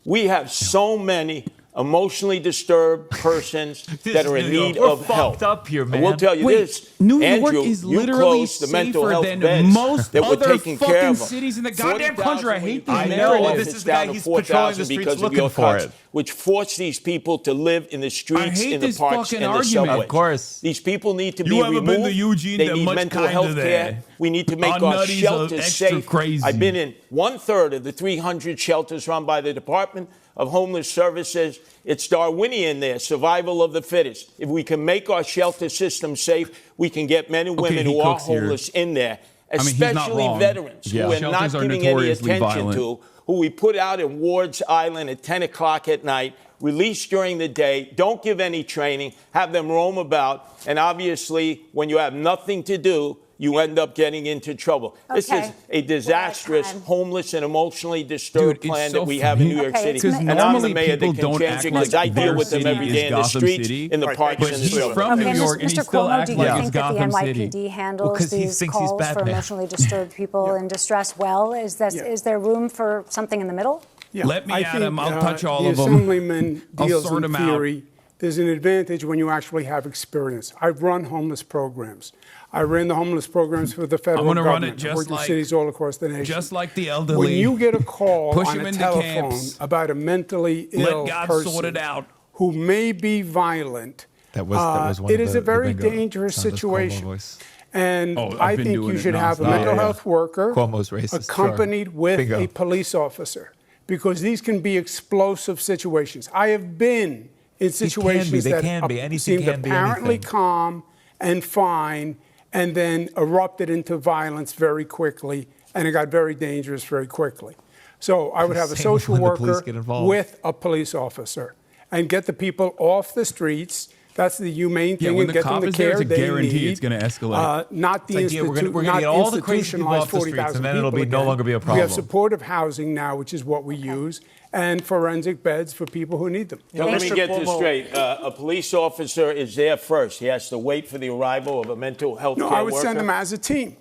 We have so many emotionally disturbed persons that are in need of help. Up here, man. I will tell you this. New York Andrew, is you literally closed the mental safer health than beds most that were other taking care fucking of them. cities in the goddamn country. I hate these I narratives. know, this is the guy, he's patrolling the streets looking for it. Which force these people to live in the streets, in the this parks, fucking and the argument. subways. Of course. These people need to You be haven't removed. been to Eugene, they they're need much mental kinder health care. there. We need to make Our our nutties are shelters extra safe. crazy. I've been in 1/3 of the 300 shelters run by the Department of Homeless Services. It's Darwinian there, survival of the fittest. If we can make our shelter system safe, we can get men and women who are homeless in there, especially veterans who we're not giving any attention to, who we put out in Ward's Island at 10 o'clock at night, released during the day, don't give any training, have them roam about, and obviously when you have nothing to do, you end up getting into trouble. Okay. This is a disastrous, homeless, and emotionally disturbed plan that we have in New York City. Because And I'm the normally mayor that people can don't change act it like because I deal their with them city every is day in the Gotham streets, City. in the parks, But and the he's subways. from New York, and he Mr. still Cuomo, acts do you like think it's that the Gotham NYPD City. handles 'cause he these thinks he's calls for Batman. emotionally disturbed people in distress well? Is there room for something in the middle? Yeah, Let me I at think, him. I'll touch all the of them. Assemblyman I'll deals sort in them out. theory. There's an advantage when you actually have experience. I've run homeless programs. I ran the homeless programs for the federal I'm gonna government. run it just I worked in like- cities all across the nation. Just like the elderly. When you get a call Push on them a into telephone camps. about a mentally ill Let God person sort it out. who may be violent, That was one it of is the a very bingo dangerous sound of Cuomo situation. voice. And I've I been think doing you it should have a nonstop. mental health worker Cuomo's racist. accompanied with Bingo. a police officer, because these can be explosive situations. I have been in situations They that can be. Anything seemed can be apparently anything. calm and fine, and then erupted into violence very quickly, and it got very dangerous very quickly. So I would have a Same social when the police worker get involved. with a police officer and get the people off the streets. That's the humane Yeah, thing, when and the get them cop the is there, care it's a they guarantee need. it's gonna escalate. Not the It's like, yeah, we're gonna not get all the crazy people off the streets, 40,000 and then it'll people be no again. longer be a We problem. have supportive housing now, which is what we use, and forensic beds for people who need them. Now, let me Mr. get this Cuomo- straight. A police officer is there first. He has to wait for the arrival of a mental health No, care I would worker. send them as a team.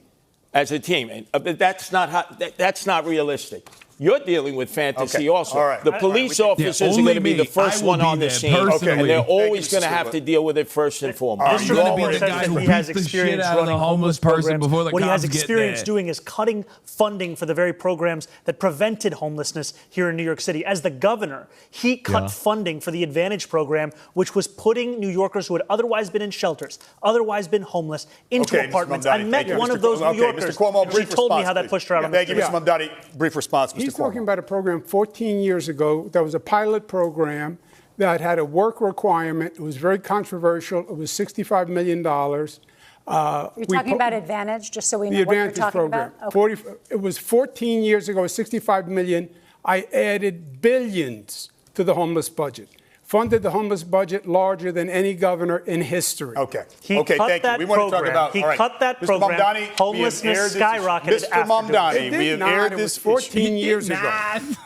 As a team. But that's not that's not realistic. You're dealing with fantasy Okay. also. All right. The police officers are only going to be the me. first I will one be on the there scene, personally. and they're Thank you, always Mr. going to have Stewart. to deal with it first and foremost. I'm Mr. going to Cuomo be the says guy that who he has beats the shit experience out of the running homeless person programs. before the What he has cops get experience there. doing is cutting funding for the very programs that prevented homelessness here in New York City. As the governor, he cut funding for the Advantage program, which was putting New Yorkers who had otherwise been in shelters, otherwise been homeless, into Okay, Mr. apartments. Mamdani, I thank met you. one Mr. of those Cuomo, New okay, Yorkers. Mr. Cuomo, and she brief told me response, how that please. pushed her out on the Thank you, street. Mr. Mamdani. Brief response, Mr. He's Cuomo. talking about a program 14 years ago that was a pilot program that had a work requirement. It was very controversial. It was $65 million. You're talking about Advantage, just so we know The what you're Advantage talking program. about? Okay. It was 14 years ago, $65 million. I added billions to the homeless budget. Funded the homeless budget larger than any governor in history. Okay. He okay, cut thank that you. We want to talk program. about. He all right. cut that Mr. program. Mamdani, we have Homelessness aired this- skyrocketed Mr. after doing Mamdani, It did we have not. aired It this was 14 years ago.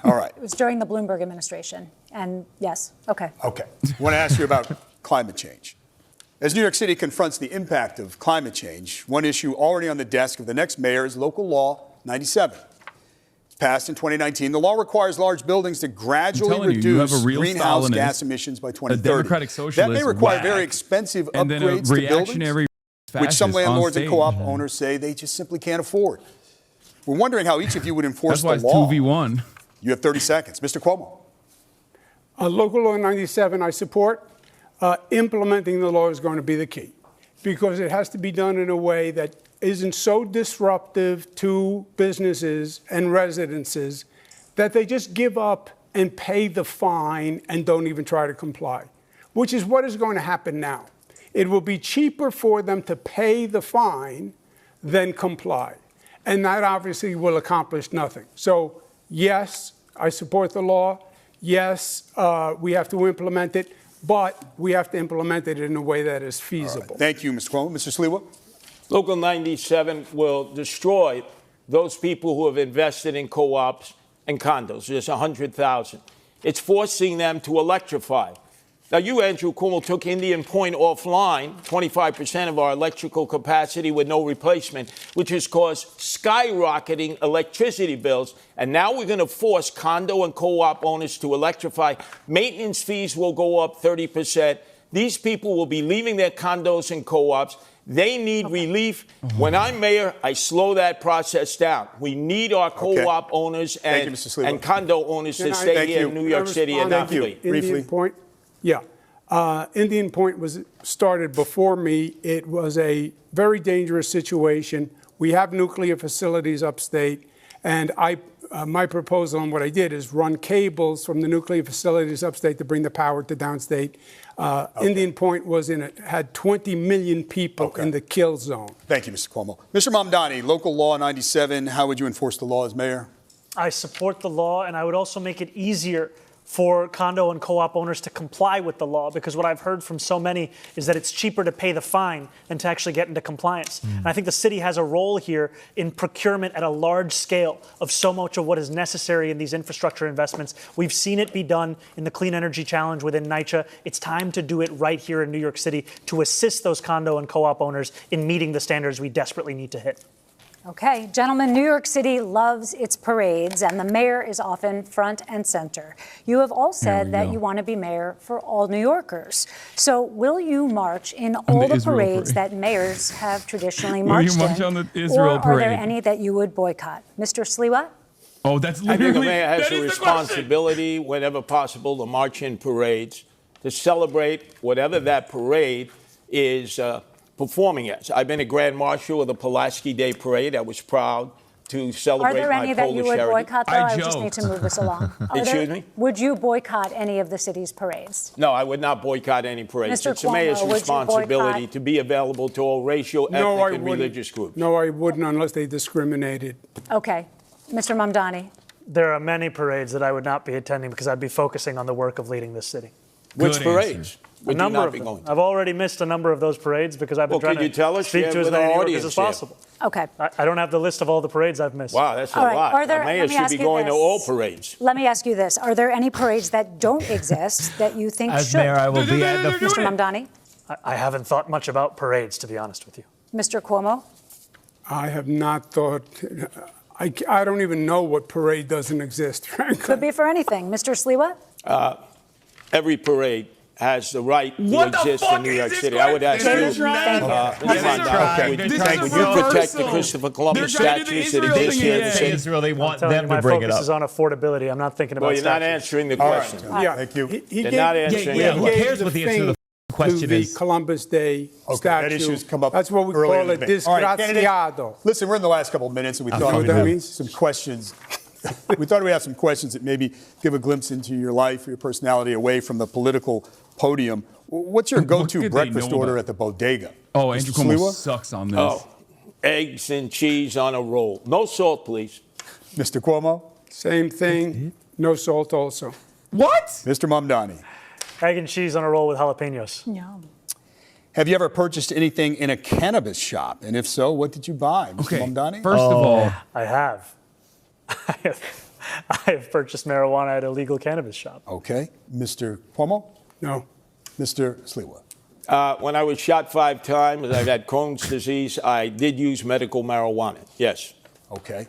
All right. It was during the Bloomberg administration. And yes, okay. Okay. I want to ask you about climate change. As New York City confronts the impact of climate change, one issue already on the desk of the next mayor is Local Law 97. passed in 2019. The law requires large buildings to gradually reduce greenhouse gas emissions by 2030. A democratic socialist, that may require very expensive upgrades to buildings, which some landlords and co-op owners say they just simply can't afford. We're wondering how each of you would enforce the law. That's why it's 2v1. You have 30 seconds. Mr. Cuomo. Local Law 97, I support. Implementing the law is going to be the key because it has to be done in a way that isn't so disruptive to businesses and residences that they just give up and pay the fine and don't even try to comply, which is what is going to happen now. It will be cheaper for them to pay the fine than comply. And that obviously will accomplish nothing. So, yes, I support the law. Yes, we have to implement it, but we have to implement it in a way that is feasible. Right. Thank you, Mr. Cuomo. Mr. Sliwa? Local 97 will destroy those people who have invested in co-ops and condos. There's 100,000. It's forcing them to electrify. Now, you, Andrew Cuomo, took Indian Point offline, 25% of our electrical capacity with no replacement, which has caused skyrocketing electricity bills. And now we're going to force condo and co-op owners to electrify. Maintenance fees will go up 30%. These people will be leaving their condos and co-ops. They need relief. When I'm mayor, I slow that process down. We need our co-op owners and condo owners to stay here in New York City and not flee. Indian Point? Yeah. Indian Point was started before me. It was a very dangerous situation. We have nuclear facilities upstate, and my proposal and what I did is run cables from the nuclear facilities upstate to bring the power to downstate. Indian Point had 20 million people in the kill zone. Thank you, Mr. Cuomo. Mr. Mamdani, Local Law 97, how would you enforce the law as mayor? I support the law, and I would also make it easier for condo and co-op owners to comply with the law, because what I've heard from so many is that it's cheaper to pay the fine than to actually get into compliance. And I think the city has a role here in procurement at a large scale of so much of what is necessary in these infrastructure investments. We've seen it be done in the Clean Energy Challenge within NYCHA. It's time to do it right here in New York City to assist those condo and co-op owners in meeting the standards we desperately need to hit. Okay, gentlemen, New York City loves its parades, and the mayor is often front and center. You have all said that you want to be mayor for all New Yorkers. So will you march in all the parades that mayors have traditionally marched in? On the Israel or parade? Are there any that you would boycott? Mr. Sliwa? Oh, that's I literally... think the mayor has a responsibility, whenever possible, to march in parades, to celebrate whatever that parade is performing as. I've been a Grand Marshal of the Pulaski Day Parade. I was proud to celebrate my Polish heritage. Are there any that you would boycott, though? I just need to move this along. Excuse me? Would you boycott any of the city's parades? No, I would not boycott any parades. Mr. It's the mayor's Cuomo, responsibility to be available to all racial, ethnic, and religious groups. No, I wouldn't unless they discriminated. Okay. Mr. Mamdani? There are many parades that I would not be attending because I'd be focusing on the work of leading this city. Which parades? A number of them. I've already missed a number of those parades because I've been trying to speak to as many New Yorkers as possible. Okay. I don't have the list of all the parades I've missed. Wow, that's a lot. The mayor should be going to all parades. Let me ask you this. Are there any parades that don't exist that you think as should? Mayor, I will be at the... Mr. Mamdani? I haven't thought much about parades, to be honest with you. Mr. Cuomo? I have not thought... I don't even know what parade doesn't exist, frankly. Could be for anything. Mr. Sliwa? Every parade has the right to exist in New York City. I would ask you, would you protect the Christopher Columbus statues that exist here in the city? Israel, they want them to bring it up. My focus is on affordability. I'm not thinking about statues. Well, you're not answering the question. Yeah, thank you. You're not answering who cares what the answer to the question is? is? The Columbus Day statue. That issue's come up. That's what we call it, disgraziado. Listen, we're in the last couple of minutes, and we thought we'd have some questions. We thought we'd have some questions that maybe give a glimpse into your life or your personality away from the political podium. What's your go-to breakfast order at the bodega? Oh, Andrew Cuomo sucks on this. Oh, eggs and cheese on a roll. No salt, please. Mr. Cuomo? Same thing. No salt also. What? Mr. Mamdani? Egg and cheese on a roll with jalapenos. No. Have you ever purchased anything in a cannabis shop? And if so, what did you buy, Mr. Mamdani? First of all, I have. I have purchased marijuana at a legal cannabis shop. Okay. Mr. Cuomo? No. Mr. Sliwa? When I was shot 5 times, I've had Crohn's disease. I did use medical marijuana. Yes. Okay.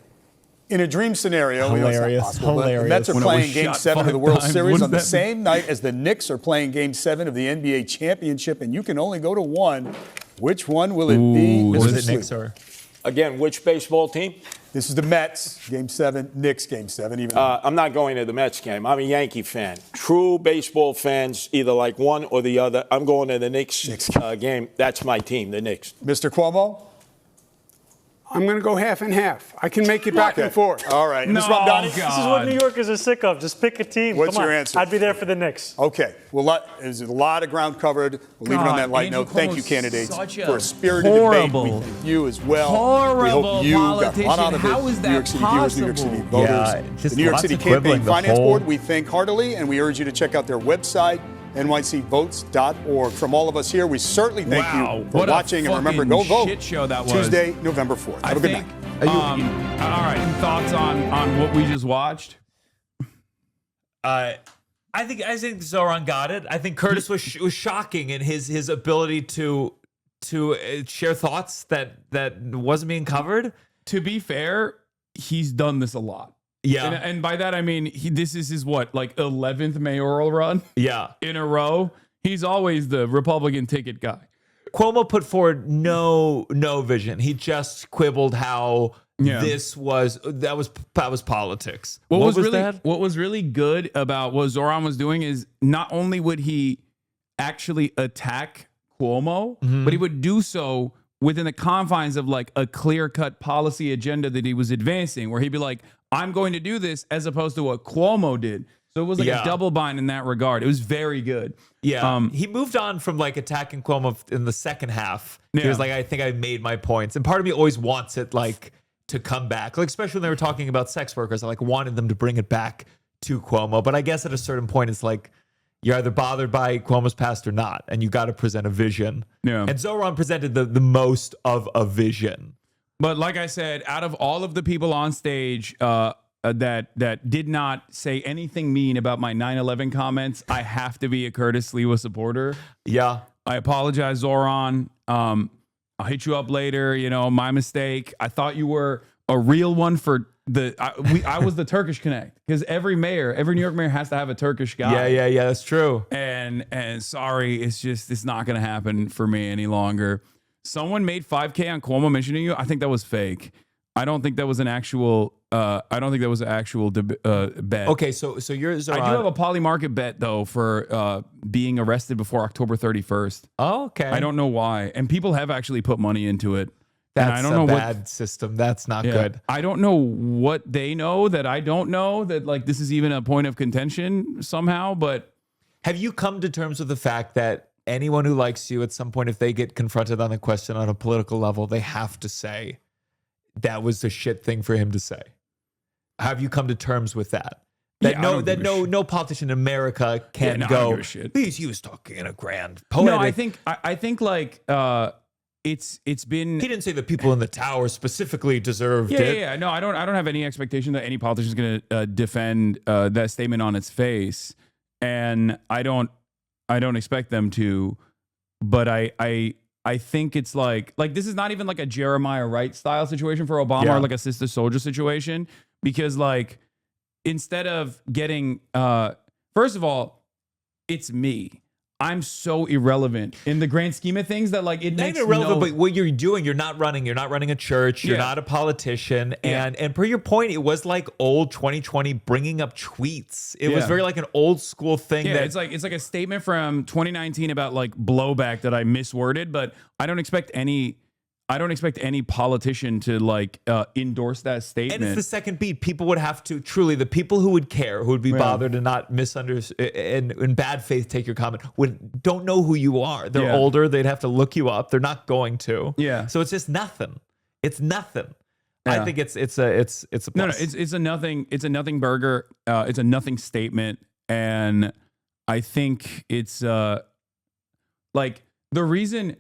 In a dream scenario, we know it's not possible, but the Hilarious. Mets are When it playing was Game shot 7 of the 5 World times, Series what on the does that same night as the Knicks are playing Game 7 of the NBA Championship, and you can only go to one. Which one will it be, Or Mr. is it Sleep? Knicks or? Again, which baseball team? This is the Mets, Game 7, Knicks, Game 7. Even I'm not going to the Mets game. I'm a Yankee fan. True baseball fans either like one or the other. I'm going to the Knicks game. That's my team, the Knicks. Mr. Cuomo? I'm going to go half and half. I can make it back and forth. All right. No, Mr. Mamdani? This is what New Yorkers are sick of. Just pick a team. What's Come on. your answer? I'd be there for the Knicks. Okay. Well, there's a lot of ground covered. We'll leave it on that light Andrew note. Thank you, Cuomo's candidates, such a for a spirited horrible, debate. We thank you as well. horrible we hope you got a lot out of it. politician. How is that New York City viewers, New York City possible? voters. Yeah, the just New York lots City of Campaign quibbling, the Finance whole- Board, we thank heartily, and we urge you to check out their website, nycvotes.org. From all of us here, we certainly thank Wow, you for what a watching, and remember, go fucking vote. shit show that was. Tuesday, November 4th. Have a good night. All right, thoughts on what we just watched? I think Zoran got it. I think Curtis was shocking in his ability to share thoughts that wasn't being covered. To be fair, he's done this a lot. Yeah, and by that I mean this is his 11th mayoral run. Yeah, in a row. He's always the Republican ticket guy. Cuomo put forward no vision. He just quibbled how that was politics. What was really good about what Zoran was doing is not only would he actually attack Cuomo, but he would do so within the confines of a clear-cut policy agenda that he was advancing, where he'd be like, I'm going to do this, as opposed to what Cuomo did. So it was a double bind in that regard. It was very good. Yeah. He moved on from attacking Cuomo in the second half. He was like, I think I made my points. And part of me always wants it to come back. Especially when they were talking about sex workers, I wanted them to bring it back to Cuomo. But I guess at a certain point, it's you're either bothered by Cuomo's past or not, and you got to present a vision. Yeah. And Zoran presented the most of a vision. But like I said, out of all of the people on stage that did not say anything mean about my 9/11 comments, I have to be a Curtis Sliwa supporter. Yeah. I apologize, Zoran. I'll hit you up later. My mistake. I thought you were a real one for I was the Turkish Connect, because every New York mayor has to have a Turkish guy. Yeah, that's true. And sorry, it's not going to happen for me any longer. Someone made 5K on Cuomo mentioning you. I think that was fake. I don't think that was an actual. Bet. Okay, so you're Zoran. I do have a poly market bet though for being arrested before October 31st. Oh, okay. I don't know why, and people have actually put money into it. That's and I don't know bad system. That's not good. I don't know what they know that I don't know, that this is even a point of contention somehow. But have you come to terms with the fact that anyone who likes you, at some point, if they get confronted on a question on a political level, they have to say that was the shit thing for him to say? Have you come to terms with that? No politician in America can go, please, he was talking in a grand poetic. No, I think it's been. He didn't say the people in the tower specifically deserved it. Yeah. No, I don't have any expectation that any politician is going to defend that statement on its face, and I don't expect them to. But I think it's like this is not even a Jeremiah Wright style situation for Obama, or a Sister Soldier situation, because instead of getting first of all, it's me. I'm so irrelevant in the grand scheme of things that it makes irrelevant. But what you're doing, you're not running a church. You're not a politician. And per your point, it was old 2020 bringing up tweets. It was very an old school thing. Yeah, it's like a statement from 2019 about blowback that I misworded, but I don't expect any politician to endorse that statement. And it's the second beat. People would have to the people who would care, who would be bothered and not misunderstand and in bad faith take your comment, don't know who you are. They're older. They'd have to look you up. They're not going to. Yeah. So it's just nothing. It's nothing. Yeah. I think it's a plus. No, it's a nothing. It's a nothing burger. It's a nothing statement, and I think it's the reason.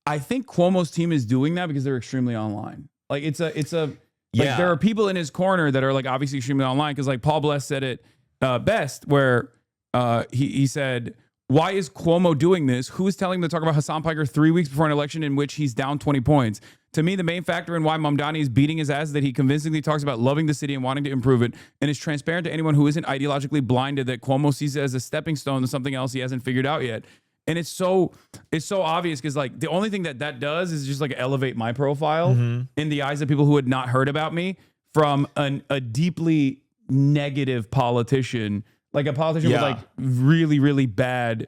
I think Cuomo's team is doing that because they're extremely online. There are people in his corner that are obviously extremely online, because Paul Bless said it best, where he said, Why is Cuomo doing this? Who is telling him to talk about Hasan Piker 3 weeks before an election in which he's down 20 points? To me, the main factor in why Mamdani is beating his ass is that he convincingly talks about loving the city and wanting to improve it, and is transparent to anyone who isn't ideologically blinded that Cuomo sees it as a stepping stone to something else he hasn't figured out yet. And it's so obvious because like the only thing that does is just like elevate my profile in the eyes of people who had not heard about me from a deeply negative politician, like a politician with like really, really bad.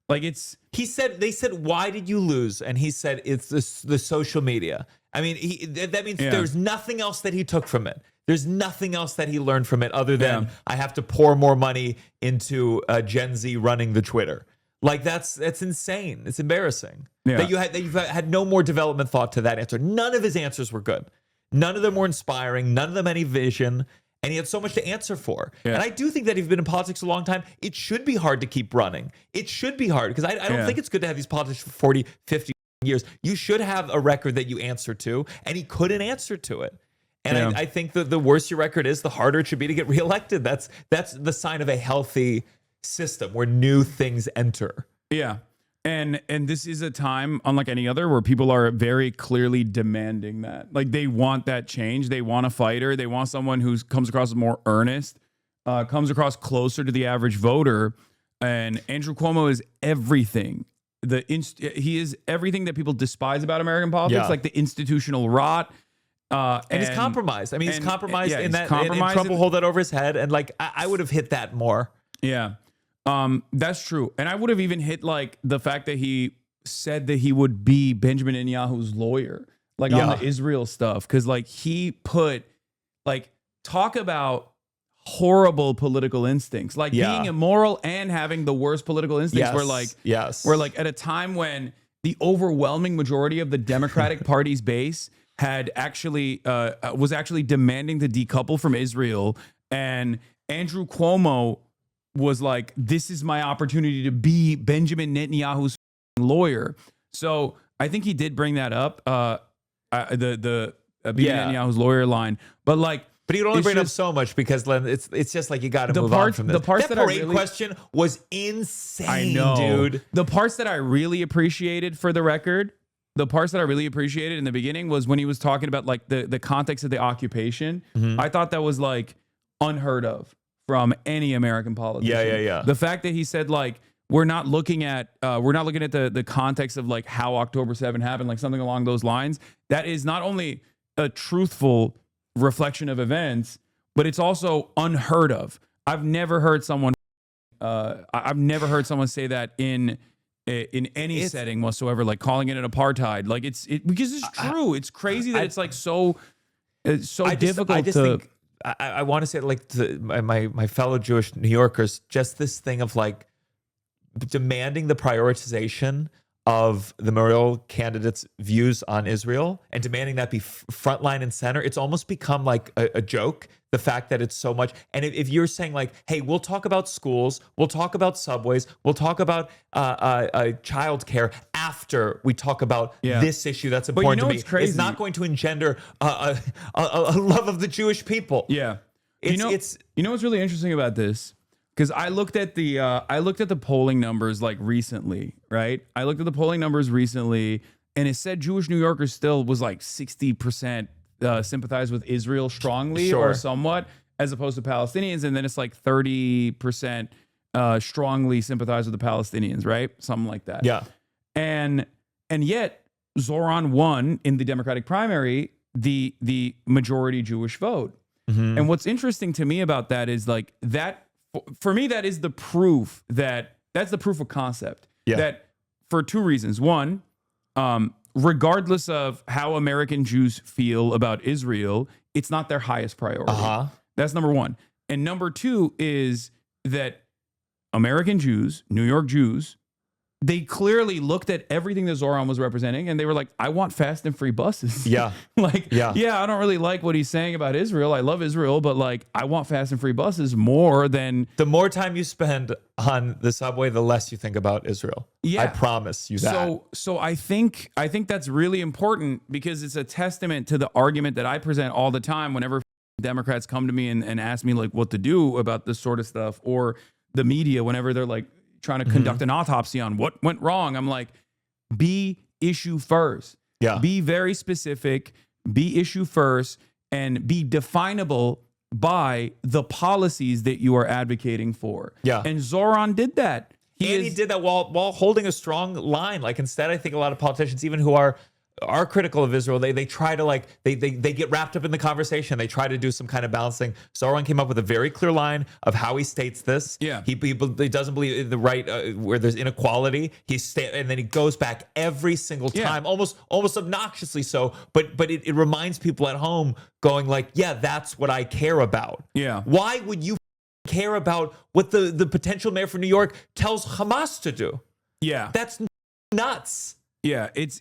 Like they said, why did you lose? And he said, it's the social media. I mean, that means there's nothing else that he took from it. There's nothing else that he learned from it other than I have to pour more money into Gen Z running the Twitter. Like that's insane. It's embarrassing that you've had no more development thought to that answer. None of his answers were good. None of them were inspiring. None of them any vision. And he had so much to answer for. Yeah. And I do think that if you've been in politics a long time, it should be hard to keep running. It should be hard because I don't think it's good to have these politics for 40, 50 years. You should have a record that you answer to, and he couldn't answer to it. And I think that the worse your record is, the harder it should be to get reelected. That's the sign of a healthy system where new things enter. Yeah. And this is a time unlike any other where people are very clearly demanding that. Like they want that change. They want a fighter. They want someone who comes across as more earnest, comes across closer to the average voter. And Andrew Cuomo is everything. He is everything that people despise about American politics, like the institutional rot. And he's compromised. I mean, he's compromised in that and Trump will hold that over his head. And like I would have hit that more. Yeah. That's true. And I would have even hit like the fact that he said that he would be Benjamin Netanyahu's lawyer, like on the Israel stuff. Cause like he put like, talk about horrible political instincts, like being immoral and having the worst political instincts where like at a time when the overwhelming majority of the Democratic Party's base had actually, was actually demanding to decouple from Israel. And Andrew Cuomo was like, this is my opportunity to be Benjamin Netanyahu's lawyer. So I think he did bring that up, the Netanyahu's lawyer line. But like, but he would only bring it up so much because it's just like you got to move on from this. The parts that parade question was insane, I know, dude. The parts that I really appreciated, for the record, the parts that I really appreciated in the beginning was when he was talking about like the context of the occupation. I thought that was like unheard of from any American politician. The fact that he said like we're not looking at the context of like how October 7 happened, like something along those lines. That is not only a truthful reflection of events, but it's also unheard of. I've never heard someone say that in any setting whatsoever, like calling it an apartheid. Like because it's true. It's crazy that it's like so difficult to. I want to say, like, to my fellow Jewish New Yorkers, just this thing of like demanding the prioritization of the mayoral candidates' views on Israel and demanding that be frontline and center. It's almost become like a joke, the fact that it's so much. And if you're saying like, hey, we'll talk about schools, we'll talk about subways, we'll talk about childcare after we talk about this issue that's important to me, it's not going to engender a love of the Jewish people. Yeah. You know what's really interesting about this? Because I looked at the polling numbers like recently, right? I looked at the polling numbers recently, and it said Jewish New Yorkers still was like 60% sympathize with Israel strongly or somewhat, as opposed to Palestinians, and then it's like 30% strongly sympathize with the Palestinians, right? Something like that. Yeah. And yet Zoran won in the Democratic primary the majority Jewish vote. And what's interesting to me about that is like that. For me, that is the proof that's the proof of concept. That for two reasons. One, regardless of how American Jews feel about Israel, it's not their highest priority. That's number one. And number two is that American Jews, New York Jews, they clearly looked at everything that Zoran was representing and they were like, I want fast and free buses. I don't really like what he's saying about Israel. I love Israel, but like, I want fast and free buses more than... The more time you spend on the subway, the less you think about Israel. I promise you that. So I think that's really important because it's a testament to the argument that I present all the time whenever Democrats come to me and ask me like what to do about this sort of stuff, or the media, whenever they're like trying to conduct an autopsy on what went wrong. I'm like, be issue first. Yeah. Be very specific, be issue first, and be definable by the policies that you are advocating for. Yeah. And Zoran did that. He did that while holding a strong line. Like, instead, I think a lot of politicians, even who are critical of Israel, they try to they get wrapped up in the conversation. They try to do some kind of balancing. Zoran came up with a very clear line of how he states this. Yeah. He doesn't believe in the right where there's inequality. And then he goes back every single time, almost obnoxiously so. But it reminds people at home, going like, yeah, that's what I care about. Yeah. Why would you care about what the potential mayor for New York tells Hamas to do? Yeah. That's nuts. Yeah, it's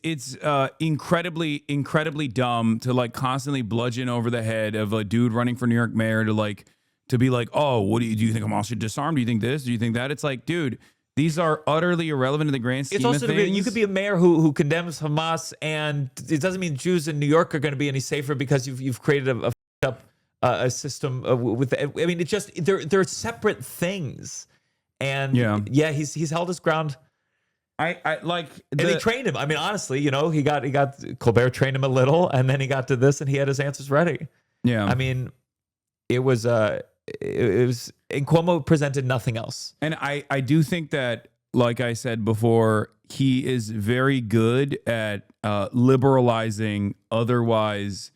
incredibly dumb to like constantly bludgeon over the head of a dude running for New York mayor to be like, oh, what do you think Hamas should disarm? Do you think this? Do you think that? It's like, dude, these are utterly irrelevant in the grand scheme of things. You could be a mayor who condemns Hamas, and it doesn't mean Jews in New York are going to be any safer because you've created a system with. I mean, it's just they're separate things, and he's held his ground. I like, and they trained him. I mean, honestly, he got Colbert trained him a little, and then he got to this, and he had his answers ready. Yeah, I mean, it was and Cuomo presented nothing else. And I do think that, like I said before, he is very good at liberalizing otherwise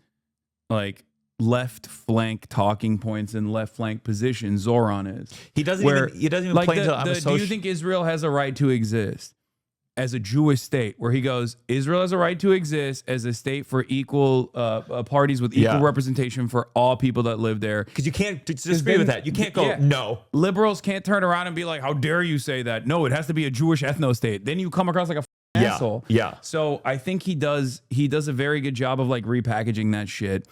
like left flank talking points and left flank positions. Zoran is. He doesn't even like play into do you think Israel has a right to exist as a Jewish state, where he goes, Israel has a right to exist as a state for equal parties with equal representation for all people that live there. Because you can't disagree with that. You can't go, no. Liberals can't turn around and be like, how dare you say that? No, it has to be a Jewish ethno state. Then you come across like a asshole. Yeah. So I think he does a very good job of like repackaging that shit.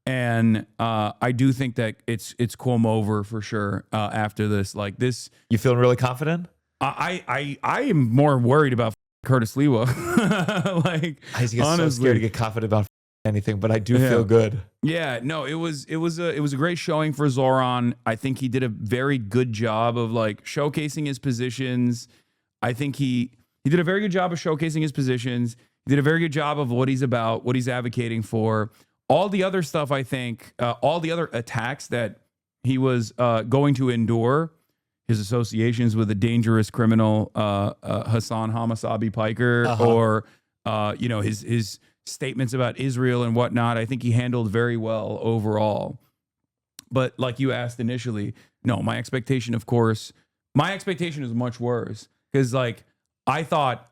And I do think that it's Cuomo over for sure after this. Like this. You feeling really confident? I am more worried about Curtis Lewa. Like, I get so scared to get confident about anything, but I do feel good. Yeah, no, it was a great showing for Zoran. I think he did a very good job of like showcasing his positions. I think he did a very good job of showcasing his positions. He did a very good job of what he's about, what he's advocating for. All the other stuff, I think, all the other attacks that he was going to endure, his associations with a dangerous criminal, HasanAbi Piker, or his statements about Israel and whatnot, I think he handled very well overall. But like you asked initially, no, my expectation is much worse, because like I thought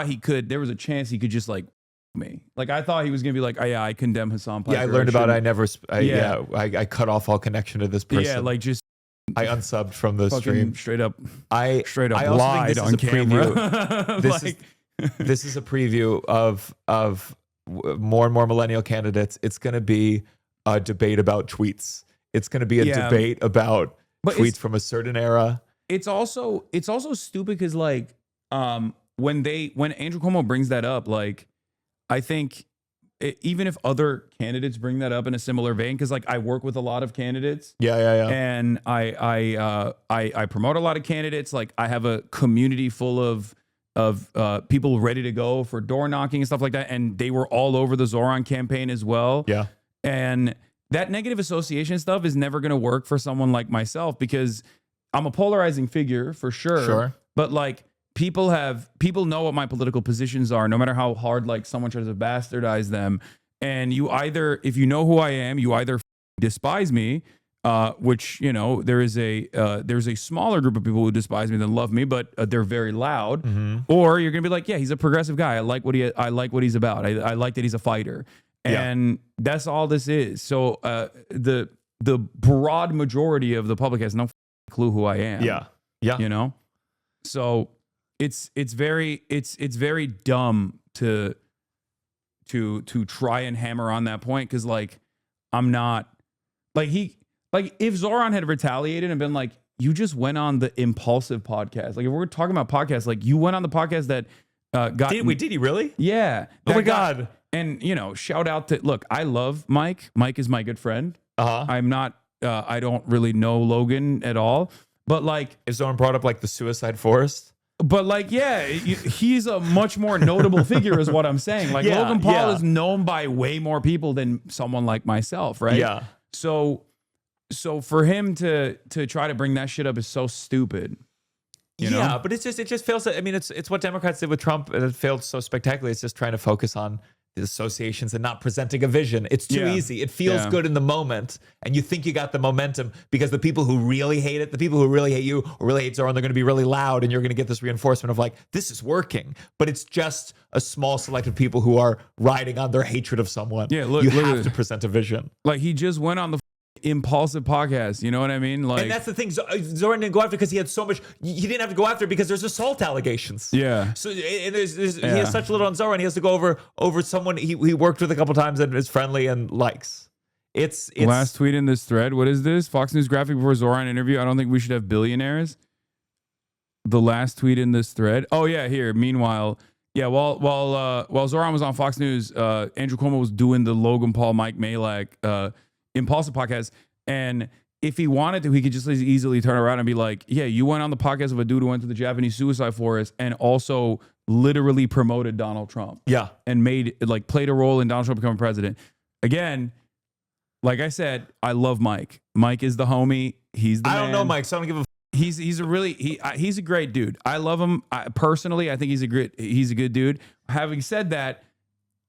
he could. There was a chance he could just like me. Like I thought he was gonna be like, oh, yeah, I condemn Hasan Piker. Yeah, I learned about it. I cut off all connection to this person. Yeah, like just. I unsubbed from the stream. Straight up I lied on camera. This is a preview of more and more millennial candidates. It's going to be a debate about tweets. It's going to be a debate about tweets from a certain era. It's also stupid because like when Andrew Cuomo brings that up, like I think. Even if other candidates bring that up in a similar vein, because like I work with a lot of candidates, and I promote a lot of candidates. Like I have a community full of people ready to go for door knocking and stuff like that, and they were all over the Zoran campaign as well. Yeah, and that negative association stuff is never going to work for someone like myself because I'm a polarizing figure for sure. Sure, but like. People know what my political positions are, no matter how hard like someone tries to bastardize them. And you either, if you know who I am, you either despise me, which there's a smaller group of people who despise me than love me, but they're very loud. Mm-hmm. Or you're gonna be like, yeah, he's a progressive guy. I like what he's about. I like that he's a fighter, and that's all this is. So the broad majority of the public has no clue who I am. Yeah. So. It's very dumb to try and hammer on that point because like I'm not like if Zoran had retaliated and been like, you just went on the Impulsive podcast, like if we're talking about podcasts, like you went on the podcast that did he really? Yeah. Oh my God. And shout out to look, I love Mike. Mike is my good friend. I'm not I don't really know Logan at all. But like, if someone brought up like the suicide forest. But like, yeah, he's a much more notable figure is what I'm saying. Like Logan Paul is known by way more people than someone like myself, right? Yeah. So for him to try to bring that shit up is so stupid. You know? But it just fails. I mean, it's what Democrats did with Trump, and it failed so spectacularly. It's just trying to focus on the associations and not presenting a vision. It's too easy. It feels good in the moment, and you think you got the momentum because the people who really hate it, the people who really hate you or really hate Zoran, they're going to be really loud, and you're going to get this reinforcement of like, this is working. But it's just a small select of people who are riding on their hatred of someone. Yeah, you have to present a vision. Like he just went on the impulsive podcast, you know what I mean? Like, and that's the thing. Zoran didn't go after because he had so much. He didn't have to go after because there's assault allegations. Yeah. So and he has such little on Zoran. He has to go over someone he worked with a couple times and is friendly and likes. It's last tweet in this thread. What is this? Fox News graphic before Zoran interview. I don't think we should have billionaires. The last tweet in this thread. Oh yeah, here. Meanwhile, yeah. While Zoran was on Fox News, Andrew Cuomo was doing the Logan Paul, Mike Malek, Impulsive podcast, and if he wanted to, he could just easily turn around and be like, yeah, you went on the podcast of a dude who went to the Japanese suicide forest and also literally promoted Donald Trump. Yeah. And played a role in Donald Trump becoming president. Again, like I said, I love Mike. Mike is the homie. He's the man. I don't know Mike, so I don't give a he's a great dude. I love him. Personally, I think he's a good dude. Having said that,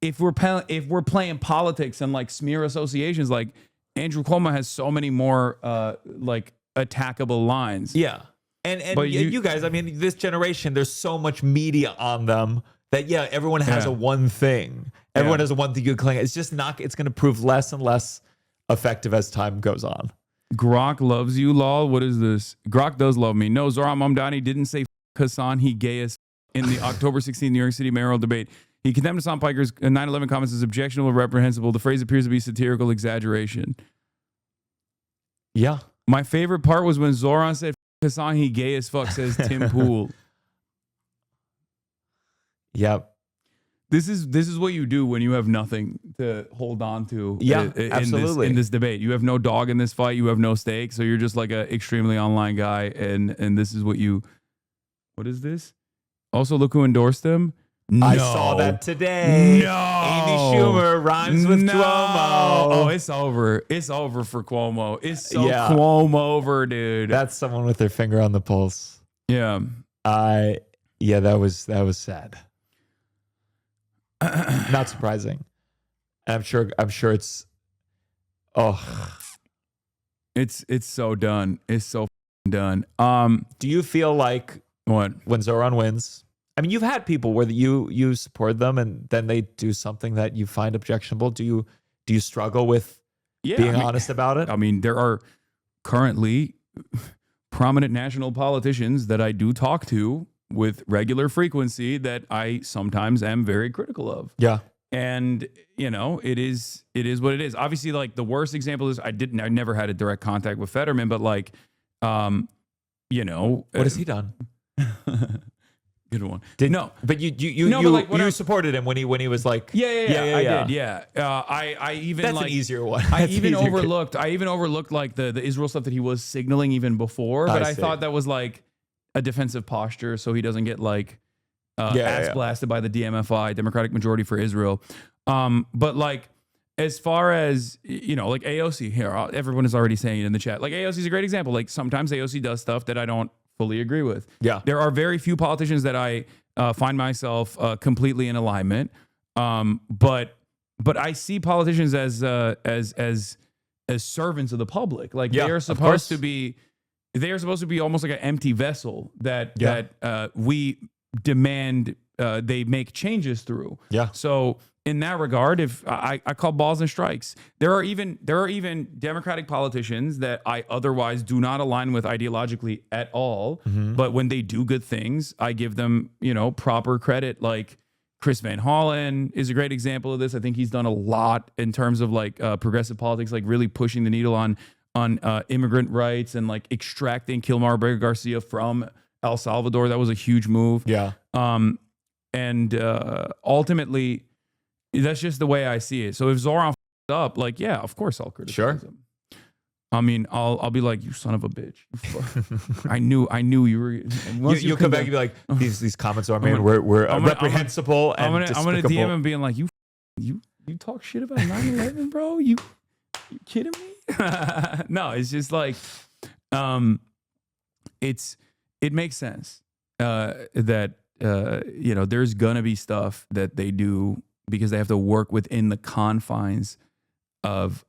if we're playing politics and like smear associations, like Andrew Cuomo has so many more like attackable lines. Yeah. And you guys, I mean, this generation, there's so much media on them that everyone has a one thing. Everyone has a one thing you can cling. It's just not, it's going to prove less and less effective as time goes on. Grok loves you, lol. What is this? Grok does love me. No, Zoran Mamdani didn't say Hasan, he gay as in the October 16th New York City mayoral debate. He condemned Hasan Piker's 9/11 comments as objectionable, reprehensible. The phrase appears to be satirical exaggeration. Yeah. My favorite part was when Zoran said, Hasan, he gay as fuck, says Tim Pool. Yep. This is what you do when you have nothing to hold on to. Absolutely. In this debate. You have no dog in this fight. You have no stake. So you're just like an extremely online guy. And this is what is this? Also, look who endorsed him. No. I saw that today. No. Amy Schumer rhymes with Cuomo. Oh, it's over. It's over for Cuomo. It's so Cuomo over, dude. That's someone with their finger on the pulse. Yeah. That was sad. Not surprising. I'm sure it's it's so done. It's so done. Do you feel like what when Zoran wins? I mean, you've had people where you support them and then they do something that you find objectionable. Do you struggle with being honest about it? I mean, there are currently prominent national politicians that I do talk to with regular frequency that I sometimes am very critical of. Yeah. And, it is what it is. Obviously, like the worst example is I never had a direct contact with Fetterman, but like, what has he done? Good one. But you supported him when he was like, I did. Yeah. I even that's like an easier one. I even overlooked like the Israel stuff that he was signaling even before, but I thought that was like a defensive posture so he doesn't get like ass blasted by the DMFI, Democratic Majority for Israel. But like as far as like AOC here, everyone is already saying it in the chat. Like AOC is a great example. Like sometimes AOC does stuff that I don't fully agree with. Yeah. There are very few politicians that I find myself completely in alignment. But I see politicians as servants of the public. Like they are supposed to be almost like an empty vessel that we demand they make changes through. Yeah. So in that regard, if I call balls and strikes, there are even Democratic politicians that I otherwise do not align with ideologically at all. Mm-hmm. But when they do good things, I give them, proper credit. Like Chris Van Hollen is a great example of this. I think he's done a lot in terms of like progressive politics, like really pushing the needle on immigrant rights and like extracting Kilmar Ortega Garcia from El Salvador. That was a huge move. Yeah. And ultimately, that's just the way I see it. So if Zoran up, like, of course I'll criticize him. I mean, I'll be like, you son of a bitch. I knew you were. You'll come back and be like, these comments are made were reprehensible and I'm gonna DM him being like, you talk shit about 9/11, bro. You kidding me? No, it's just like, it makes sense that there's gonna be stuff that they do because they have to work within the confines of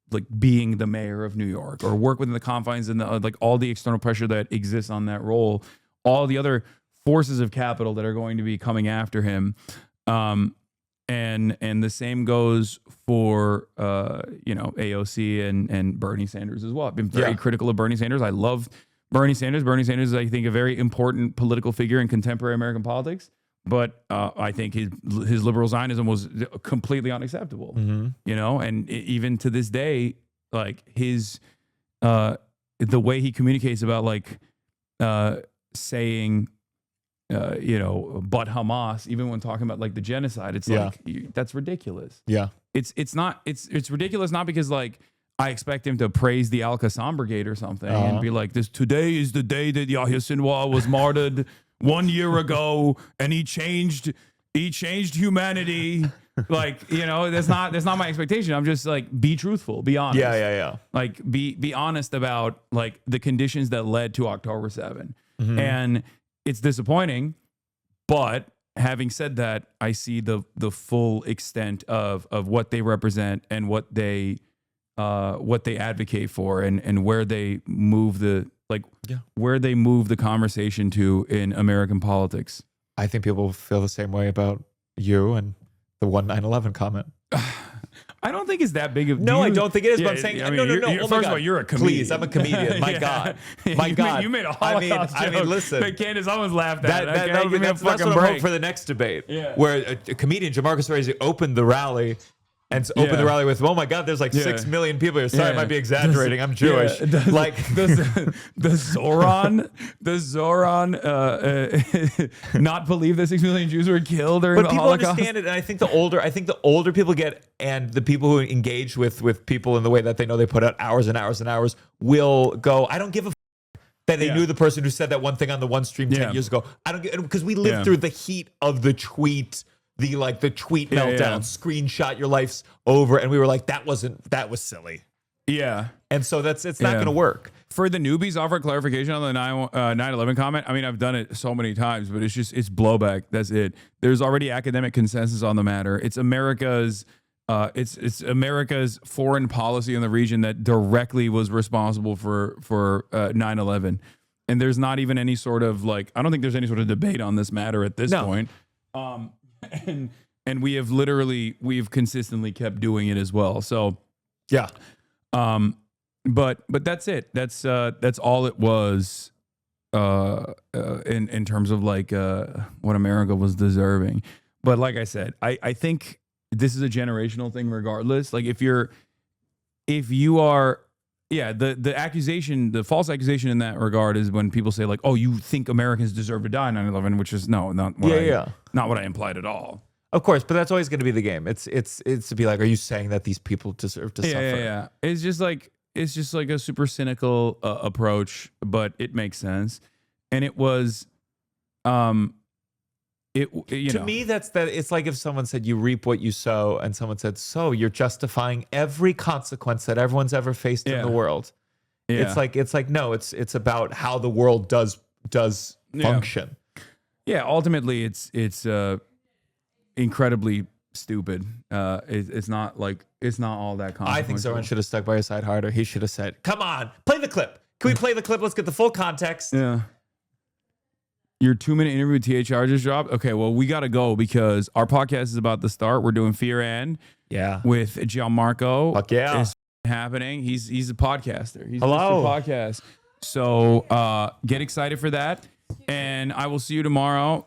like being the mayor of New York, or work within the confines and like all the external pressure that exists on that role, all the other forces of capital that are going to be coming after him. And the same goes for AOC and Bernie Sanders as well. I've been very critical of Bernie Sanders. I love Bernie Sanders. Bernie Sanders is, I think, a very important political figure in contemporary American politics. But I think his liberal Zionism was completely unacceptable, and even to this day, like his the way he communicates about like saying but Hamas, even when talking about like the genocide, it's like that's ridiculous. Yeah, it's ridiculous, not because like I expect him to praise the Al-Qassam Brigade or something and be like, today is the day that Yahya Sinwar was martyred 1 year ago, and he changed humanity. Like, that's not my expectation. I'm just like, be truthful, be honest. Yeah. Like, be honest about like the conditions that led to October 7. And it's disappointing, but having said that, I see the full extent of what they represent and what they advocate for, and where they move where they move the conversation to in American politics. I think people feel the same way about you and the 9/11 comment. I don't think it's that big of. No, I don't think it is. But I'm saying, no. First of all, you're a comedian. Please, I'm a comedian. My God, you made a Holocaust joke. I mean, listen. But Candace almost laughed at it. That's what I'm hoping for the next debate, where a comedian, Gianmarco Soresi, opened the rally. And open the rally with, oh my God, there's like 6 million people here. Sorry, I might be exaggerating. I'm Jewish. Like the Zoran not believe that 6 million Jews were killed during the Holocaust. But people understand it, and I think the older people get, and the people who engage with people in the way that they know they put out hours and hours and hours will go, I don't give a that they knew the person who said that one thing on the one stream 10 years ago. I don't get, because we lived through the heat of the tweet. The tweet meltdown, screenshot your life's over, and we were like, that was silly. Yeah. And so it's not going to work. For the newbies, offer clarification on the 9/11 comment. I mean, I've done it so many times, but it's blowback. That's it. There's already academic consensus on the matter. It's America's it's America's foreign policy in the region that directly was responsible for 9/11. And there's not even any sort of I don't think there's any sort of debate on this matter at this point. And we've consistently kept doing it as well. So yeah. But that's it. That's all it was in terms of what America was deserving. But like I said, I think this is a generational thing regardless. Like if you are the accusation, the false accusation in that regard is when people say like, oh, you think Americans deserve to die in 9/11, which is not what I implied at all. Of course, but that's always going to be the game. It's to be like, are you saying that these people deserve to suffer? Yeah. It's just like a super cynical approach, but it makes sense. And it was, to me, it's like if someone said you reap what you sow, and someone said, so you're justifying every consequence that everyone's ever faced in the world. Yeah. It's like no, it's about how the world does function. Yeah, ultimately it's incredibly stupid. It's not all that consequential. I think Zoran should have stuck by his side harder. He should have said, come on, play the clip. Can we play the clip? Let's get the full context. Yeah. Your 2-minute interview with THR just dropped. Okay, well, we got to go because our podcast is about to start. We're doing Fear and with Gianmarco. Fuck yeah. It's happening. He's a podcaster. He's Hello. Mr. Podcast. So get excited for that. And I will see you tomorrow.